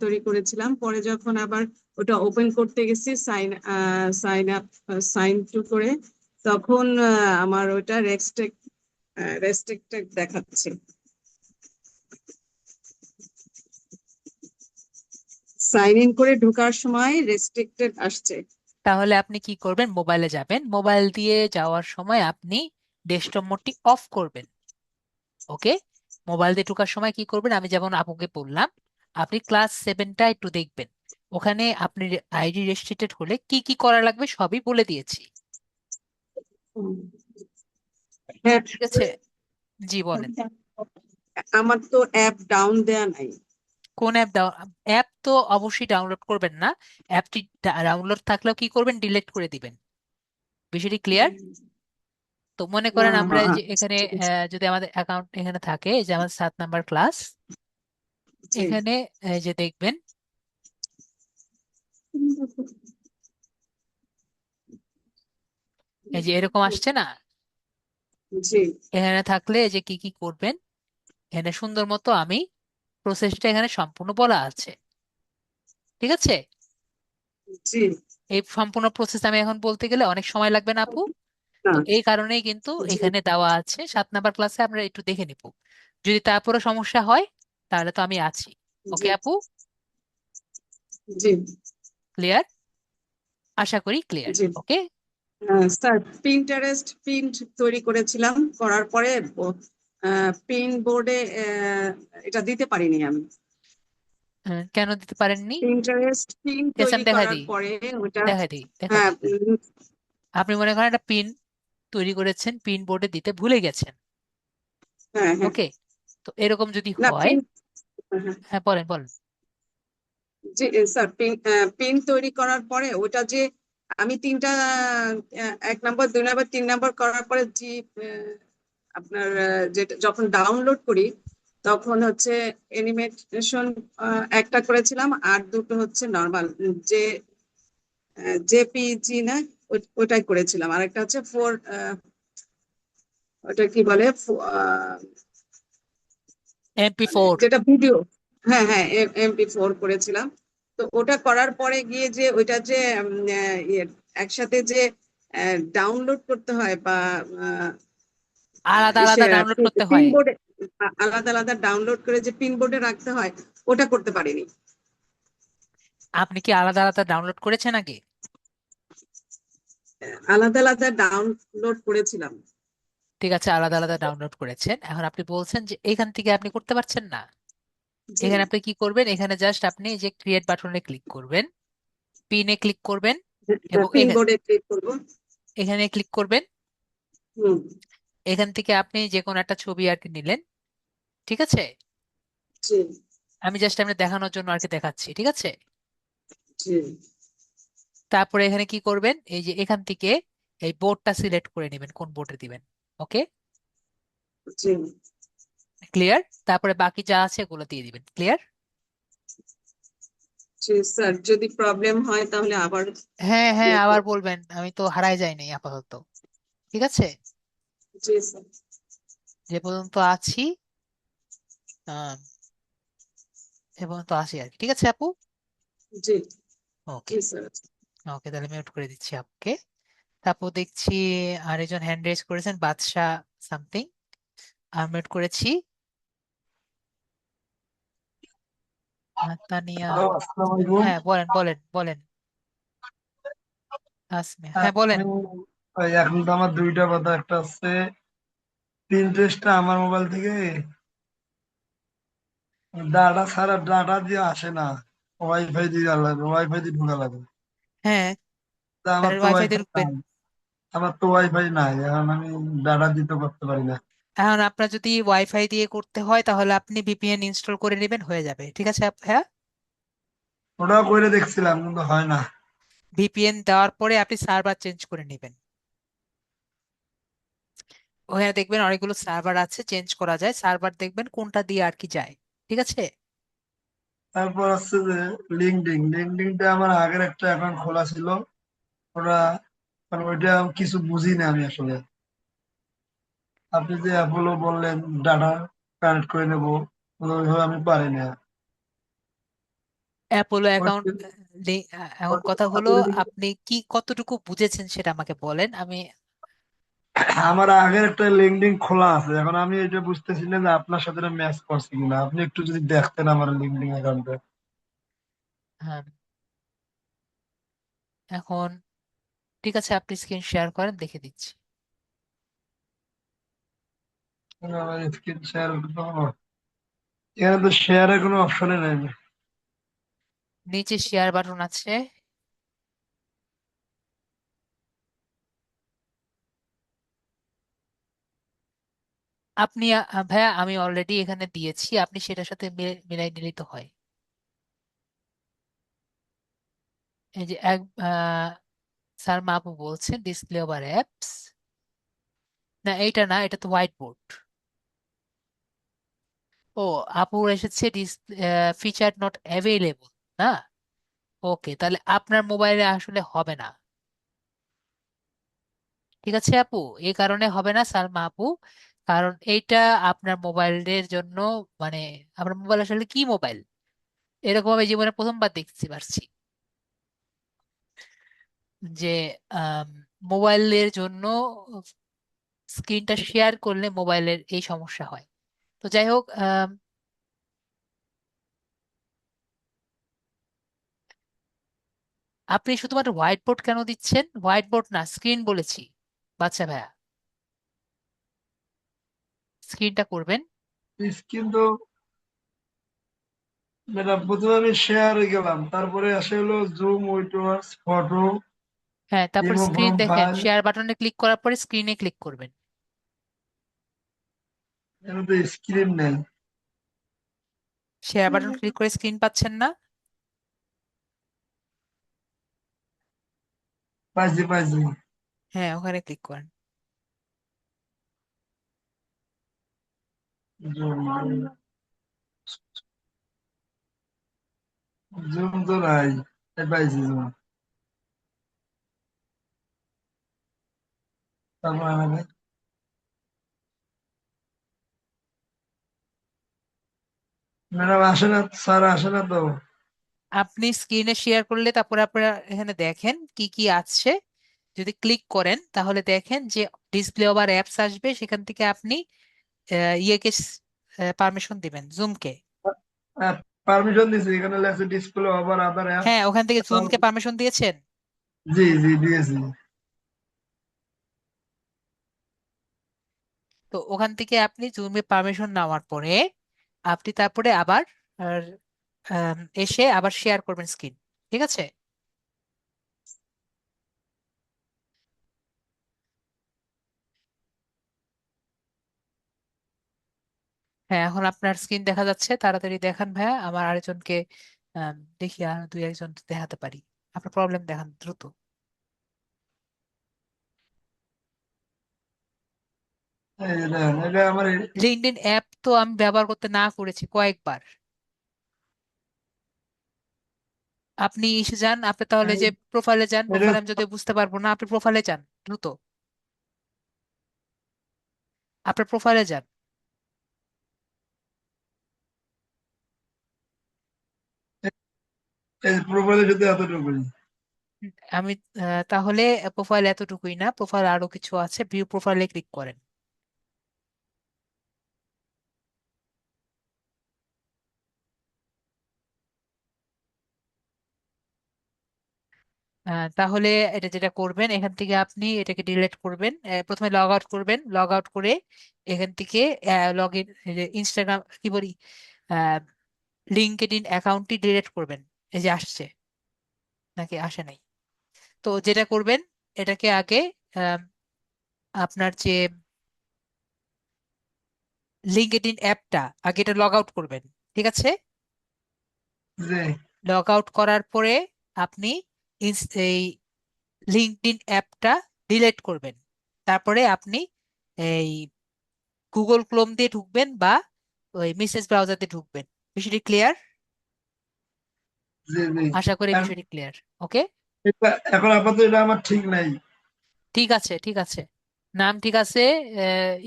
তৈরি করেছিলাম, পরে যখন আবার ওটা ওপেন করতে গেছি সাইন আপ সাইন টু করে, তখন আমার ওটা রেস্ট্রিক্টেড দেখাচ্ছে। সাইন ইন করে ঢোকার সময় রেস্ট্রিক্টেড আসছে। তাহলে আপনি কি করবেন, মোবাইলে যাবেন, মোবাইল দিয়ে যাওয়ার সময় আপনি ডেস্কটপ মোডটি অফ করবেন। ওকে, মোবাইল দিয়ে ঢোকার সময় কি করবেন, আমি যেমন আপুকে বললাম, আপনি ক্লাস 7টা একটু দেখবেন। ওখানে আপনি আইডি রেস্ট্রিক্টেড হলে কি কি করা লাগবে সবই বলে দিয়েছি। হ্যাঁ, ঠিক আছে, জি বলেন। আমার তো অ্যাপ ডাউন দেয়া নাই। কোন অ্যাপ অ্যাপ তো অবশ্যই ডাউনলোড করবেন না। অ্যাপটি ডাউনলোড থাকলেও কি করবেন, ডিলিট করে দিবেন। বিষয়টি ক্লিয়ার? তো মনে করেন আমরা এই যে এখানে যদি আমাদের অ্যাকাউন্ট এখানে থাকে, এই যে আমাদের 7 নাম্বার ক্লাস, জি এখানে এই যে দেখবেন, এই যে এরকম আসছে না? জি এখানে থাকলে এই যে কি কি করবেন, এখানে সুন্দর মতো আমি প্রসেসটা এখানে সম্পূর্ণ বলা আছে। ঠিক আছে, জি এই সম্পূর্ণ প্রসেস আমি এখন বলতে গেলে অনেক সময় লাগবে না আপু। না তো এই কারণেই কিন্তু জি এখানে দেওয়া আছে, 7 নাম্বার ক্লাসে আমরা একটু দেখে নিব। যদি তারপরে সমস্যা হয় তাহলে তো আমি আছি। জি ওকে আপু? জি ক্লিয়ার? আশা করি ক্লিয়ার। জি ওকে, স্যার, পিন্টারেস্ট প্রিন্ট তৈরি করেছিলাম, করার পরে পিন বোর্ডে এটা দিতে পারিনি আমি। কেন দিতে পারেননি? পিন্টারেস্ট পিন ঠিক আছে, তৈরি আমি দেখাই করার দিই, পরে ওটা দেখাই দিই, দেখাই হ্যাঁ দিই। আপনি মনে করেন একটা পিন তৈরি করেছেন, পিন বোর্ডে দিতে ভুলে গেছেন। হ্যাঁ হ্যাঁ ওকে, তো এরকম যদি না হয়, পিন হ্যাঁ বলেন বলেন। জি স্যার, পিন তৈরি করার পরে ওটা যে আমি তিনটা 1 নম্বর 2 নম্বর 3 নম্বর করার পরে যে আপনার যেটা যখন ডাউনলোড করি তখন হচ্ছে অ্যানিমেশন একটা করেছিলাম, আর দুটো হচ্ছে নর্মাল যে জেপিজি না, ওটাই করেছিলাম। আর একটা হচ্ছে ওটা কি বলে MP4। যেটা ভিডিও, হ্যাঁ হ্যাঁ MP4 করেছিলাম। তো ওটা করার পরে গিয়ে যে ওইটা যে একসাথে যে ডাউনলোড করতে হয় বা আলাদা আলাদা ডাউনলোড করতে পিন হয়। বোর্ডে আলাদা আলাদা ডাউনলোড করে যে পিন বোর্ডে রাখতে হয়, ওটা করতে পারিনি। আপনি কি আলাদা আলাদা ডাউনলোড করেছেন আগে? আলাদা আলাদা ডাউনলোড করেছিলাম। ঠিক আছে, আলাদা আলাদা ডাউনলোড করেছেন, এখন আপনি বলছেন যে এখান থেকে আপনি করতে পারছেন না। জি এখানে আপনি কি করবেন, এখানে জাস্ট আপনি যে ক্রিয়েট বাটনে ক্লিক করবেন, পিনে ক্লিক করবেন, এবং পিন বোর্ডে ক্লিক করবো। এখানে ক্লিক করবেন। হুম এখান থেকে আপনি যে কোনো একটা ছবি আর কি নিলেন। ঠিক আছে, জি আমি জাস্ট আপনি দেখানোর জন্য আর কি দেখাচ্ছি। ঠিক আছে, জি তারপরে এখানে কি করবেন, এই যে এখান থেকে এই বোর্ডটা সিলেক্ট করে নেবেন, কোন বোর্ডে দিবেন। ওকে, জি ক্লিয়ার? তারপরে বাকি যা আছে এগুলো দিয়ে দিবেন। ক্লিয়ার? জি স্যার, যদি প্রবলেম হয় তাহলে আবার হ্যাঁ হ্যাঁ, ইয়ে আবার করবো। বলবেন, আমি তো হারাই যাইনি আপাতত। ঠিক আছে, জি স্যার। যে পর্যন্ত আছি আহ এ পর্যন্ত আছি আর কি। ঠিক আছে আপু? জি ওকে, জি স্যার। ওকে, তাহলে মিউট করে দিচ্ছি আপুকে। তারপর দেখছি আরেকজন হ্যান্ড রেজ করেছেন, বাদশা সামথিং, আর মিউট করেছি। তানিয়া, হ্যালো, আসসালামু আলাইকুম। হ্যাঁ বলেন বলেন বলেন। তাসমিয়া, হ্যাঁ বলেন। এখন তো আমার দুইটা কথা, একটা হচ্ছে পিন্টারেস্টটা আমার মোবাইল থেকে ডাটা ছাড়া, ডাটা দিয়ে আসে না, ওয়াইফাই দিয়ে লাগে, ওয়াইফাই দিয়ে ঢোকা লাগে। হ্যাঁ, তা আমার তাহলে তো ওয়াইফাই দিয়ে ওয়াইফাই ঢুকবেন। নাই, আমার তো ওয়াইফাই নাই, এখন আমি ডাটা দিতে করতে পারি না। এখন আপনার যদি ওয়াইফাই দিয়ে করতে হয় তাহলে আপনি ভিপিএন ইনস্টল করে নেবেন, হয়ে যাবে। ঠিক আছে হ্যাঁ, ওটাও করে দেখছিলাম কিন্তু হয় না। ভিপিএন দেওয়ার পরে আপনি সার্ভার চেঞ্জ করে নেবেন। ওখানে দেখবেন অনেকগুলো সার্ভার আছে, চেঞ্জ করা যায় সার্ভার, দেখবেন কোনটা দিয়ে আর কি যায়। ঠিক আছে। তারপর হচ্ছে যে লিঙ্কডিন, লিঙ্কডিনটা আমার আগের একটা অ্যাকাউন্ট খোলা ছিল, ওটা মানে ওইটা আমি কিছু বুঝি না আমি আসলে। আপনি যে অ্যাপোলো বললেন ডাটা কানেক্ট করে নেবো, ওইভাবে আমি পারি না। অ্যাপোলো অ্যাকাউন্ট, ওইটা এখন কথা হলো আপনি কি কতটুকু বুঝেছেন সেটা আমাকে বলেন। আমি আমার আগের একটা লিঙ্কডিন খোলা আছে, এখন আমি এটা বুঝতেছি না যে আপনার সাথে ম্যাচ করছে কিনা। আপনি একটু যদি দেখতেন আমার লিঙ্কডিন অ্যাকাউন্টে। হ্যাঁ, এখন ঠিক আছে, আপনি স্ক্রিন শেয়ার করেন, দেখে দিচ্ছি। আমার স্ক্রিন শেয়ার, এখানে তো শেয়ারের কোনো অপশনে নাই। নিচে শেয়ার বাটন আছে। আপনি ভাইয়া আমি অলরেডি এখানে দিয়েছি, আপনি সেটার সাথে মিলাই নিলেই তো হয়। এই যে এক স্যার মাহবুব বলছেন ডিসপ্লে ওভার অ্যাপস, না এইটা না, এটা তো হোয়াইট বোর্ড। ও, আপু এসেছে ফিচার নট অ্যাভেলেবল, না? ওকে, তাহলে আপনার মোবাইলে আসলে হবে না। ঠিক আছে আপু, এই কারণে হবে না সালমা আপু, কারণ এইটা আপনার মোবাইলের জন্য, মানে আপনার মোবাইল আসলে কি মোবাইল, এরকম আমি জীবনে প্রথমবার দেখতে পারছি যে মোবাইলের জন্য স্ক্রিনটা শেয়ার করলে মোবাইলের এই সমস্যা হয়। তো যাই হোক, আপনি শুধুমাত্র হোয়াইট বোর্ড কেন দিচ্ছেন? হোয়াইট বোর্ড না, স্ক্রিন বলেছি বাচ্চা ভাইয়া, স্ক্রিনটা করবেন। স্ক্রিন তো ম্যাডাম, প্রথমে আমি শেয়ারে গেলাম, তারপরে আসে হলো জুম, উইটওয়ার্স, ফটো, হ্যাঁ, তারপর রিমুভ স্ক্রিন ফ্রম দেখেন, ফাইল। শেয়ার বাটনে ক্লিক করার পরে স্ক্রিনে ক্লিক করবেন। এখানে তো স্ক্রিন নেই। শেয়ার বাটন ক্লিক করে স্ক্রিন পাচ্ছেন না? পাইছি পাইছি। হ্যাঁ, ওখানে ক্লিক করেন। জুম, জুম তো নাই। এই পাইছি জুম। তারপর আমাকে ম্যাডাম আসে না, স্যার আসে না তো। আপনি স্ক্রিনে শেয়ার করলে তারপরে আপনারা এখানে দেখেন কি কি আছে। যদি ক্লিক করেন তাহলে দেখেন যে ডিসপ্লে ওভার অ্যাপস আসবে, সেখান থেকে আপনি ইয়েকে পারমিশন দিবেন, জুমকে। পারমিশন দিছি, এখানে লেখছে ডিসপ্লে ওভার আদার অ্যাপস। হ্যাঁ, ওখান থেকে জুমকে পারমিশন দিয়েছেন। জি জি দিয়েছি। তো ওখান থেকে আপনি জুমে পারমিশন নেওয়ার পরে আপনি তারপরে আবার আর, এসে আবার শেয়ার করবেন স্ক্রিন। ঠিক আছে। হ্যাঁ, এখন আপনার স্ক্রিন দেখা যাচ্ছে, তাড়াতাড়ি দেখান ভাইয়া, আমার আরেকজনকে দেখি আর দুই একজন দেখাতে পারি। আপনার প্রবলেম দেখান দ্রুত। এই যে দেখেন, এটা আমার লিঙ্কডইন অ্যাপ তো আমি ব্যবহার করতে না করেছি কয়েকবার। আপনি এসে যান, আপনি তাহলে যে প্রোফাইলে যান, এটা প্রোফাইলে আমি যদি বুঝতে পারবো না, আপনি প্রোফাইলে যান দ্রুত, আপনার প্রোফাইলে যান। এই প্রোফাইলে শুধু এতটুকুই। আমি তাহলে প্রোফাইল এতটুকুই না, প্রোফাইল আরো কিছু আছে, ভিউ প্রোফাইলে ক্লিক করেন। তাহলে এটা যেটা করবেন, এখান থেকে আপনি এটাকে ডিলিট করবেন। প্রথমে লগ আউট করবেন, লগ আউট করে এখান থেকে লগ ইন, ইনস্টাগ্রাম কি বলি, লিঙ্কড ইন অ্যাকাউন্টটি ডিলিট করবেন। এই যে আসছে নাকি আসে নাই? তো যেটা করবেন, এটাকে আগে আহ, আপনার যে লিঙ্কড ইন অ্যাপটা, আগে এটা লগ আউট করবেন। ঠিক আছে? জি লগ আউট করার পরে আপনি এই লিঙ্কড ইন অ্যাপটা ডিলিট করবেন। তারপরে আপনি এই গুগল ক্রোম দিয়ে ঢুকবেন বা ওই মেসেজ ব্রাউজার দিয়ে ঢুকবেন। বিষয়টি ক্লিয়ার? জি জি আশা করি এখন বিষয়টি ক্লিয়ার। ওকে, এখন আপাতত এটা আমার ঠিক নাই। ঠিক আছে, ঠিক আছে। নাম ঠিক আছে,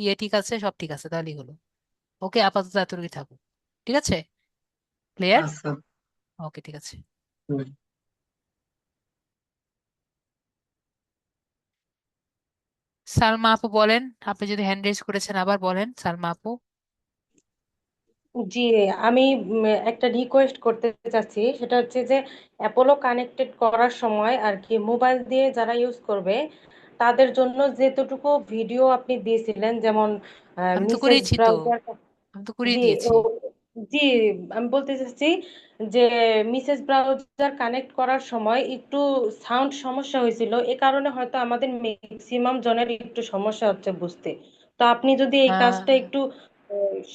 ইয়ে ঠিক আছে, সব ঠিক আছে, তাহলেই হলো। ওকে, আপাতত এতটুকুই থাকুক। ঠিক আছে? ক্লিয়ার? আচ্ছা ওকে, ঠিক আছে। হুম। সালমা আপু বলেন, আপনি যদি হ্যান্ড রেজ করেছেন আবার বলেন সালমা আপু। জি, আমি একটা রিকোয়েস্ট করতে চাচ্ছি, সেটা হচ্ছে যে অ্যাপোলো কানেক্টেড করার সময় আর কি মোবাইল দিয়ে যারা ইউজ করবে তাদের জন্য যেতটুকু ভিডিও আপনি দিয়েছিলেন, যেমন আমি তো মিসেস করিয়েছি তো, ব্রাউজার। আমি তো করিয়ে জি দিয়েছি। ও জি, আমি বলতে চাচ্ছি যে মিসেস ব্রাউজার কানেক্ট করার সময় একটু সাউন্ড সমস্যা হয়েছিল, এ কারণে হয়তো আমাদের ম্যাক্সিমাম জনের একটু সমস্যা হচ্ছে বুঝতে। তো আপনি যদি এই কাজটা আহ একটু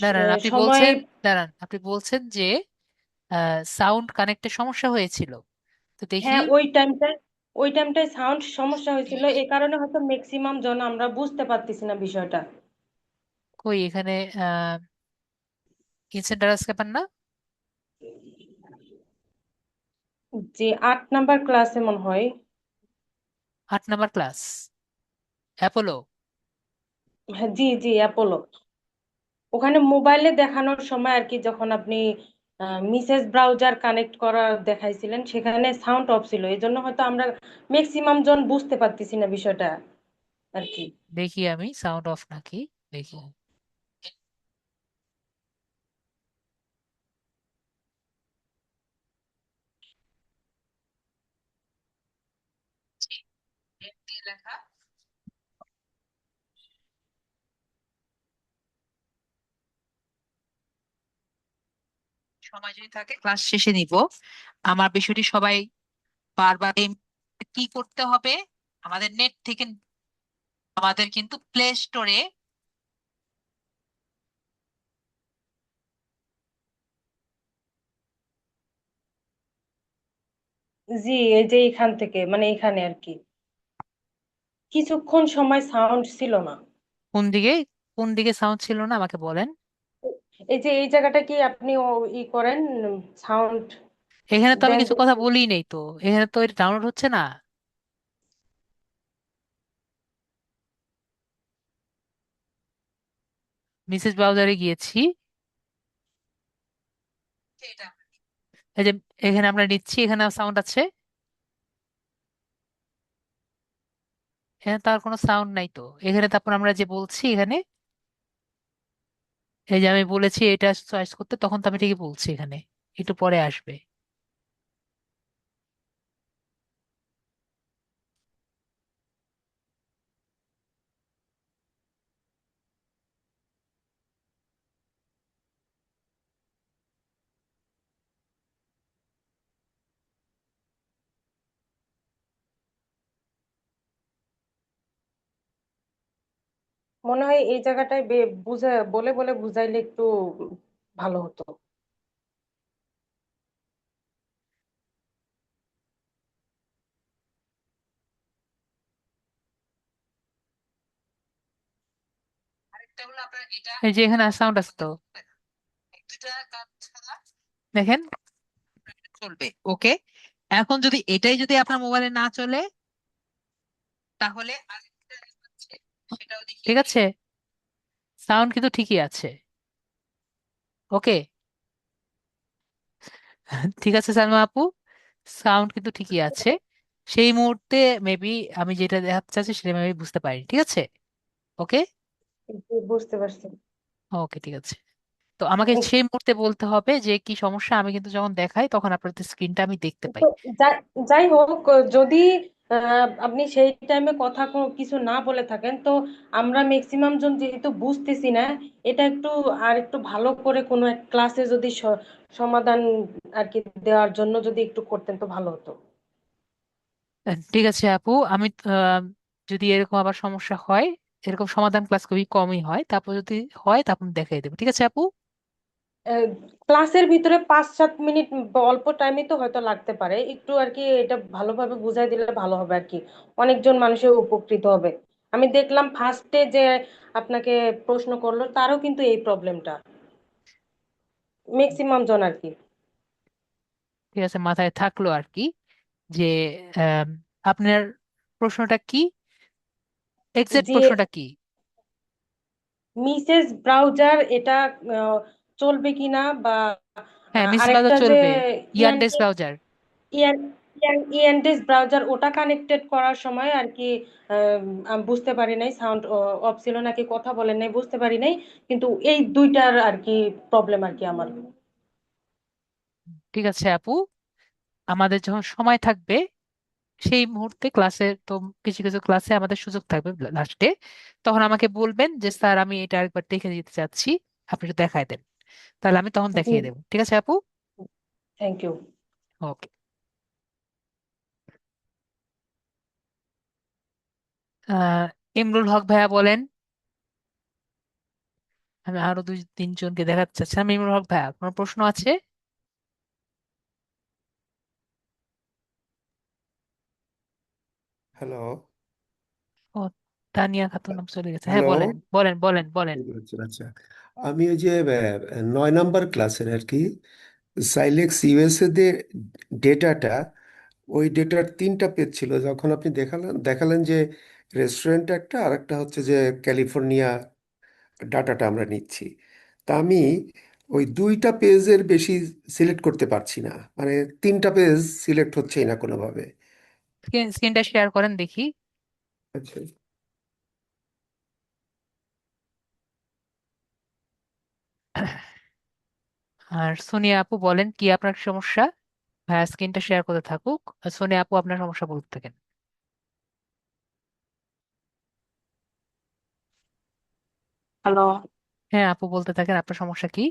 দাঁড়ান, আপনি সময়। বলছেন, দাঁড়ান, আপনি বলছেন যে সাউন্ড কানেক্টে সমস্যা হয়েছিল, তো দেখি। হ্যাঁ, ওই টাইমটায় সাউন্ড সমস্যা হয়েছিল, এ কারণে হয়তো ম্যাক্সিমাম জন আমরা বুঝতে পারতেছি না বিষয়টা। কই এখানে ইনসেন্টারাস ব্যাপার না? যে 8 নাম্বার ক্লাসে মনে হয়। 8 নাম্বার ক্লাস অ্যাপোলো? হ্যাঁ, জি জি, অ্যাপোলো। ওখানে মোবাইলে দেখানোর সময় আর কি, যখন আপনি মিসেস ব্রাউজার কানেক্ট করা দেখাইছিলেন সেখানে সাউন্ড অফ ছিল, এই জন্য হয়তো আমরা ম্যাক্সিমাম জন বুঝতে পারতেছি না বিষয়টা আর কি। দেখি আমি সাউন্ড অফ নাকি, দেখি। এম দিয়ে লেখা। সময় যদি থাকে ক্লাস শেষে নিব। আমার বিষয়টি সবাই বারবার কি করতে হবে, আমাদের নেট থেকে, আমাদের কিন্তু প্লে স্টোরে জি, এই যে এখান থেকে মানে এখানে আর কি কিছুক্ষণ সময় সাউন্ড ছিল না। কোন দিকে, কোন দিকে সাউন্ড ছিল না আমাকে বলেন। এই যে এই জায়গাটা কি আপনি ই করেন, সাউন্ড এখানে তো আমি দেন? কিছু কথা বলি নেই তো, এখানে তো এটা ডাউনলোড হচ্ছে না। মেসেজ ব্রাউজারে গিয়েছি, এই যে এখানে আমরা নিচ্ছি, এখানে সাউন্ড আছে, এখানে তার কোনো সাউন্ড নাই তো। এখানে তারপর আমরা যে বলছি এখানে, এই যে আমি বলেছি এটা চয়েস করতে, তখন তো আমি ঠিকই বলছি, এখানে একটু পরে আসবে। মনে হয় এই জায়গাটায় বুঝে বলে বলে বুঝাইলে একটু ভালো হতো। এই যে এখানে সাউন্ড আছে তো, দেখেন, চলবে। ওকে, এখন যদি এটাই যদি আপনার মোবাইলে না চলে, তাহলে আরেকটা app আছে, সেটাও দেখিয়ে ঠিক আছে, সাউন্ড কিন্তু ঠিকই আছে। ওকে, ঠিক আছে সালমা আপু, সাউন্ড কিন্তু ঠিকই আছে। সেই মুহূর্তে মেবি আমি যেটা দেখাতে চাচ্ছি সেটা মেবি বুঝতে পারি। ঠিক আছে? ওকে, বুঝতে পারছি। ওকে, ঠিক আছে। তো আমাকে উম, সেই মুহূর্তে বলতে হবে যে কি সমস্যা। আমি কিন্তু যখন দেখাই তখন আপনাদের স্ক্রিনটা আমি দেখতে পাই। তো যাই হোক, যদি আপনি সেই টাইমে কথা কিছু না বলে থাকেন, তো আমরা ম্যাক্সিমাম জন যেহেতু বুঝতেছি না, এটা একটু আর একটু ভালো করে কোনো এক ক্লাসে যদি সমাধান আর কি দেওয়ার জন্য যদি একটু করতেন তো ভালো হতো। ঠিক আছে আপু, আমি যদি এরকম আবার সমস্যা হয়, এরকম সমাধান ক্লাস খুবই কমই হয়, তারপর যদি হয় তখন দেখাই দেবো। ঠিক আছে আপু। ক্লাসের ভিতরে 5-7 মিনিট বা অল্প টাইমই তো হয়তো লাগতে পারে, একটু আর কি এটা ভালোভাবে বুঝাই দিলে ভালো হবে আর কি, অনেকজন মানুষের উপকৃত হবে। আমি দেখলাম ফার্স্টে যে আপনাকে প্রশ্ন করলো তারও কিন্তু এই প্রবলেমটা, ম্যাক্সিমাম জন আর কি। ঠিক আছে, মাথায় থাকলো আর কি যে আম, আপনার প্রশ্নটা কি, এক্সাক্ট যে প্রশ্নটা কি? মিসেস ব্রাউজার এটা আহ, চলবে কিনা, বা হ্যাঁ, মিস ব্রাউজার আরেকটা যে চলবে, ইয়ান ইয়ানডেক্স ব্রাউজার। ইয়ান ইএনডিএস ব্রাউজার ওটা কানেক্টেড করার সময় আর কি আমি বুঝতে পারি নাই, সাউন্ড অফ ছিল নাকি কথা বলেন নাই বুঝতে পারি নাই, কিন্তু এই দুইটার আর কি প্রবলেম আর কি আমার। ঠিক আছে আপু, আমাদের যখন সময় থাকবে সেই মুহূর্তে ক্লাসে তো কিছু কিছু ক্লাসে আমাদের সুযোগ থাকবে লাস্টে, তখন আমাকে বলবেন যে স্যার আমি এটা আরেকবার দেখে দিতে চাচ্ছি, আপনি একটু দেখায় দেন, তাহলে আমি তখন জি, দেখিয়ে দেবো। ঠিক আছে আপু। Thank you. Okay. Imrul Haque ভাইয়া বলেন। আমি আরো 2-3 জনকে দেখাতে চাচ্ছিলাম। ইমরুল হক ভাইয়া, কোনো প্রশ্ন আছে? হ্যালো। ও, তানিয়া খাতুন নাম চলে গেছে। হ্যাঁ হ্যালো। বলেন বলেন বলেন বলেন। আচ্ছা আচ্ছা। আমি ওই যে 9 নম্বর ক্লাসের আর কি সাইলেক্স ইউএসএ তে ডেটাটা, ওই ডেটার 3টা পেজ ছিল। যখন আপনি দেখালেন যে রেস্টুরেন্ট একটা, আর একটা হচ্ছে যে ক্যালিফোর্নিয়া ডাটাটা আমরা নিচ্ছি, তা আমি ওই 2টা পেজের বেশি সিলেক্ট করতে পারছি না, মানে 3টা পেজ সিলেক্ট হচ্ছেই না কোনোভাবে। স্ক্রিনটা শেয়ার করেন দেখি। আচ্ছা। আর সোনিয়া আপু বলেন কি আপনার সমস্যা। ভাইয়া স্ক্রিনটা শেয়ার করতে থাকুক, আর সোনিয়া আপু আপনার সমস্যা বলতে থাকেন। হ্যালো। হ্যাঁ আপু, বলতে থাকেন আপনার সমস্যা কি।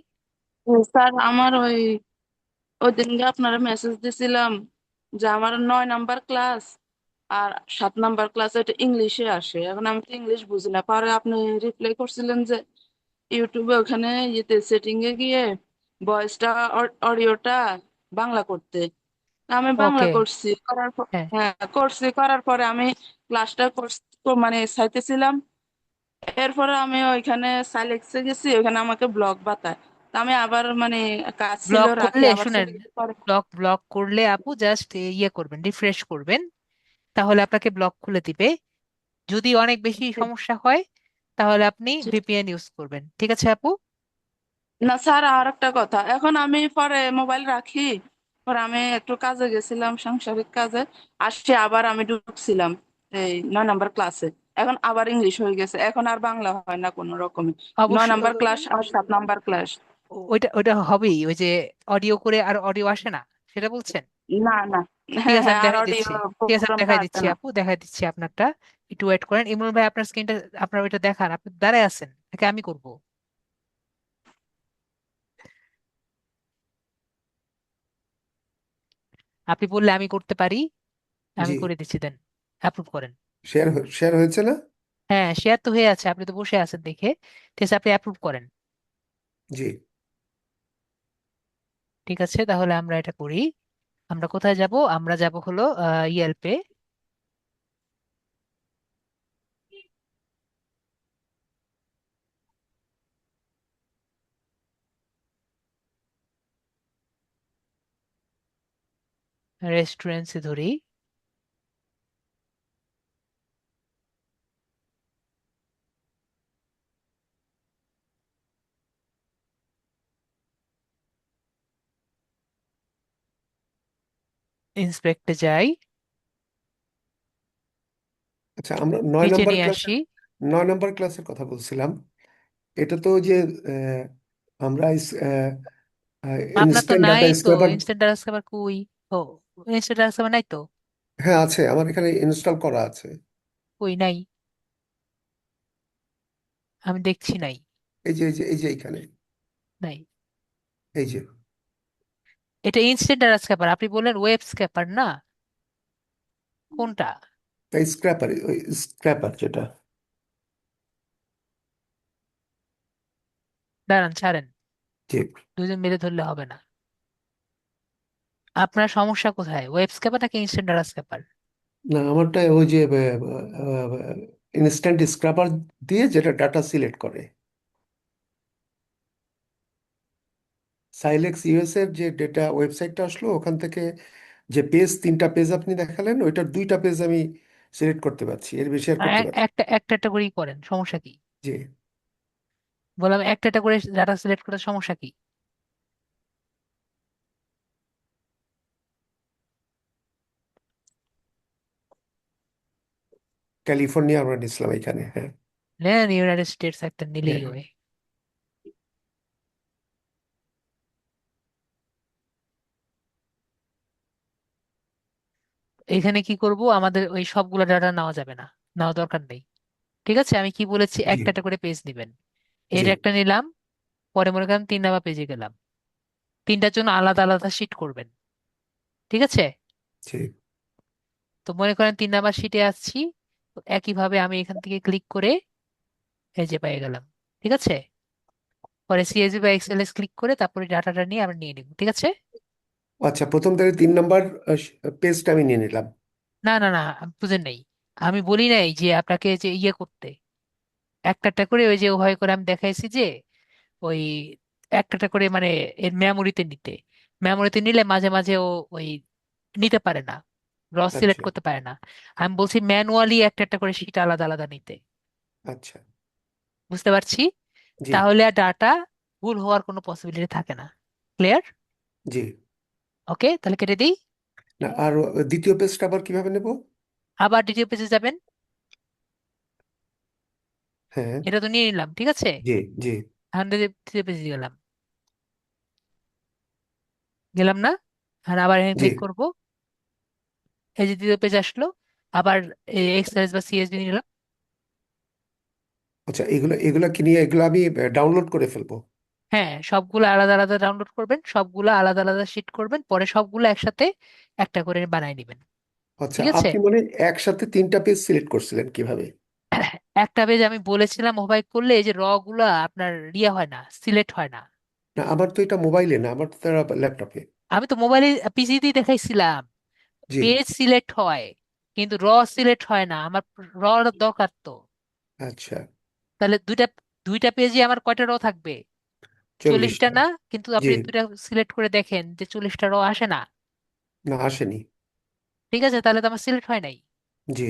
স্যার আমার ওই দিনকে আপনারা মেসেজ দিছিলাম যে আমার 9 নাম্বার ক্লাস আর 7 নাম্বার ক্লাস এটা ইংলিশে আসে, এখন আমি তো ইংলিশ বুঝি না, পরে আপনি রিপ্লাই করছিলেন যে ইউটিউবে ওখানে ইয়েতে সেটিং এ গিয়ে ভয়েসটা অডিওটা বাংলা করতে। আমি বাংলা ওকে। করছি, করার পর হ্যাঁ, হ্যাঁ করছি, করার পরে আমি ক্লাসটা মানে চাইতেছিলাম, এরপরে আমি ওইখানে সাইলেক্সে গেছি, ওইখানে আমাকে ব্লগ বাতায়। তা আমি আবার মানে কাজ ছিল ব্লক রাখি করলে আবার শুনেন, চলে গেছি পরে। ব্লক ব্লক করলে আপু জাস্ট ইয়ে করবেন, রিফ্রেশ করবেন, তাহলে আপনাকে ব্লক খুলে দিবে। যদি অনেক বেশি সমস্যা হয় তাহলে আপনি ভিপিএন ইউজ করবেন। ঠিক আছে আপু। না স্যার, আর একটা কথা, এখন আমি পরে মোবাইল রাখি, পরে আমি একটু কাজে গেছিলাম সাংসারিক কাজে, আসছি আবার আমি ঢুকছিলাম এই 9 নাম্বার ক্লাসে, এখন আবার ইংলিশ হয়ে গেছে, এখন আর বাংলা হয় না কোনো রকমে। নয় অবশ্য নাম্বার ক্লাস আর 7 নাম্বার ক্লাস। ওইটা ওইটা হবেই, ওই যে অডিও করে আর অডিও আসে না, সেটা বলছেন। না না, ঠিক হ্যাঁ আছে, হ্যাঁ, আমি আর দেখাই অডিও দিচ্ছি। ঠিক আছে, আমি প্রোগ্রামটা দেখাই আসে দিচ্ছি না। আপু, দেখাই দিচ্ছি আপনারটা। একটু ওয়েট করেন। ইমরুল ভাই, আপনার স্ক্রিনটা, আপনার ওইটা দেখান, আপনি দাঁড়ায় আছেন নাকি আমি করব? আপনি বললে আমি করতে পারি, আমি জি। করে দিচ্ছি, দেন অ্যাপ্রুভ করেন। শেয়ার হয়েছে না? হ্যাঁ, শেয়ার তো হয়ে আছে, আপনি তো বসে আছেন দেখে। ঠিক আছে, আপনি অ্যাপ্রুভ করেন। জি। ঠিক আছে, তাহলে আমরা এটা করি। আমরা কোথায় যাব? আমরা যাব হলো ইয়েলপে। রেস্টুরেন্টসে ধরি। ইন্সপেক্টে যাই, আচ্ছা, আমরা নয় নিচে নম্বর নিয়ে ক্লাসের আসি। 9 নম্বর ক্লাসের কথা বলছিলাম। এটা তো যে আমরা আপনার তো ইনস্ট্যান্ট নাই ডাটা তো, স্ক্র্যাপার। ইনস্ট্যান্ট স্ক্রাবার কই? ও, ইনস্ট্যান্ট স্ক্রাবার নাই তো? হ্যাঁ আছে, আমার এখানে ইনস্টল করা আছে। কই নাই, আমি দেখছি নাই। এই যে এখানে, নাই। এই যে এটা ইনস্ট্যান্ট স্ক্রাবার, আপনি বললেন ওয়েব স্ক্র্যাপার না? কোনটা? এই স্ক্র্যাপার, ওই স্ক্র্যাপার যেটা। দাঁড়ান, ছাড়েন, জি। দুজন মিলে ধরলে হবে না। আপনার সমস্যা কোথায়, ওয়েব স্ক্র্যাপার নাকি ইনস্ট্যান্ট স্ক্র্যাপার? না, আমারটা ওই যে ইনস্ট্যান্ট স্ক্র্যাপার দিয়ে যেটা ডাটা সিলেক্ট করে। সাইলেক্স ইউএস এর যে ডেটা ওয়েবসাইটটা আসলো, ওখান থেকে যে পেজ, 3টা পেজ আপনি দেখালেন, ওইটার 2টা পেজ আমি সিলেক্ট করতে পারছি, এর বেশি আর করতে পারছি না। একটা একটা একটা করেই করেন, সমস্যা কি? জি। বললাম একটা একটা করে ডাটা সিলেক্ট করার সমস্যা কি? ক্যালিফোর্নিয়া আমরা নিছিলাম এখানে, হ্যাঁ। নেন ইউনাইটেড স্টেটস একটা নিলেই হ্যাঁ। হয়। এখানে কি করব, আমাদের ওই সবগুলো ডাটা নেওয়া যাবে না, নেওয়া দরকার নেই। ঠিক আছে, আমি কি বলেছি, জি। একটা একটা করে পেজ নিবেন। এর জি। একটা নিলাম, পরে মনে করেন 3 নাম্বার পেজে গেলাম, তিনটার জন্য আলাদা আলাদা শিট করবেন। ঠিক আছে, জি। তো মনে করেন 3 নাম্বার শিটে আসছি, তো একইভাবে আমি এখান থেকে ক্লিক করে এই যে পেয়ে গেলাম। ঠিক আছে, পরে সিএসভি বা এক্সএলএস ক্লিক করে তারপরে ডাটাটা নিয়ে আমরা নিয়ে নিব। ঠিক আছে। আচ্ছা, প্রথম থেকে 3 নাম্বার পেজটা আমি নিয়ে নিলাম। না না না, বুঝেন নাই, আমি বলি নাই যে আপনাকে যে ইয়ে করতে, একটা একটা করে ওই যে ওভাবে করে আমি দেখাইছি যে ওই একটা একটা করে মানে এর মেমোরিতে নিতে, মেমোরিতে নিলে মাঝে মাঝে ও ওই নিতে পারে না, সিলেক্ট আচ্ছা। করতে পারে না। আমি বলছি ম্যানুয়ালি একটা একটা করে সেটা আলাদা আলাদা নিতে। আচ্ছা। বুঝতে পারছি, জি। তাহলে আর ডাটা ভুল হওয়ার কোনো পসিবিলিটি থাকে না। ক্লিয়ার? জি। ওকে, তাহলে কেটে দিই। না, আর দ্বিতীয় পেজটা আবার কিভাবে নেব? আবার দ্বিতীয় পেজে যাবেন, হ্যাঁ। এটা তো নিয়ে নিলাম, ঠিক আছে। জি। জি। এখন দ্বিতীয় পেজে গেলাম, গেলাম না? আর আবার এখানে জি। ক্লিক করব, এই যে দ্বিতীয় পেজ আসলো, আবার এক্সারসাইজ বা সিএসভি নিলাম। আচ্ছা, এগুলো এগুলো কি নিয়ে, এগুলো আমি ডাউনলোড করে ফেলবো? হ্যাঁ, সবগুলো আলাদা আলাদা ডাউনলোড করবেন, সবগুলো আলাদা আলাদা শিট করবেন, পরে সবগুলো একসাথে একটা করে বানাই নেবেন। আচ্ছা, ঠিক আছে। আপনি মানে একসাথে 3টা পেজ সিলেক্ট করছিলেন কিভাবে? একটা পেজ আমি বলেছিলাম মোবাইল করলে এই যে গুলা আপনার ইয়ে হয় না, সিলেক্ট হয় না। না, আমার তো এটা মোবাইলে না, আমার তো ল্যাপটপে। আমি তো মোবাইলে পিসিতে দেখাইছিলাম, জি। পেজ সিলেক্ট হয় কিন্তু সিলেক্ট হয় না আমার। র দরকার তো। আচ্ছা। তাহলে দুইটা দুইটা পেজে আমার কয়টা থাকবে? 40টা 40টা। না? কিন্তু জি। আপনি দুইটা সিলেক্ট করে দেখেন যে 40টা আসে না। না, আসেনি। ঠিক আছে, তাহলে তো আমার সিলেক্ট হয় নাই। জি।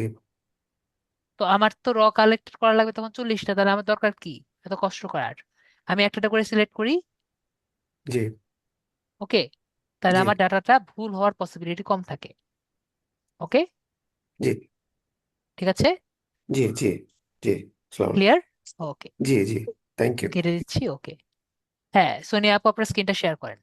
তো আমার তো কালেক্ট করা লাগবে তখন 40টা, তাহলে আমার দরকার কি এত কষ্ট করার? আমি একটা একটা করে সিলেক্ট করি। জি। ওকে, তাহলে জি। আমার ডাটাটা ভুল হওয়ার পসিবিলিটি কম থাকে। ওকে, জি। ঠিক আছে, জি। জি। জি। সালাম। ক্লিয়ার। ওকে, জি। জি। Thank you. কেটে দিচ্ছি। ওকে, হ্যাঁ সোনিয়া আপু আপনার স্ক্রিনটা শেয়ার করেন।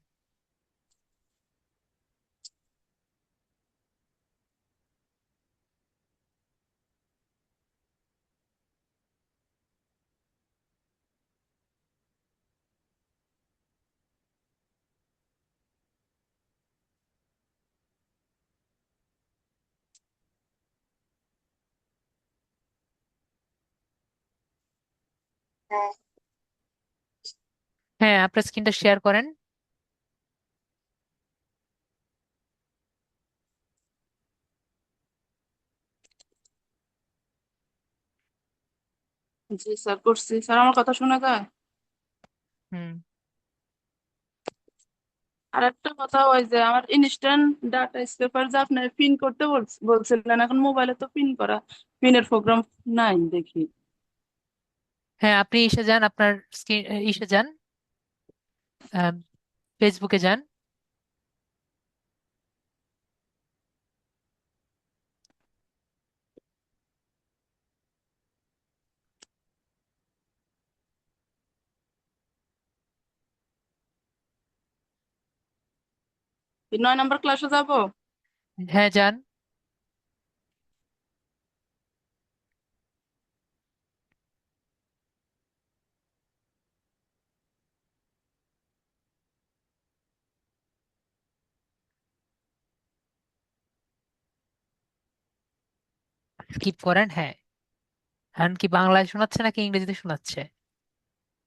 হ্যাঁ, আপনার স্ক্রিনটা শেয়ার করেন। জি স্যার, করছি স্যার। আমার কথা শোনা যায়? হুম। আর একটা কথা, ওই যে আমার ইনস্ট্যান্ট ডাটা স্ক্রেপার যে আপনার পিন করতে বলছিলেন, এখন মোবাইলে তো পিন করা, পিনের প্রোগ্রাম নাই দেখি। হ্যাঁ, আপনি ইসে যান, আপনার স্ক্রিন ইসে যান, ফেসবুকে যান। 9 নম্বর ক্লাসে যাব? হ্যাঁ, যান। স্কিপ করেন, হ্যাঁ। এখন কি বাংলায় শোনাচ্ছে নাকি ইংরেজিতে শোনাচ্ছে?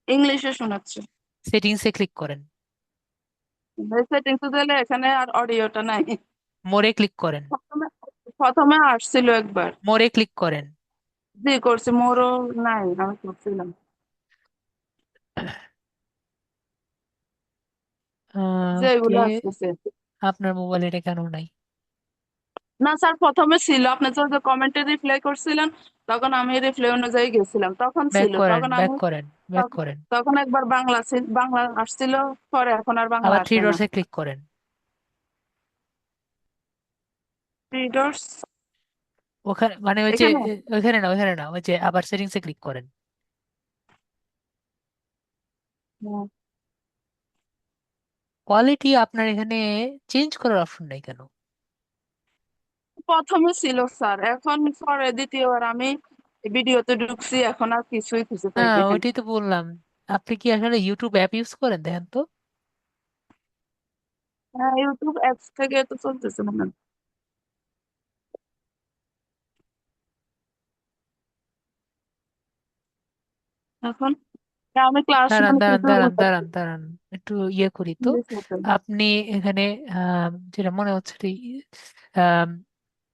ইংলিশে শোনাচ্ছে। সেটিংসে ক্লিক করেন। সেটিংস দিলে এখানে আর অডিওটা নাই। মোরে ক্লিক করেন। প্রথমে প্রথমে আসছিল একবার। মোরে ক্লিক করেন। জি করছি, মোরও নাই, আমি করছিলাম। যেগুলো ওকে, আসতেছে। আপনার মোবাইল এটা কেন নাই? না স্যার, প্রথমে ছিল, আপনি যে কমেন্টে রিপ্লাই করছিলেন, তখন আমি রিপ্লাই অনুযায়ী গেছিলাম, তখন ব্যাক ছিল, করেন, তখন ব্যাক আমি করেন, ব্যাক করেন। তখন একবার বাংলা বাংলা আসছিল, পরে এখন আর বাংলা আবার থ্রি আসে না। ডটসে ক্লিক করেন। রিডার্স ওখানে মানে ওই যে এখানে। ওইখানে না, ওইখানে না, ওই যে আবার সেটিংসে ক্লিক করেন। হুম, কোয়ালিটি আপনার এখানে চেঞ্জ করার অপশন নাই কেন? প্রথমে ছিল স্যার, এখন পরে দ্বিতীয়বার আমি ভিডিওতে ঢুকছি, এখন আর কিছুই খুঁজে না, পাইতেছি না। ওইটাই তো বললাম। আপনি কি আসলে ইউটিউব অ্যাপ ইউজ করেন? দেখেন তো। হ্যাঁ, ইউটিউব অ্যাপস থেকে তো চলতেছে না। এখন আমি ক্লাস দাঁড়ান, দাঁড়ান, নিতেছি দাঁড়ান, দাঁড়ান, দাঁড়ান, একটু ইয়ে করি তো। ইংলিশ মতো। আপনি এখানে যেটা মনে হচ্ছে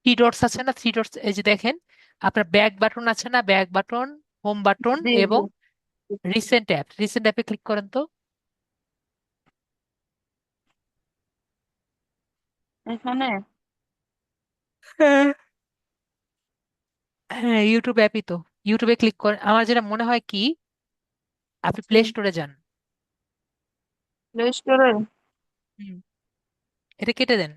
থ্রি ডটস আছে না, থ্রি ডটস, এই যে দেখেন, আপনার ব্যাক বাটন আছে না, ব্যাক বাটন, হোম বাটন জি জি। এবং রিসেন্ট অ্যাপ, রিসেন্ট অ্যাপে ক্লিক করেন তো। এখানে হ্যাঁ, হ্যাঁ, ইউটিউব অ্যাপই তো। ইউটিউবে ক্লিক করেন। আমার যেটা মনে হয় কি, আপনি প্লে স্টোরে যান। প্লে স্টোরে। হুম, এটা কেটে দেন।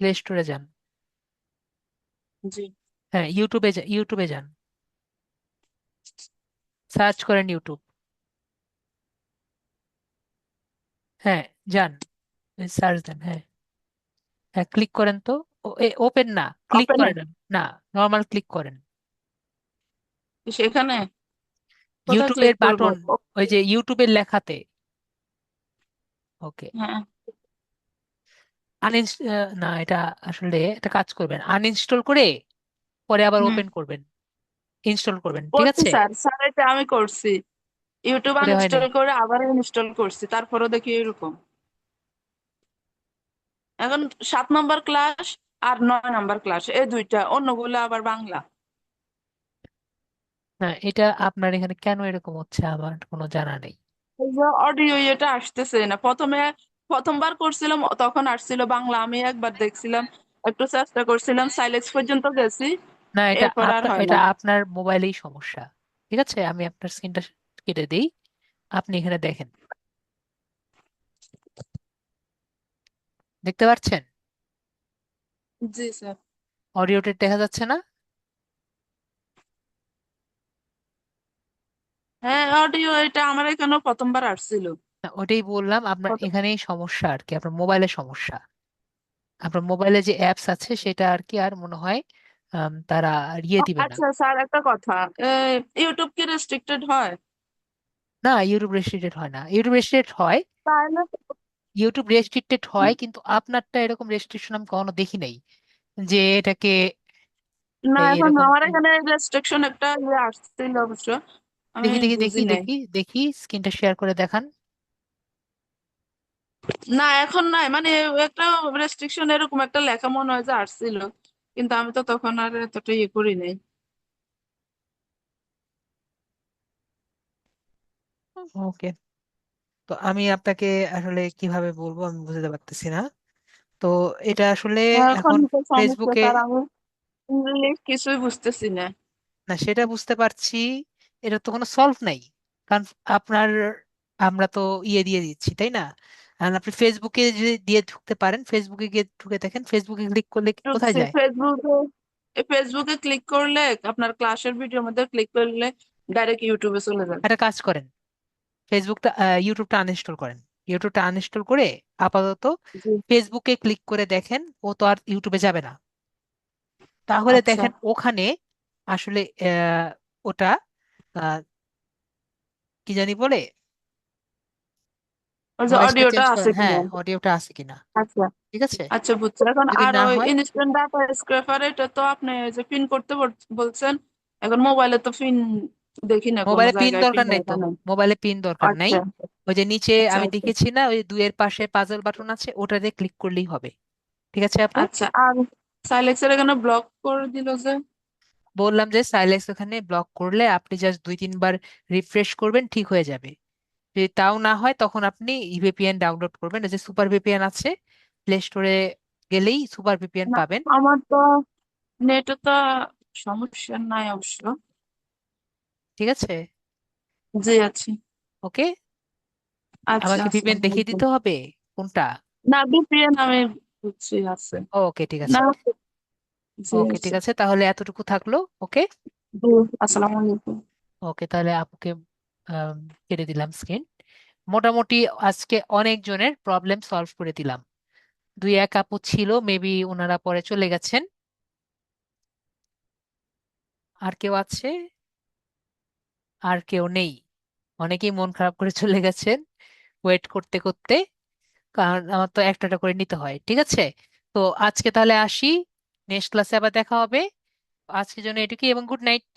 প্লে স্টোরে যান। জি। হ্যাঁ, ইউটিউবে যান, সার্চ করেন ইউটিউব। হ্যাঁ, যান, সার্চ দেন, হ্যাঁ। হ্যাঁ, ক্লিক করেন তো। ওপেন না, ক্লিক ওপেনে করেন। না, নর্মাল ক্লিক করেন। সেখানে কোথায় ক্লিক ইউটিউবের করব? বাটন, ওই যে ইউটিউবের লেখাতে। ওকে। হ্যাঁ, না, এটা আসলে একটা কাজ করবেন, আনইনস্টল করে পরে আবার হুম, ওপেন করবেন, ইনস্টল করবেন, ঠিক করছি আছে? স্যার, স্যার এটা আমি করছি। ইউটিউব করে হয় নাই। আনইনস্টল করে আবার ইনস্টল করছি, তারপরও দেখি এরকম। এখন 7 নম্বর ক্লাস আর 9 নম্বর ক্লাস, এই দুইটা, অন্যগুলো আবার বাংলা। না, এটা আপনার এখানে কেন এরকম হচ্ছে আমার কোনো জানা নেই। এই যে অডিও এটা আসতেছে না, প্রথমবার করছিলাম তখন আসছিল বাংলা, আমি একবার দেখছিলাম, একটু চেষ্টা করছিলাম, সাইলেক্স পর্যন্ত গেছি, না, এটা এরপর আর হয় এটা না। আপনার মোবাইলেই সমস্যা। ঠিক আছে, আমি আপনার স্ক্রিনটা কেটে দিই। আপনি এখানে দেখেন, দেখতে পাচ্ছেন? জি স্যার। অডিওটা দেখা যাচ্ছে না? হ্যাঁ, অডিও এটা আমার এখানেও প্রথমবার আসছিল। না, ওটাই বললাম, আপনার প্রথম- এখানেই সমস্যা আর কি, আপনার মোবাইলের সমস্যা। আপনার মোবাইলে যে অ্যাপস আছে সেটা আর কি, আর মনে হয় তারা আর ইয়ে দিবে না। আচ্ছা স্যার, একটা কথা, ইউটিউব কি রেস্ট্রিক্টেড হয়? না, ইউটিউব রেস্ট্রিক্টেড হয় না, ইউটিউব রেস্ট্রিক্টেড হয়। তাহলে ইউটিউব রেস্ট্রিক্টেড হয়, কিন্তু আপনারটা এরকম রেস্ট্রিকশন আমি কখনো দেখি নাই যে এটাকে না, এখন এরকম। আমার এখানে রেস্ট্রিকশন একটা ইয়ে আসছিল অবশ্য, আমি দেখি, দেখি, বুঝি দেখি, নাই। দেখি, দেখি, স্ক্রিনটা শেয়ার করে দেখান। না এখন নাই, মানে একটা রেস্ট্রিকশন এরকম একটা লেখা মনে হয় যে আসছিল, কিন্তু আমি তো তখন আর এতটা ইয়ে করি নাই। ওকে, তো আমি আপনাকে আসলে কিভাবে বলবো আমি বুঝতে পারতেছি না। তো এটা আসলে এখন এখন তো সমস্যা ফেসবুকে, স্যার, আমি ইংলিশ কিছুই বুঝতেছি না। না সেটা বুঝতে পারছি, এটা তো কোনো সলভ নাই। কারণ আপনার, আমরা তো ইয়ে দিয়ে দিচ্ছি, তাই না? আর আপনি ফেসবুকে যদি দিয়ে ঢুকতে পারেন, ফেসবুকে গিয়ে ঢুকে দেখেন, ফেসবুকে ক্লিক করলে কোথায় ঢুকছি যায়? ফেসবুকে, এই ফেসবুকে ক্লিক করলে আপনার ক্লাসের ভিডিওর মধ্যে ক্লিক করলে ডাইরেক্ট ইউটিউবে চলে যাবে। একটা কাজ করেন, ইউটিউবটা আনইনস্টল করেন। ইউটিউবটা আনইনস্টল করে আপাতত জি। ফেসবুকে ক্লিক করে দেখেন, ও তো আর ইউটিউবে যাবে না। তাহলে আচ্ছা, দেখেন ওখানে আসলে ওটা আহ, কি জানি বলে, ওই যে ভয়েসটা অডিওটা চেঞ্জ আছে করেন, হ্যাঁ কিনা। অডিওটা আছে কিনা। আচ্ছা ঠিক আছে, আচ্ছা, বুঝছি। এখন যদি আর না ওই হয় ইনস্ট্যান্ট ডাটা স্ক্র্যাপার, এটা তো আপনি যে পিন করতে বলছেন, এখন মোবাইলে তো পিন দেখি না, কোনো মোবাইলে পিন জায়গায় পিন দরকার নেই রাখা তো, নাই। মোবাইলে পিন দরকার নাই। আচ্ছা ওই যে নিচে আচ্ছা আমি আচ্ছা দেখেছি না, ওই দুইয়ের পাশে পাজল বাটন আছে, ওটাতে ক্লিক করলেই হবে। ঠিক আছে আপু, আচ্ছা। আর সাইলেক্সের এখানে ব্লক করে দিল যে। বললাম যে সাইলেন্স ওখানে ব্লক করলে আপনি জাস্ট 2-3 বার রিফ্রেশ করবেন, ঠিক হয়ে যাবে। যদি তাও না হয় তখন আপনি ভিপিএন ডাউনলোড করবেন, এই যে সুপার ভিপিএন আছে, প্লে স্টোরে গেলেই সুপার ভিপিএন না, পাবেন। আমার তো নেটে তো সমস্যা নাই অবশ্য। ঠিক আছে, জি আছি। ওকে। আচ্ছা, আমাকে ভিপিএন আসসালামু দেখিয়ে আলাইকুম। দিতে হবে কোনটা? না, বিপিএন আমি বুঝছি আছে। ওকে ঠিক না, আছে, জি ওকে আছে। ঠিক আছে, তাহলে এতটুকু থাকলো। ওকে, জি, আসসালামু আলাইকুম। ওকে তাহলে আপুকে আম, কেটে দিলাম স্ক্রিন। মোটামুটি আজকে অনেক জনের প্রবলেম সলভ করে দিলাম। 2-1 আপু ছিল, মেবি ওনারা পরে চলে গেছেন। আর কেউ আছে? আর কেউ নেই, অনেকেই মন খারাপ করে চলে গেছেন ওয়েট করতে করতে, কারণ আমার তো একটা একটা করে নিতে হয়। ঠিক আছে, তো আজকে তাহলে আসি, নেক্সট ক্লাসে আবার দেখা হবে। আজকের জন্য এটুকুই এবং গুড নাইট।